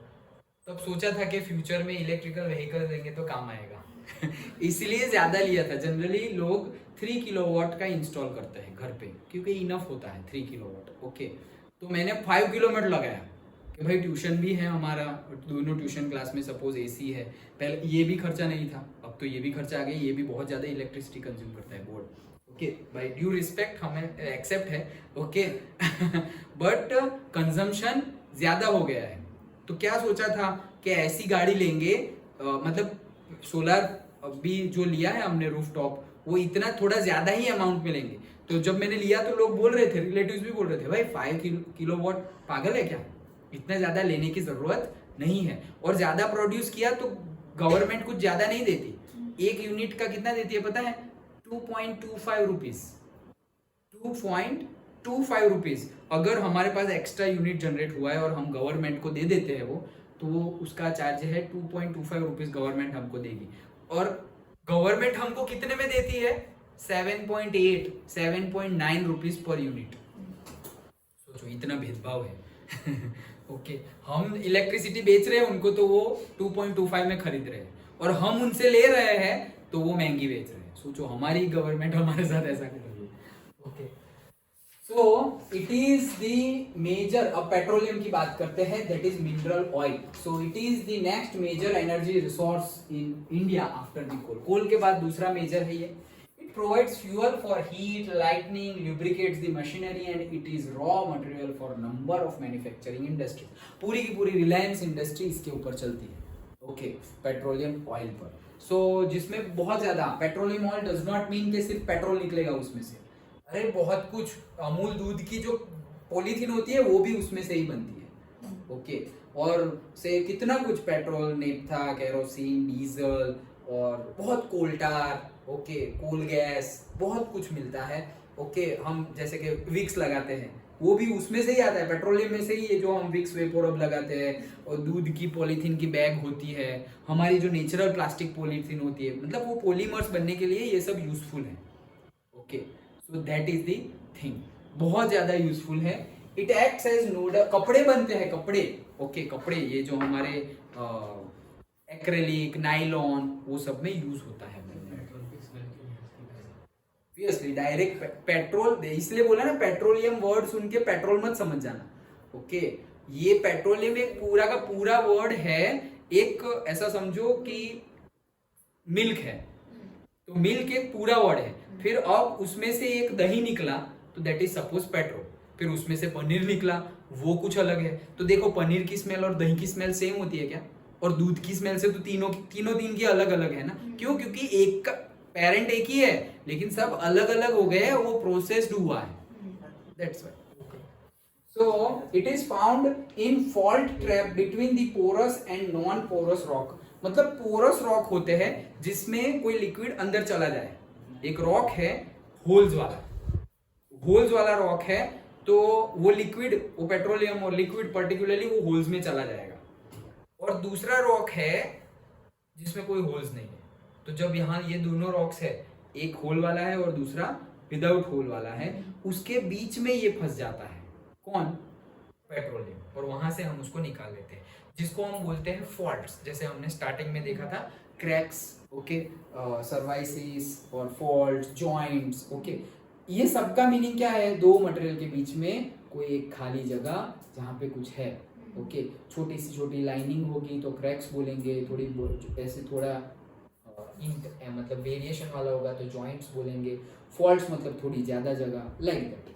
तब सोचा था कि फ्यूचर में इलेक्ट्रिकल व्हीकल देंगे तो काम आएगा इसलिए ज्यादा लिया था। जनरली लोग 3 किलोवाट का इंस्टॉल करते हैं घर पे क्योंकि इनफ होता है 3 किलोवाट। ओके, तो मैंने 5 किलोवाट लगाया कि भाई ट्यूशन भी है हमारा, दोनों ट्यूशन क्लास में सपोज एसी है। पहले ये भी खर्चा नहीं था, अब तो ये भी खर्चा आ गया, ये भी बहुत ज्यादा इलेक्ट्रिसिटी कंज्यूम करता है board. Okay, by due respect हमें एक्सेप्ट है, ओके बट कंजम्पशन ज्यादा हो गया है। तो क्या सोचा था कि ऐसी गाड़ी लेंगे, मतलब सोलर भी जो लिया है हमने रूफटॉप, वो इतना थोड़ा ज्यादा ही अमाउंट में लेंगे। तो जब मैंने लिया तो लोग बोल रहे थे, रिलेटिव्स भी बोल रहे थे, भाई 5 किलोवाट पागल है क्या, इतना ज्यादा लेने की जरूरत नहीं है। और ज्यादा प्रोड्यूस किया तो गवर्नमेंट कुछ ज्यादा नहीं देती। एक यूनिट का कितना देती है पता है? 2.25 रुपीज, 2.25 रुपीज। अगर हमारे पास एक्स्ट्रा यूनिट जनरेट हुआ है और हम गवर्नमेंट को दे देते हैं वो, तो वो उसका चार्ज है 2.25 रुपीज गवर्नमेंट हमको देगी। और गवर्नमेंट हमको कितने में देती है? 7.8 7.9 रुपीज पर यूनिट। सोचो इतना भेदभाव है ओके, हम इलेक्ट्रिसिटी बेच रहे हैं उनको तो वो 2.25 में खरीद रहे हैं, और हम उनसे ले रहे हैं तो वो महंगी बेच रहे हैं। सोचो हमारी गवर्नमेंट हमारे साथ ऐसा कर रही है। Okay, so it is the major, अब पेट्रोलियम की बात करते हैं, that is mineral oil. So it is the next major energy resource in India after the coal. Coal के बाद दूसरा मेजर है ये। It provides fuel for heat, lightning, lubricates the machinery and it is raw material for number of manufacturing industries। पूरी की पूरी Reliance industry इसके ऊपर चलती है। ओके, पेट्रोलियम ऑयल पर। सो जिसमें बहुत ज्यादा, petroleum oil does not mean कि सिर्फ पेट्रोल निकलेगा उसमें से, अरे बहुत कुछ, अमूल दूध की जो पॉलीथीन होती है वो भी उसमें से ही बनती है। ओके, और से कितना कुछ, पेट्रोल, नेफ्था, केरोसिन, डीजल और बहुत कोल्टार, ओके, कोल गैस, बहुत कुछ मिलता है। ओके, हम जैसे कि विक्स लगाते हैं वो भी उसमें से ही आता है, पेट्रोलियम में से ही है जो हम विक्स वेपोरब लगाते हैं। और दूध की पॉलीथीन की बैग होती है, हमारी जो नेचुरल प्लास्टिक पॉलीथीन होती है, मतलब वो पॉलीमर्स बनने के लिए ये सब यूजफुल है। Okay, so that is the thing, बहुत ज्यादा यूजफुल है। इट एक्ट्स एज नोड, कपड़े बनते हैं, कपड़े। ओके, कपड़े ये जो हमारे एक्रेलिक, नाइलॉन, वो सब में यूज होता है। ऑब्वियसली डायरेक्ट पेट्रोल, इसलिए बोला ना पेट्रोलियम वर्ड सुन के पेट्रोल मत समझ जाना। ओके, ये पेट्रोलियम एक पूरा का पूरा वर्ड है, एक ऐसा समझो कि मिल्क है, तो मिल्क एक पूरा वर्ड है। फिर अब उसमें से एक दही निकला तो दैट इज सपोज पेट्रोल, फिर उसमें से पनीर निकला वो कुछ अलग है। तो देखो पनीर की स्मेल और दही की स्मेल सेम होती है क्या? और दूध की स्मेल से तो तीनों तीन की अलग अलग है ना। क्यों? क्योंकि एक का पेरेंट एक ही है लेकिन सब अलग अलग हो गए, वो प्रोसेस्ड हुआ है, that's why. So it is found in fault trap between the porous and non-porous rock। मतलब पोरस रॉक होते हैं जिसमें कोई लिक्विड अंदर चला जाए। एक रॉक है होल्स वाला रॉक है, तो वो लिक्विड, वो पेट्रोलियम और लिक्विड पर्टिकुलरली वो होल्स में चला जाएगा। और दूसरा रॉक है जिसमें कोई होल्स नहीं है। तो जब यहाँ ये दोनों रॉक्स है, एक होल वाला है और दूसरा विदाउट होल वाला है, उसके बीच में ये फंस जाता है। कौन? पेट्रोलियम। और वहां से हम उसको निकाल लेते हैं, जिसको हम बोलते हैं फॉल्ट्स। जैसे हमने स्टार्टिंग में देखा था क्रैक्स, ओके, सर्वाइसिस और फॉल्ट्स, जॉइंट्स। ओके, ये सबका मीनिंग क्या है? दो मटेरियल के बीच में कोई एक खाली जगह जहाँ पे कुछ है। ओके, छोटी सी छोटी लाइनिंग होगी तो क्रैक्स बोलेंगे, थोड़ी ऐसे थोड़ा मतलब वेरिएशन वाला होगा तो जॉइंट्स बोलेंगे। फॉल्ट्स मतलब थोड़ी ज्यादा जगह, like that.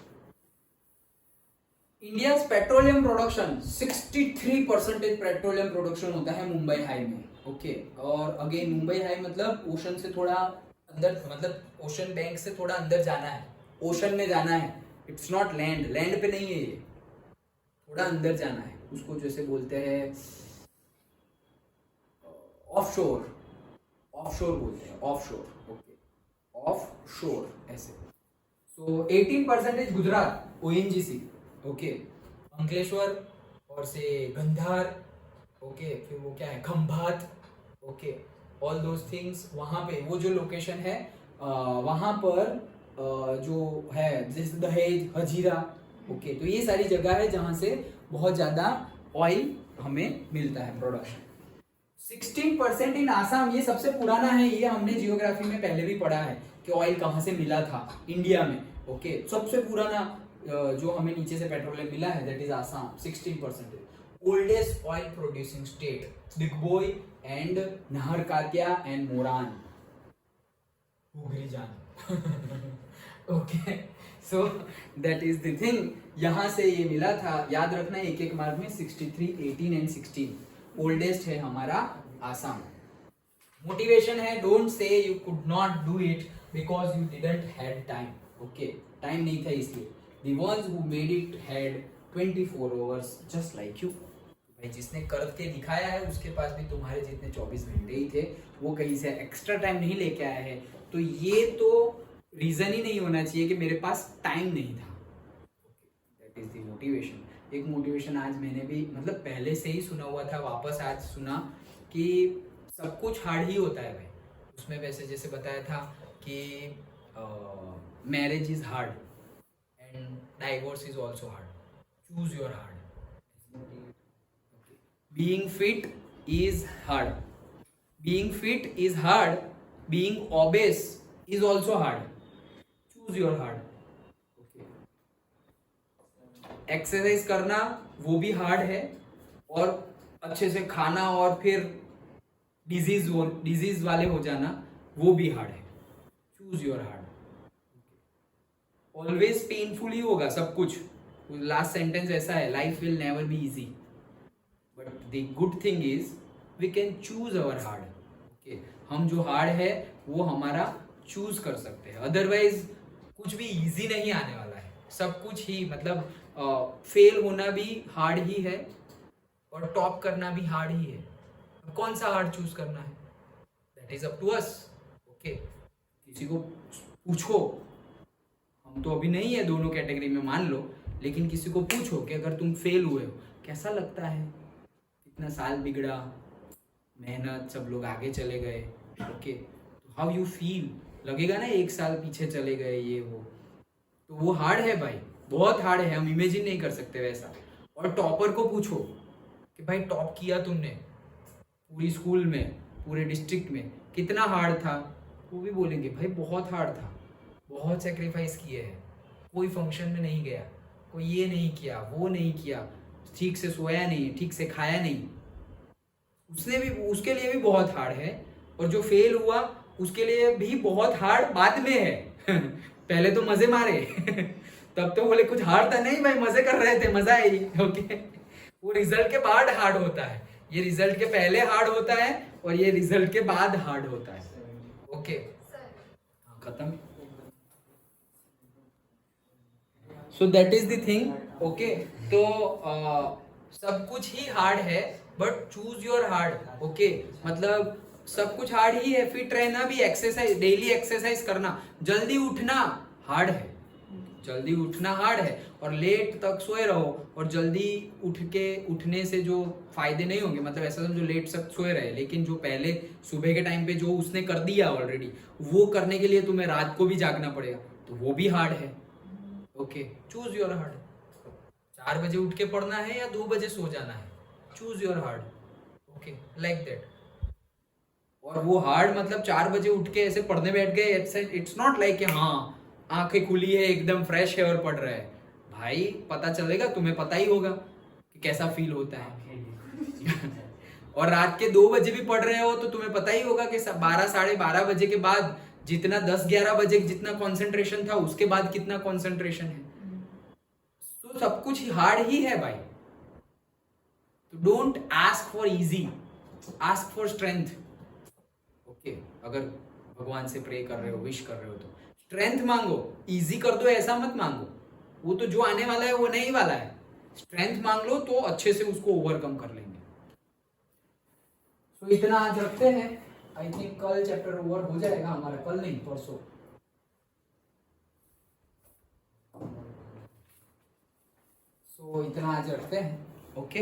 India petroleum production 63% petroleum production होता है मुंबई हाई में। ओके, और अगेन मुंबई हाई मतलब ओशन से थोड़ा अंदर, मतलब ओशन बैंक से थोड़ा अंदर जाना है, ओशन में जाना है। इट्स नॉट लैंड, लैंड पे नहीं है ये, थोड़ा अंदर जाना है। उसको जैसे बोलते हैं ऑफशोर, ऑफशोर बोलते हैं, ऑफशोर। ओके, ऑफशोर ऐसे। सो 18% गुजरात, ONGC। ओके, अंकलेश्वर और से गंधार, ओके, फिर वो क्या है Khambhat, okay, all those things, वहाँ पे वो जो लोकेशन है वहाँ पर जो है जैसे दहेज, हजीरा, ओके, तो ये सारी जगह है जहाँ से बहुत ज़्यादा ऑयल हमें मिलता है प्रोडक्शन। 16% इन आसाम, ये सबसे पुराना है, ये हमने जियोग्राफी में पहले भी पढ़ा है कि ऑयल कहाँ से मिला था इंडिया में, ओके, सबसे पुराना जो हमें नीचे से पेट्रोलियम मिला है that is Assam, 16%। Oldest oil producing state Digboi and Naharkatiya and Moran, Hugrijan, okay, so that is the thing, यहाँ से ये मिला था, याद रखना एक एक मार्क में 63, 18 एंड 16 ओल्डेस्ट है हमारा आसाम। मोटिवेशन है, don't say you could not do it because you didn't had time, okay, time नहीं था इसलिए। The ones who made it had 24 hours just like you। भाई जिसने करके दिखाया है उसके पास भी तुम्हारे जितने 24 घंटे ही थे, वो कहीं से एक्स्ट्रा टाइम नहीं लेके आया है, तो ये तो रीजन ही नहीं होना चाहिए कि मेरे पास टाइम नहीं था। That is the motivation. एक मोटिवेशन आज मैंने भी मतलब पहले से ही सुना हुआ था, वापस आज सुना कि सब कुछ हार्ड ही होता है भाई। उसमें वैसे जैसे बताया था कि marriage is hard and divorce is also hard, choose your hard। being fit is hard, being obese is also hard, choose your hard। Exercise करना वो भी हार्ड है, और अच्छे से खाना और फिर डिजीज वाले हो जाना वो भी हार्ड है, choose your hard. Always painful ही होगा सब कुछ, लास्ट सेंटेंस ऐसा है, life will never be easy, but the good thing is we can choose our hard, okay, हम जो हार्ड है वो हमारा चूज कर सकते हैं, अदरवाइज कुछ भी इजी नहीं आने वाला है, सब कुछ ही मतलब फेल होना भी हार्ड ही है और टॉप करना भी हार्ड ही है। अब कौन सा हार्ड चूज करना है that is up to us, okay, किसी को पूछो, हम तो अभी नहीं है दोनों कैटेगरी में मान लो, लेकिन किसी को पूछो कि अगर तुम फेल हुए हो कैसा लगता है, इतना साल बिगड़ा, मेहनत, सब लोग आगे चले गए, ओके, तो हाउ यू फील, लगेगा ना एक साल पीछे चले गए ये वो, तो वो हार्ड है भाई, बहुत हार्ड है, हम इमेजिन नहीं कर सकते वैसा। और टॉपर को पूछो कि भाई टॉप किया तुमने पूरी स्कूल में, पूरे डिस्ट्रिक्ट में, कितना हार्ड था, वो भी बोलेंगे भाई बहुत हार्ड था, बहुत सेक्रीफाइस किए हैं, कोई फंक्शन में नहीं गया, कोई ये नहीं किया, वो नहीं किया, ठीक से सोया नहीं, ठीक से खाया नहीं, उसने भी, उसके लिए भी बहुत हार्ड है। और जो फेल हुआ उसके लिए भी बहुत हार्ड बाद में है पहले तो मजे मारे तब तो बोले कुछ हार्ड था, नहीं भाई मजे कर रहे थे, मजा आई, ओके, वो रिजल्ट के बाद हार्ड होता है, ये रिजल्ट के पहले हार्ड होता है और ये रिजल्ट के बाद हार्ड होता है, ओके, खत्म। सो that is the thing, okay, तो सब कुछ ही हार्ड है but choose your hard, okay, मतलब सब कुछ हार्ड ही है, फिट रहना भी, एक्सरसाइज, डेली एक्सरसाइज करना, जल्दी उठना हार्ड है, जल्दी उठना हार्ड है, और लेट तक सोए रहो और जल्दी उठने से जो फायदे नहीं होंगे, मतलब ऐसा समझो लेट तक सोए रहे, लेकिन जो पहले सुबह के टाइम पे जो उसने कर दिया ऑलरेडी, वो करने के लिए तुम्हें रात को भी जागना पड़ेगा, तो वो भी हार्ड है, ओके, चूज योर हार्ड। 4 बजे उठ के पढ़ना है या 2 बजे सो जाना है, choose your hard, okay, like that. और वो हार्ड मतलब 4 बजे उठ के ऐसे पढ़ने बैठ गए, इट्स नॉट लाइक कि हाँ आंखें खुली है, एकदम फ्रेश है और पढ़ रहे हैं, भाई पता चलेगा, तुम्हें पता ही होगा कि कैसा फील होता है और रात के 2 बजे भी पढ़ रहे हो तो तुम्हें पता ही होगा कि 12 साढ़े 12 बजे के बाद जितना 10-11 बजे जितना कंसंट्रेशन था उसके बाद कितना कंसंट्रेशन है, तो सब कुछ हार्ड ही है भाई। तो don't ask for easy, ask for strength, okay, अगर भगवान से प्रे कर रहे हो, विश कर रहे हो तो स्ट्रेंथ मांगो, इजी कर दो ऐसा मत मांगो, वो तो जो आने वाला है वो नहीं वाला है, स्ट्रेंथ मांग लो तो अच्छे से उसको ओवरकम कर लेंगे। तो इतना आज रखते हैं, आई थिंक कल चैप्टर ओवर हो जाएगा हमारा, कल नहीं परसों। सो इतना आज रखते हैं. ओके.